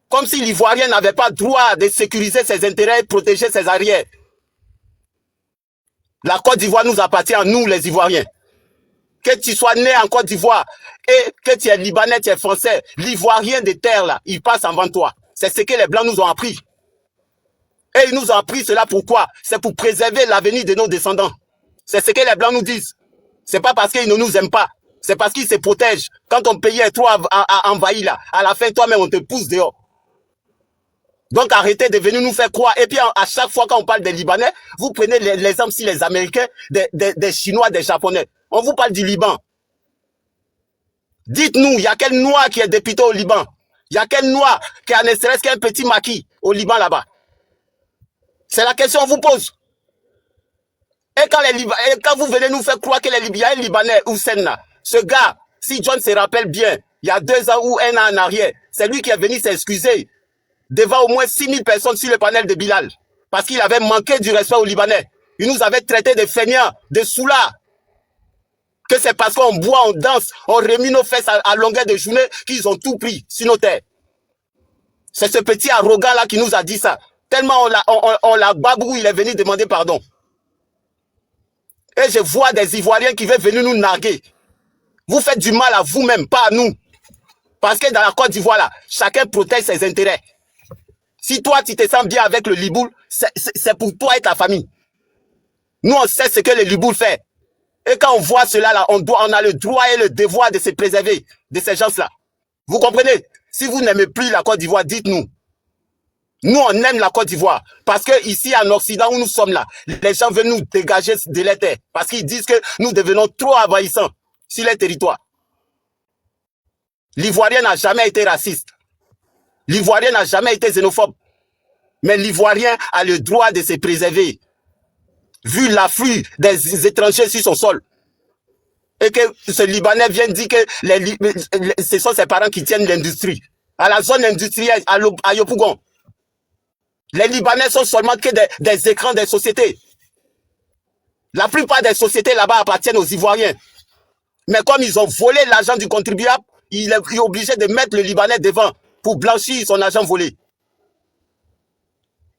Comme si l'Ivoirien n'avait pas droit de sécuriser ses intérêts et protéger ses arrières. La Côte d'Ivoire nous appartient à nous, les Ivoiriens. Que tu sois né en Côte d'Ivoire et que tu es Libanais, tu es Français, l'Ivoirien des terres, là, il passe avant toi. C'est ce que les Blancs nous ont appris. Et ils nous ont appris cela pourquoi? C'est pour préserver l'avenir de nos descendants. C'est ce que les Blancs nous disent. C'est pas parce qu'ils ne nous aiment pas. C'est parce qu'ils se protègent. Quand ton pays est trop envahi, là, à la fin, toi-même, on te pousse dehors. Donc arrêtez de venir nous faire croire. Et puis à chaque fois quand on parle des Libanais, vous prenez l'exemple si les Américains, des Chinois, des Japonais. On vous parle du Liban. Dites-nous, il y a quel noir qui est député au Liban? Il y a quel noir qui a ne serait-ce qu'un petit maquis au Liban là-bas? C'est la question qu'on vous pose. Et quand vous venez nous faire croire que les Libanais ou Senna, ce gars, si John se rappelle bien, il y a 2 ans ou 1 an en arrière, c'est lui qui est venu s'excuser devant au moins 6000 personnes sur le panel de Bilal. Parce qu'il avait manqué du respect aux Libanais. Il nous avait traité de feignants, de soulards. Que c'est parce qu'on boit, on danse, on remue nos fesses à longueur de journée qu'ils ont tout pris sur nos terres. C'est ce petit arrogant-là qui nous a dit ça. Tellement on l'a babou, il est venu demander pardon. Et je vois des Ivoiriens qui veulent venir nous narguer. Vous faites du mal à vous-même, pas à nous. Parce que dans la Côte d'Ivoire, là, chacun protège ses intérêts. Si toi, tu te sens bien avec le Liboul, c'est pour toi et ta famille. Nous, on sait ce que le Liboul fait. Et quand on voit cela, là, on a le droit et le devoir de se préserver de ces gens-là. Vous comprenez? Si vous n'aimez plus la Côte d'Ivoire, dites-nous. Nous, on aime la Côte d'Ivoire. Parce que ici, en Occident, où nous sommes là, les gens veulent nous dégager de la terre. Parce qu'ils disent que nous devenons trop envahissants sur les territoires. L'Ivoirien n'a jamais été raciste. L'Ivoirien n'a jamais été xénophobe. Mais l'Ivoirien a le droit de se préserver. Vu l'afflux des étrangers sur son sol. Et que ce Libanais vient dire que ce sont ses parents qui tiennent l'industrie. À la zone industrielle, à Yopougon. Les Libanais sont seulement que des écrans des sociétés. La plupart des sociétés là-bas appartiennent aux Ivoiriens. Mais comme ils ont volé l'argent du contribuable, il est obligé de mettre le Libanais devant pour blanchir son argent volé.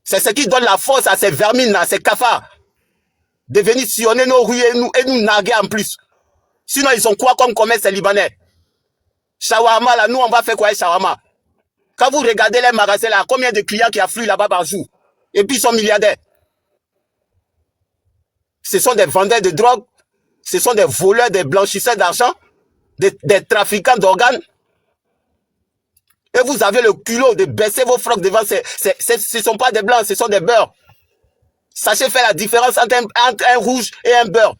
C'est ce qui donne la force à ces vermines, à ces cafards, de venir sillonner nos rues et nous narguer en plus. Sinon, ils ont quoi comme commerce ces Libanais? Shawarma, là, nous, on va faire quoi, shawarma? Quand vous regardez les magasins, là, combien de clients qui affluent là-bas par jour? Et puis, ils sont milliardaires. Ce sont des vendeurs de drogue, ce sont des voleurs, des blanchisseurs d'argent, des trafiquants d'organes. Et vous avez le culot de baisser vos frocs devant ce ne sont pas des blancs, ce sont des beurres. Sachez faire la différence entre un rouge et un beurre.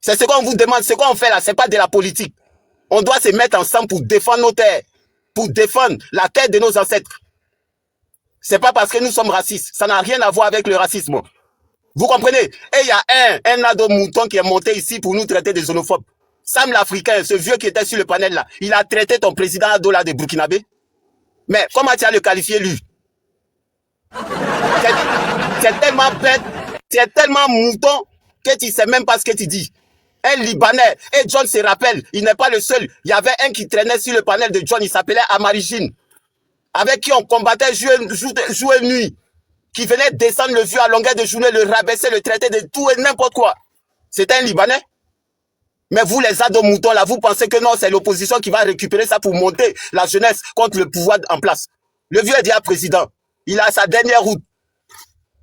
C'est ce qu'on vous demande, ce qu'on fait là, c'est pas de la politique. On doit se mettre ensemble pour défendre nos terres, pour défendre la terre de nos ancêtres. C'est pas parce que nous sommes racistes, ça n'a rien à voir avec le racisme. Vous comprenez? Et il y a un ado mouton qui est monté ici pour nous traiter de xénophobes. Sam l'Africain, ce vieux qui était sur le panel là, il a traité ton président Ado là de Burkinabé. Mais comment tu as le qualifié lui? C'est tellement bête, c'est tellement mouton que tu ne sais même pas ce que tu dis. Un Libanais, et John se rappelle, il n'est pas le seul. Il y avait un qui traînait sur le panel de John, il s'appelait Amarigine, avec qui on combattait jour et nuit, qui venait descendre le vieux à longueur de journée, le rabaisser, le traiter de tout et n'importe quoi. C'était un Libanais. Mais vous, les ados moutons, là, vous pensez que non, c'est l'opposition qui va récupérer ça pour monter la jeunesse contre le pouvoir en place. Le vieux est déjà président. Il a sa dernière route.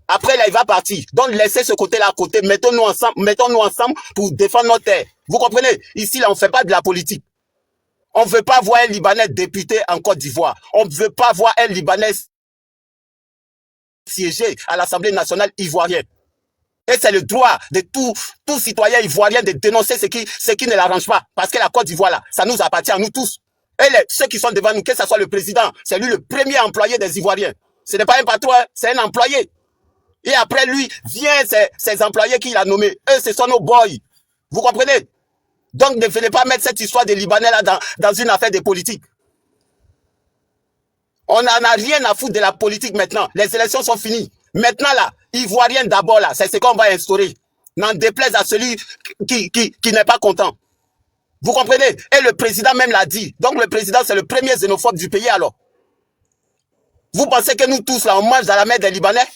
Après, là, il va partir. Donc, laissez ce côté-là à côté. Mettons-nous ensemble pour défendre notre terre. Vous comprenez? Ici, là, on ne fait pas de la politique. On ne veut pas voir un Libanais député en Côte d'Ivoire. On ne veut pas voir un Libanais siéger à l'Assemblée nationale ivoirienne. Et c'est le droit de tout citoyen ivoirien de dénoncer ce qui ne l'arrange pas. Parce que la Côte d'Ivoire, là, ça nous appartient à nous tous. Et ceux qui sont devant nous, que ce soit le président, c'est lui le premier employé des Ivoiriens. Ce n'est pas un patron, c'est un employé. Et après lui, viennent ces employés qu'il a nommés. Eux, ce sont nos boys. Vous comprenez? Donc, ne venez pas mettre cette histoire des Libanais là dans une affaire de politique. On n'en a rien à foutre de la politique maintenant. Les élections sont finies. Maintenant là, Ivoirien d'abord là, c'est ce qu'on va instaurer. N'en déplaise à celui qui n'est pas content. Vous comprenez? Et le président même l'a dit. Donc le président c'est le premier xénophobe du pays alors. Vous pensez que nous tous là, on mange dans la mer des Libanais?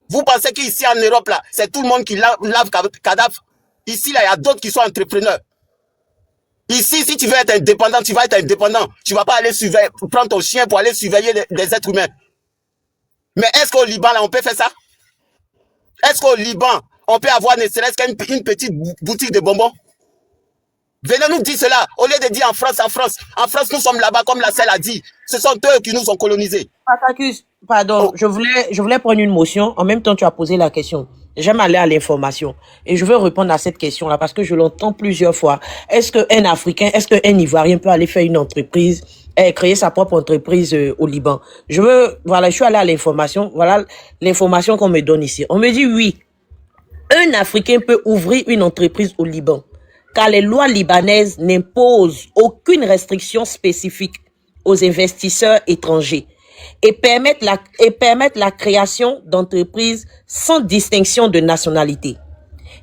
Vous pensez qu'ici en Europe là, c'est tout le monde qui lave cadavre? Ici, là, il y a d'autres qui sont entrepreneurs. Ici, si tu veux être indépendant, tu vas être indépendant. Tu ne vas pas aller prendre ton chien pour aller surveiller des êtres humains. Mais est-ce qu'au Liban, là, on peut faire ça? Est-ce qu'au Liban, on peut avoir ne serait-ce qu'une petite boutique de bonbons? Venez nous dire cela, au lieu de dire en France, nous sommes là-bas, comme la selle a dit. Ce sont eux qui nous ont colonisés. Pardon, je voulais prendre une motion. En même temps, tu as posé la question. J'aime aller à l'information. Et je veux répondre à cette question-là parce que je l'entends plusieurs fois. Est-ce qu'un Africain, est-ce qu'un Ivoirien peut aller faire une entreprise, créer sa propre entreprise au Liban? Je suis allé à l'information. Voilà l'information qu'on me donne ici. On me dit oui. Un Africain peut ouvrir une entreprise au Liban, car les lois libanaises n'imposent aucune restriction spécifique aux investisseurs étrangers et permettent la création d'entreprises sans distinction de nationalité.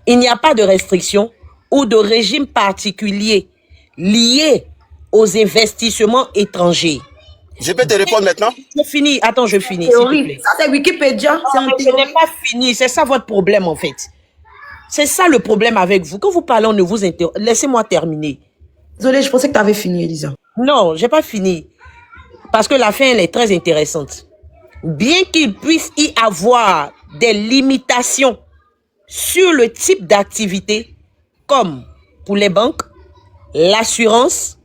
Il n'y a pas de restriction ou de régime particulier lié aux investissements étrangers. Je peux te répondre maintenant? Je finis. Attends, je finis. Théorie. Ça, c'est Wikipédia. Je n'ai pas fini. C'est ça votre problème, en fait. C'est ça le problème avec vous. Quand vous parlez, on ne vous interrompt. Laissez-moi terminer. Désolée, je pensais que tu avais fini, Elisa. Non, j'ai pas fini. Parce que la fin, elle est très intéressante. Bien qu'il puisse y avoir des limitations sur le type d'activité, comme pour les banques, l'assurance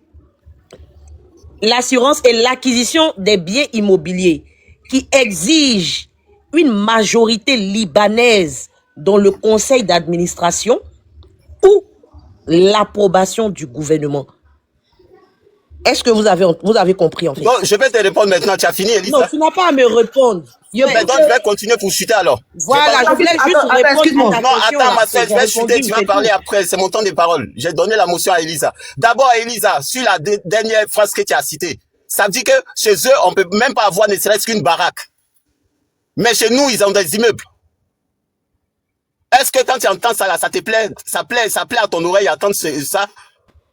et l'acquisition des biens immobiliers qui exigent une majorité libanaise dans le conseil d'administration ou l'approbation du gouvernement. Est-ce que vous avez compris en fait? Bon, je vais te répondre maintenant. Tu as fini, Elisa? Non, tu n'as pas à me répondre. Mais donc, je vais continuer pour chuter alors. Voilà, je voulais juste répondre à ta question. Non, attends, ma soeur, je vais chuter, tu vas parler après. C'est mon temps de parole. J'ai donné la motion à Elisa. D'abord, Elisa, sur la dernière phrase que tu as citée, ça dit que chez eux, on ne peut même pas avoir ne serait-ce qu'une baraque. Mais chez nous, ils ont des immeubles. Est-ce que quand tu entends ça, là, ça te plaît, ça plaît à ton oreille d'entendre ça?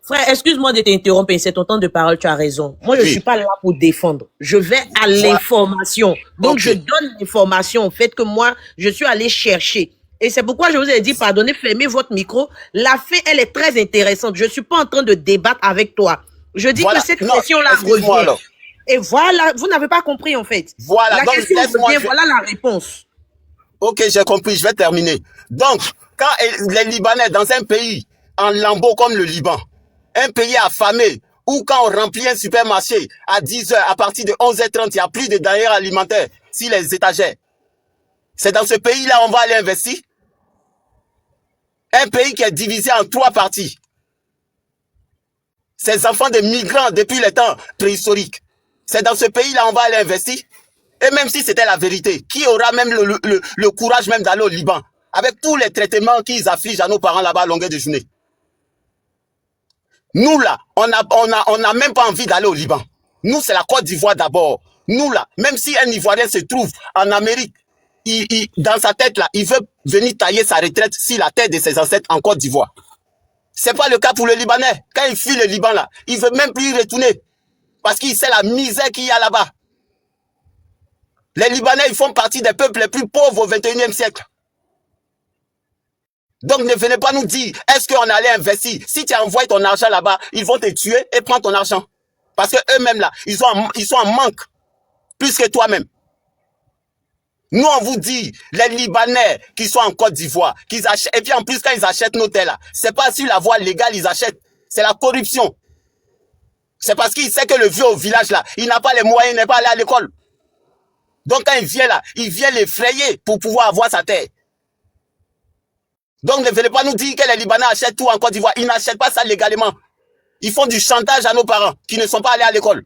Frère, excuse-moi de t'interrompre, c'est ton temps de parole, tu as raison. Moi, je ne suis pas là pour défendre. Je vais à l'information. Donc, je donne l'information, en fait, que moi, je suis allé chercher. Et c'est pourquoi je vous ai dit, pardonnez, fermez votre micro. La fin, elle est très intéressante. Je ne suis pas en train de débattre avec toi. Je dis que cette question-là revient. Alors. Et voilà, vous n'avez pas compris, en fait. Voilà, la question revient, voilà la réponse. Ok, j'ai compris, je vais terminer. Donc, quand les Libanais, dans un pays en lambeaux comme le Liban, un pays affamé, où quand on remplit un supermarché à 10h, à partir de 11h30, il n'y a plus de denrées alimentaires sur les étagères. C'est dans ce pays-là on va aller investir. Un pays qui est divisé en 3 parties. Ces enfants de migrants depuis les temps préhistoriques. C'est dans ce pays-là on va aller investir. Et même si c'était la vérité, qui aura même le courage même d'aller au Liban, avec tous les traitements qu'ils affligent à nos parents là-bas à longueur de journée? Nous là, on n'a même pas envie d'aller au Liban. Nous, c'est la Côte d'Ivoire d'abord. Nous là, même si un Ivoirien se trouve en Amérique, dans sa tête là, il veut venir tailler sa retraite sur la tête de ses ancêtres en Côte d'Ivoire. C'est pas le cas pour le Libanais. Quand il fuit le Liban là, il veut même plus y retourner. Parce qu'il sait la misère qu'il y a là-bas. Les Libanais, ils font partie des peuples les plus pauvres au 21e siècle. Donc ne venez pas nous dire, est-ce qu'on allait investir? Si tu envoies ton argent là-bas, ils vont te tuer et prendre ton argent. Parce que eux-mêmes là, ils sont en manque. Plus que toi-même. Nous, on vous dit, les Libanais qui sont en Côte d'Ivoire, qu'ils achètent, et puis en plus quand ils achètent nos terres là, c'est pas sur la voie légale ils achètent, c'est la corruption. C'est parce qu'ils savent que le vieux au village là, il n'a pas les moyens, il n'est pas allé à l'école. Donc quand il vient là, il vient l'effrayer pour pouvoir avoir sa terre. Donc ne venez pas nous dire que les Libanais achètent tout en Côte d'Ivoire. Ils n'achètent pas ça légalement. Ils font du chantage à nos parents qui ne sont pas allés à l'école.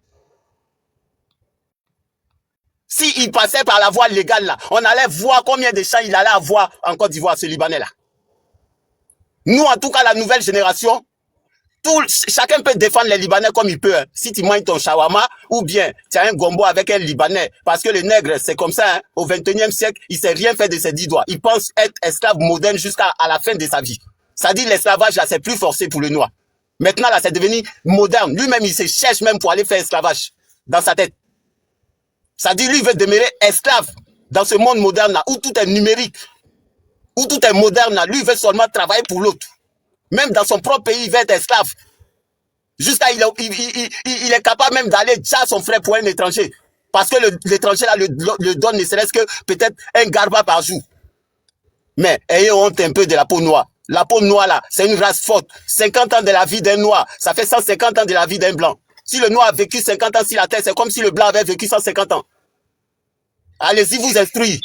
S'ils passaient par la voie légale là, on allait voir combien de champs il allait avoir en Côte d'Ivoire, ce Libanais là. Nous en tout cas, la nouvelle génération, chacun peut défendre les Libanais comme il peut. Hein. Si tu manges ton shawarma ou bien tu as un gombo avec un Libanais, parce que le nègre, c'est comme ça, hein, au 21e siècle, il ne sait rien faire de ses 10 doigts. Il pense être esclave moderne jusqu'à la fin de sa vie. Ça dit l'esclavage, là, c'est plus forcé pour le noir. Maintenant, là, c'est devenu moderne. Lui-même, il se cherche même pour aller faire esclavage dans sa tête. Ça dit, lui, il veut demeurer esclave dans ce monde moderne, là, où tout est numérique, où tout est moderne, là. Lui, il veut seulement travailler pour l'autre. Même dans son propre pays, il va être esclave. Jusqu'à il est capable même d'aller déjà son frère pour un étranger. Parce que l'étranger là le donne ne serait-ce que peut-être un garba par jour. Mais ayez honte un peu de la peau noire. La peau noire là, c'est une race forte. 50 ans de la vie d'un noir, ça fait 150 ans de la vie d'un blanc. Si le noir a vécu 50 ans sur la terre, c'est comme si le blanc avait vécu 150 ans. Allez-y vous instruire.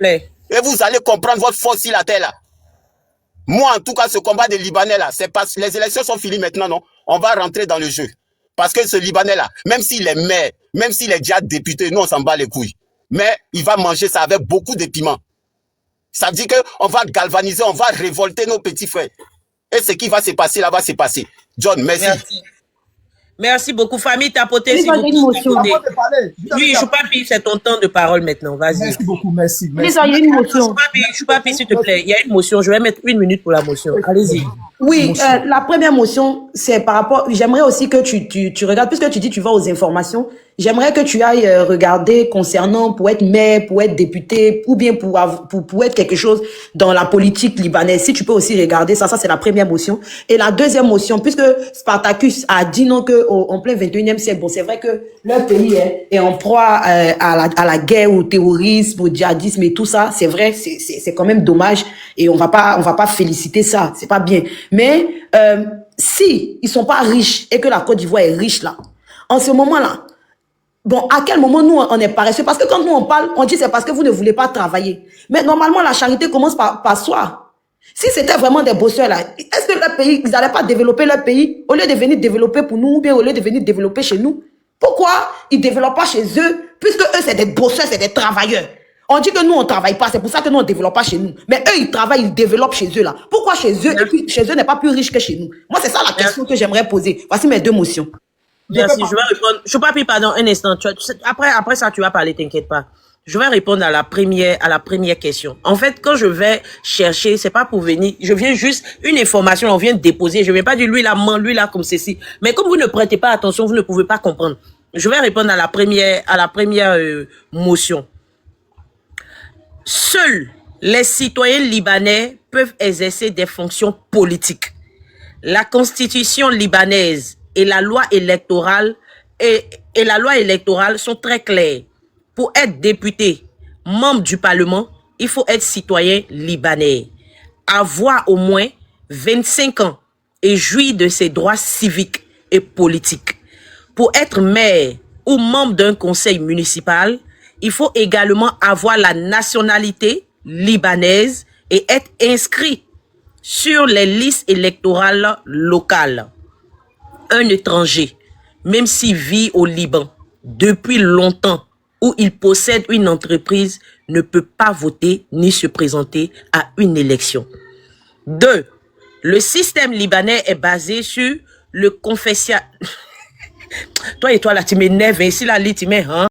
Et vous allez comprendre votre force sur la terre là. Moi, en tout cas, ce combat des Libanais là, c'est parce que les élections sont finies maintenant, non? On va rentrer dans le jeu. Parce que ce Libanais là, même s'il est maire, même s'il est déjà député, nous on s'en bat les couilles. Mais il va manger ça avec beaucoup de piment. Ça veut dire qu'on va galvaniser, on va révolter nos petits frères. Et ce qui va se passer là va se passer. John, merci. Merci beaucoup, famille Tapoté. Si vous oui, Choupapi, c'est ton temps de parole maintenant. Vas-y. Merci beaucoup, merci. Il y a une motion. Choupapi, s'il te plaît, il y a une motion. Je vais mettre 1 minute pour la motion. Allez-y. Oui, la première motion, c'est par rapport... J'aimerais aussi que tu regardes, puisque tu dis tu vas aux informations, j'aimerais que tu ailles regarder concernant pour être maire, pour être député, ou bien pour être quelque chose dans la politique libanaise. Si tu peux aussi regarder ça c'est la première motion. Et la deuxième motion, puisque Spartacus a dit non que en plein 21e siècle, bon, c'est vrai que leur pays est en proie à la guerre, au terrorisme, au djihadisme et tout ça. C'est vrai, c'est quand même dommage et on va pas féliciter ça. C'est pas bien. Mais si ils sont pas riches et que la Côte d'Ivoire est riche là, en ce moment-là, bon, à quel moment nous on est paresseux? Parce que quand nous on parle, on dit c'est parce que vous ne voulez pas travailler. Mais normalement la charité commence par soi. Si c'était vraiment des bosseurs là, est-ce que leur pays, ils n'allaient pas développer leur pays au lieu de venir développer pour nous ou bien au lieu de venir développer chez nous? Pourquoi ils développent pas chez eux? Puisque eux c'est des bosseurs, c'est des travailleurs. On dit que nous, on ne travaille pas. C'est pour ça que nous, on ne développe pas chez nous. Mais eux, ils travaillent, ils développent chez eux là. Pourquoi chez eux, et puis chez eux n'est pas plus riche que chez nous? Moi, c'est ça la question que j'aimerais poser. Voici mes deux motions. Merci, je vais répondre. Choupapi, pardon, un instant. Après ça, tu vas parler, t'inquiète pas. Je vais répondre à la première question. En fait, quand je vais chercher, c'est pas pour venir. Je viens juste, une information, on vient de déposer. Je viens pas dire lui là, lui là, comme ceci. Mais comme vous ne prêtez pas attention, vous ne pouvez pas comprendre. Je vais répondre à la première motion. Seuls les citoyens libanais peuvent exercer des fonctions politiques. La constitution libanaise et la loi électorale sont très claires. Pour être député, membre du Parlement, il faut être citoyen libanais, avoir au moins 25 ans et jouir de ses droits civiques et politiques. Pour être maire ou membre d'un conseil municipal, il faut également avoir la nationalité libanaise et être inscrit sur les listes électorales locales. Un étranger, même s'il vit au Liban depuis longtemps ou il possède une entreprise, ne peut pas voter ni se présenter à une élection. 2. Le système libanais est basé sur le confessionnalisme. Toi et toi là, tu m'énerves, ici là, tu m'énerves, hein?